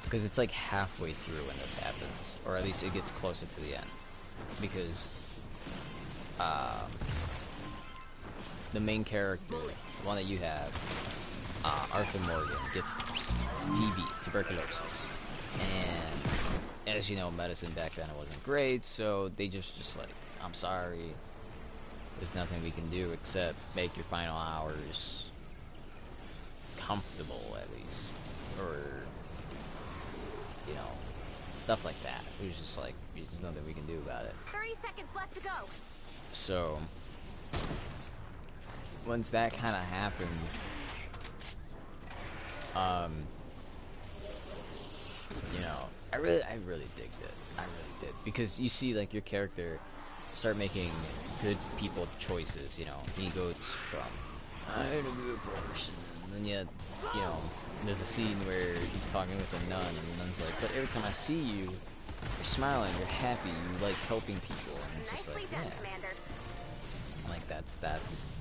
Because it's like halfway through when this happens, or at least it gets closer to the end, because the main character, the one that you have, Arthur Morgan, gets TB, tuberculosis, and as you know, medicine back then it wasn't great, so they just like, I'm sorry, there's nothing we can do except make your final hours comfortable, at least, or you know, stuff like that. It was just like, there's nothing we can do about it. 30 seconds left to go. So, once that kind of happens, you know, I really digged it. I really did, because you see like your character start making good people choices. You know, he goes from I'm a good person, and then yet, you know, there's a scene where he's talking with a nun, and the nun's like, but every time I see you, you're smiling, you're happy, you like helping people, and it's just Nicely like, done, yeah, Commander. like that's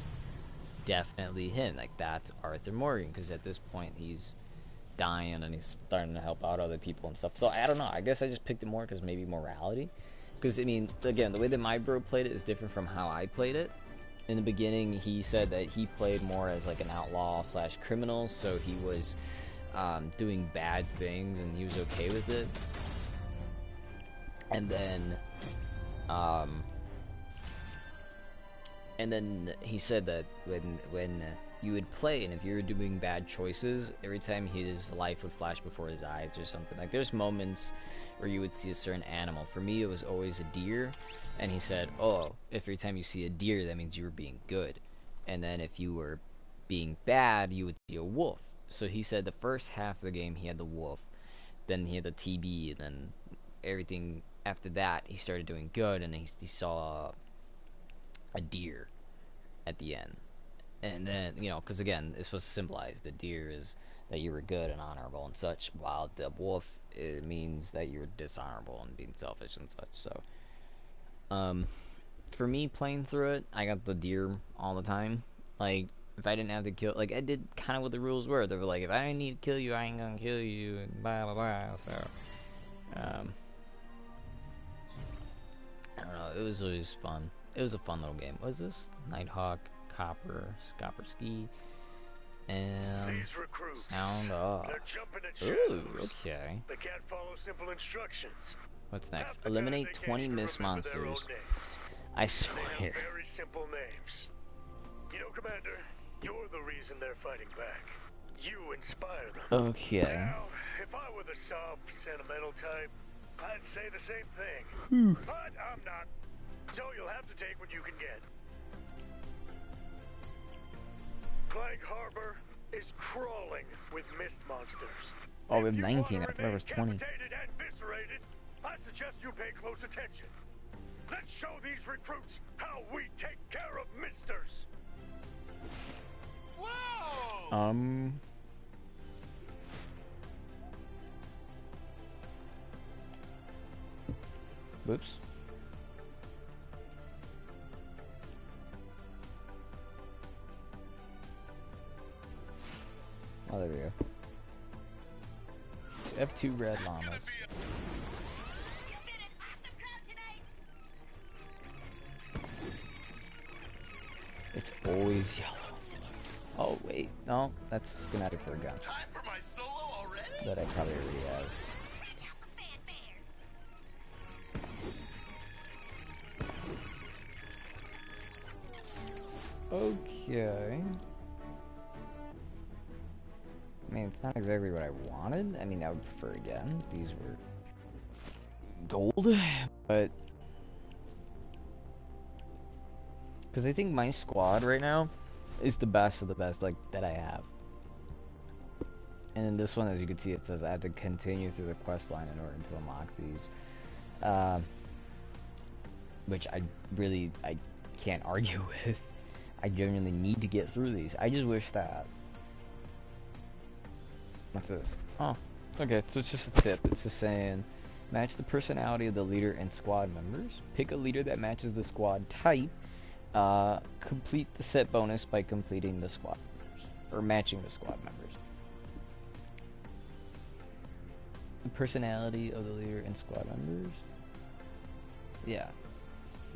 definitely him. Like, that's Arthur Morgan, because at this point he's dying and he's starting to help out other people and stuff. So I don't know, I guess I just picked it more because maybe morality, because I mean, again, the way that my bro played it is different from how I played it. in the beginning, he said that he played more as like an outlaw slash criminal, so he was doing bad things and he was okay with it. And then he said that when you would play, and if you were doing bad choices, every time his life would flash before his eyes or something. Like there's moments where you would see a certain animal. For me, it was always a deer, and he said, "Oh, every time you see a deer, that means you were being good." And then if you were being bad, you would see a wolf. So he said the first half of the game he had the wolf, then he had the TB, and then everything after that he started doing good, and he saw a deer at the end. And then, you know, because again, it's supposed to symbolize the deer is that you were good and honorable and such, while the wolf, it means that you're dishonorable and being selfish and such. So, for me playing through it, I got the deer all the time. Like, if I didn't have to kill, like, I did kind of what the rules were. They were like, if I need to kill you, I ain't gonna kill you, and blah blah blah. So, I don't know. It was always fun. It was a fun little game. What was this? Nighthawk, Copperski, and These recruits, Sound Off. they're jumping at Ooh, shadows. okay. They can't follow simple instructions. What's next? Half the time Eliminate they can't 20 even missed remember their own monsters. names. I They swear. have very simple names. You know, Commander, you're the reason they're fighting back. You inspire them. Okay. Now, if I were the soft, sentimental type, I'd say the same thing. But I'm not. So you'll have to take what you can get. Plague Harbor is crawling with mist monsters. Oh, we have If you 19. wanna I thought it was remain 20. decapitated and eviscerated, I suggest you pay close attention. Let's show these recruits how we take care of misters. Whoa! Whoops. Oh, there we go. It's F2 red llamas. You've been an awesome crowd tonight. It's always yellow. Oh, wait. No, that's a schematic for a gun Time for my solo already? that I probably already have. Crank out the fanfare. Okay. I mean, it's not exactly what I wanted. I mean, I would prefer again. These were gold, but because I think my squad right now is the best of the best, like that I have. And in this one, as you can see, it says I have to continue through the quest line in order to unlock these, which I can't argue with. I genuinely need to get through these. I just wish that. What's this? Oh, okay. So it's just a tip. It's just saying, match the personality of the leader and squad members. Pick a leader that matches the squad type. Complete the set bonus by completing the squad members, or matching the squad members. The personality of the leader and squad members. Yeah.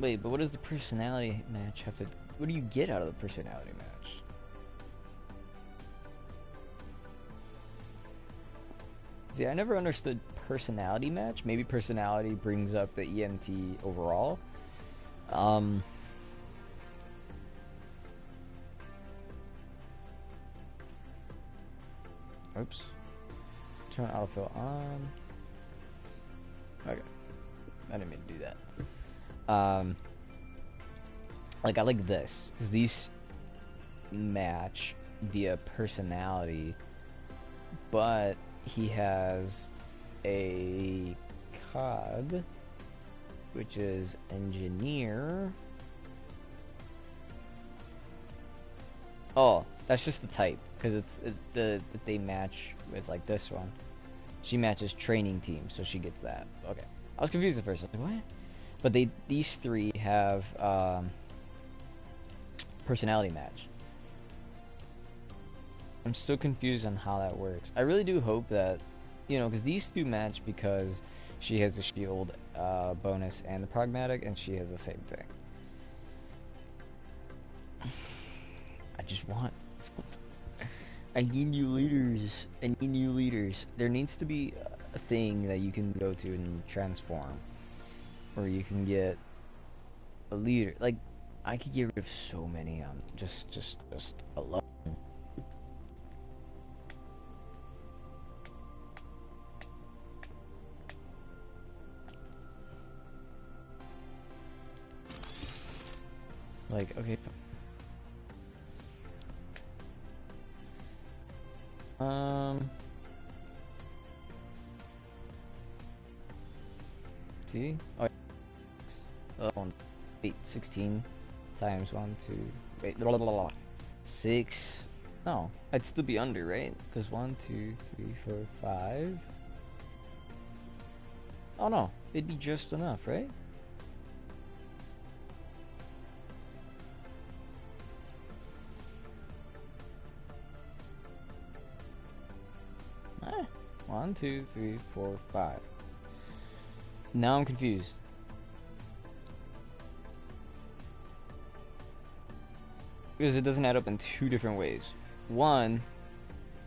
Wait, but what does the personality match have to? What do you get out of the personality match? See, I never understood personality match. Maybe personality brings up the EMT overall. Oops. Turn autofill on. Okay. I didn't mean to do that. Like, I like this, because these match via personality, but he has a cog, which is engineer. Oh, that's just the type, because they match with like this one. She matches training team, so she gets that. Okay, I was confused at first. I was like, what? But these three have personality match. I'm still confused on how that works. I really do hope that, you know, because these two match because she has the shield bonus and the pragmatic, and she has the same thing. I just want. I need new leaders. I need new leaders. There needs to be a thing that you can go to and transform, where you can get a leader. Like, I could get rid of so many just alone. Like, okay. See? Oh, wait, 16 times 1, 2, wait, blah, blah, blah, blah. 6. No, I'd still be under, right? Because 1, 2, 3, 4, 5. Oh no, it'd be just enough, right? Eh, 1, 2, 3, 4, 5. Now I'm confused. Because it doesn't add up in two different ways. One,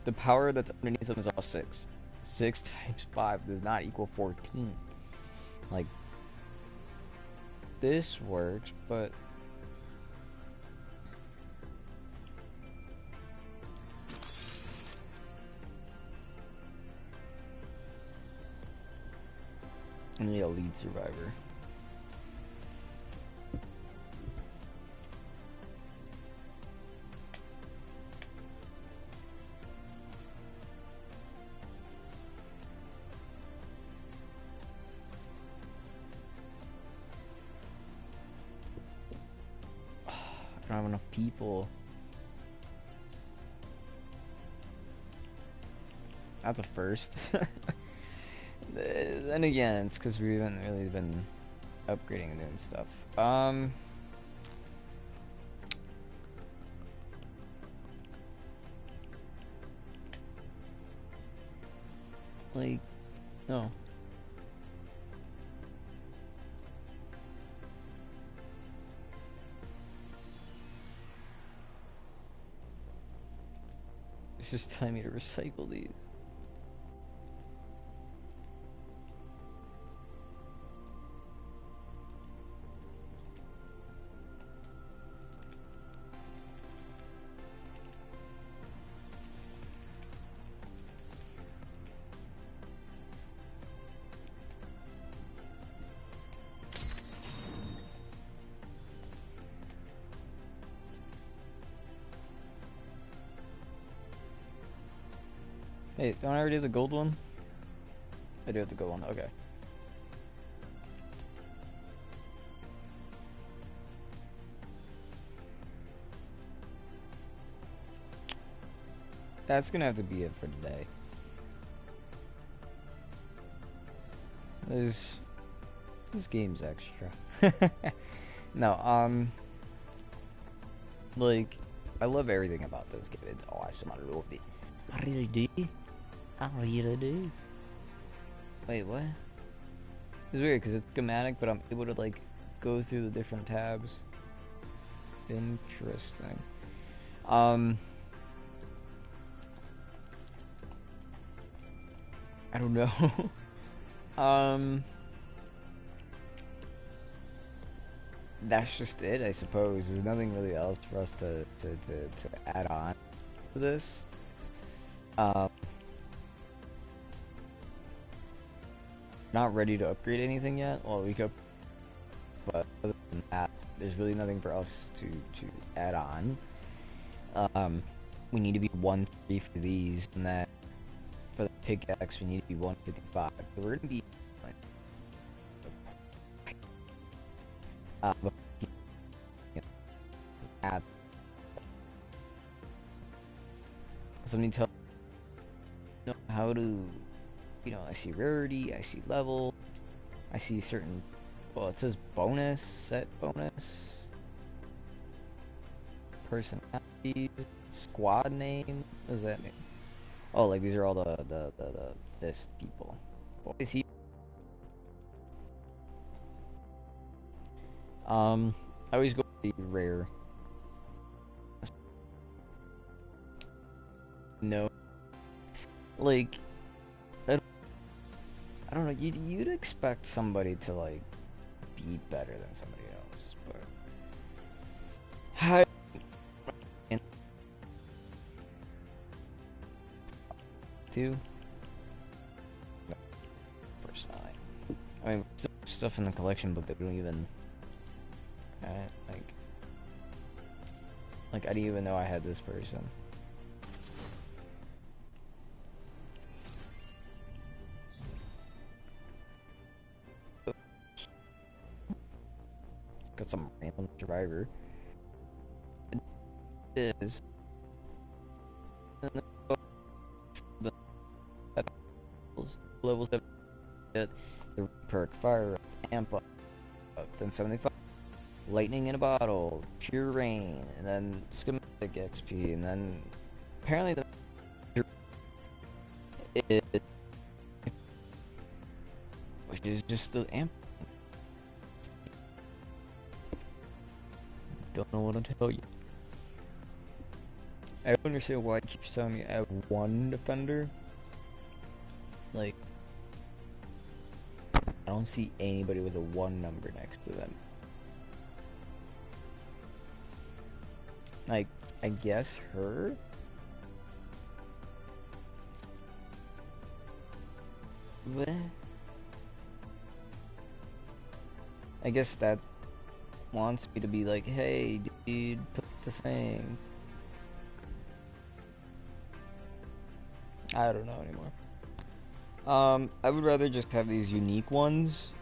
the power that's underneath them is all 6. 6 times 5 does not equal 14. Like, this works, but... I need a lead survivor. I don't have enough people. That's a first. Then again, it's because we haven't really been upgrading and doing stuff. Like, no. It's just telling me to recycle these. Hey, don't I already have the gold one? I do have the gold one, okay. That's gonna have to be it for today. This game's extra. No, like, I love everything about this game. It's awesome. I love it. I really do. I really do. Wait, what? It's weird because it's schematic, but I'm able to, like, go through the different tabs. Interesting. I don't know. That's just it, I suppose. There's nothing really else for us to add on to this. Not ready to upgrade anything yet. Well, we could, but other than that, there's really nothing for us to add on. We need to be 130 for these, and then for the pickaxe, we need to be 155. So we're gonna be like, add something tell know how to, you know, I see rarity, I see level, I see certain, well, it says bonus, set bonus, personalities, squad name. What does that mean? Oh, like these are all the fist people. What is he? I always go rare. No, like I don't know. You'd expect somebody to like be better than somebody else, but how? To personally, I mean, stuff in the collection book that we don't even like I didn't even know I had this person. Got some random survivor. It is level 7 the perk fire amp up, then 75 lightning in a bottle, pure rain, and then schematic XP, and then apparently it which is just the amp. Don't know what to tell you. I don't understand why it keeps telling me I have one defender. Like, I don't see anybody with a 1 number next to them. Like, I guess her? What? I guess that wants me to be like, hey, dude, put the thing. I don't know anymore. I would rather just have these unique ones,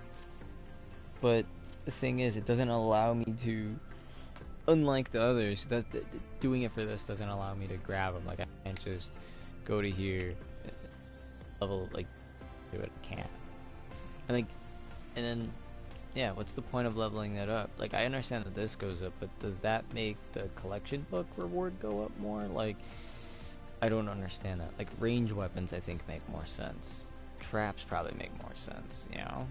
but the thing is, it doesn't allow me to, unlike the others, doing it for this doesn't allow me to grab them. Like, I can't just go to here, level, like, do it. I can't. And then, yeah, what's the point of leveling that up? Like, I understand that this goes up, but does that make the collection book reward go up more? Like, I don't understand that. Like, range weapons, I think, make more sense. Traps probably make more sense, you know?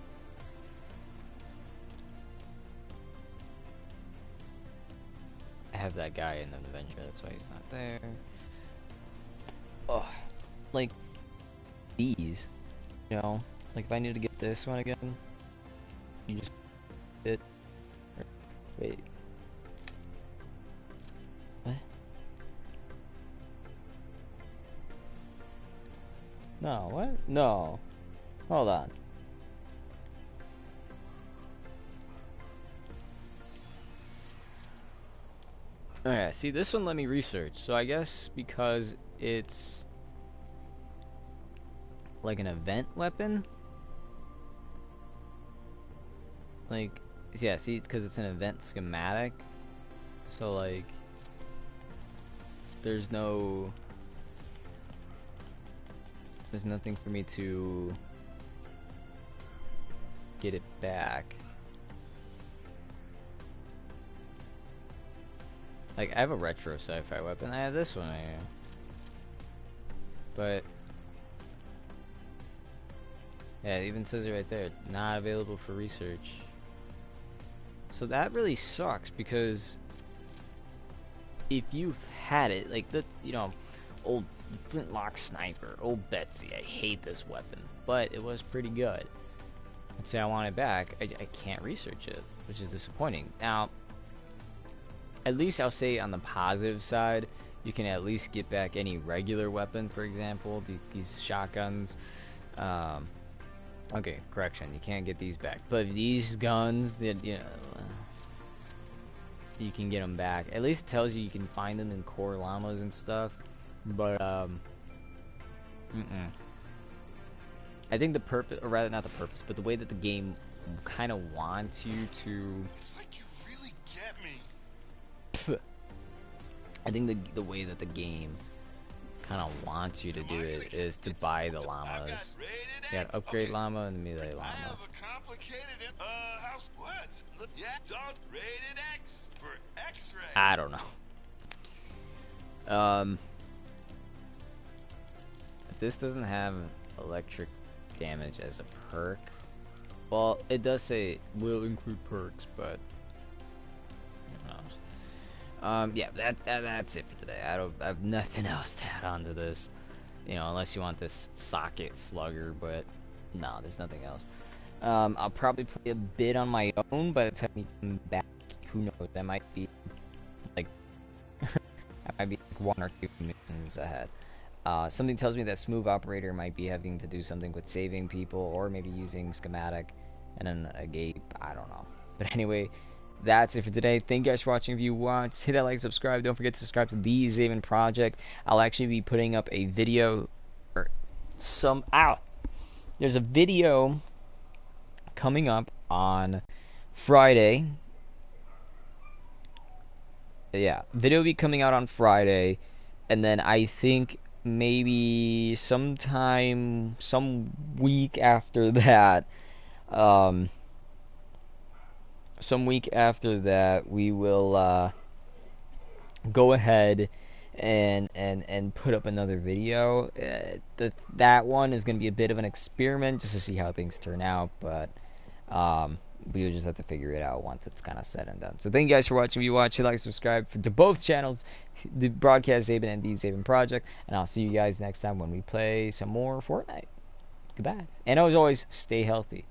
I have that guy in the Avenger, that's why he's not there. Oh, like, these, you know? Like, if I need to get this one again, you just it. Wait. What? No, what? No. Hold on. Okay, see, this one let me research. So I guess because it's like an event weapon. Like, yeah, see, because it's an event schematic. So, like, there's nothing for me to get it back. Like, I have a retro sci-fi weapon. I have this one right here. But yeah, it even says it right there. Not available for research. So that really sucks because if you've had it, like the, you know, old flintlock sniper, old Betsy, I hate this weapon, but it was pretty good. Let's say I want it back, I can't research it, which is disappointing. Now, at least I'll say on the positive side, you can at least get back any regular weapon, for example, these shotguns. Okay, correction, you can't get these back. But these guns, you know, you can get them back. At least it tells you can find them in core llamas and stuff. But, I think the purpose, or rather not the purpose, but the way that the game kind of wants you to... It's like you really get me. I think the way that the game kind of wants you to do it is to buy the llamas. You got upgrade llama and melee llama. I have a complicated house. What? Yeah, dog rated X for X-ray. I don't know. If this doesn't have electric damage as a perk, well, it does say will include perks, but who knows? Yeah, that's it for today. I have nothing else to add on to this. You know, unless you want this socket slugger, but no, there's nothing else. I'll probably play a bit on my own by the time you come back. Who knows? That might be like that might be like 1 or 2 missions ahead. Something tells me that Smooth Operator might be having to do something with saving people, or maybe using schematic and then a gate. I don't know. But anyway, that's it for today. Thank you guys for watching. If you want, hit that like, subscribe. Don't forget to subscribe to the Zaven Project. I'll actually be putting up a video, or there's a video coming up on Friday. Yeah, video will be coming out on Friday, and then I some week after that, we will go ahead and put up another video. That one is going to be a bit of an experiment just to see how things turn out, but you'll just have to figure it out once it's kind of said and done. So thank you guys for watching. If you watch, like, subscribe to both channels, the Broadcast Zaven and the Zaven Project, and I'll see you guys next time when we play some more Fortnite. Goodbye. And as always, stay healthy.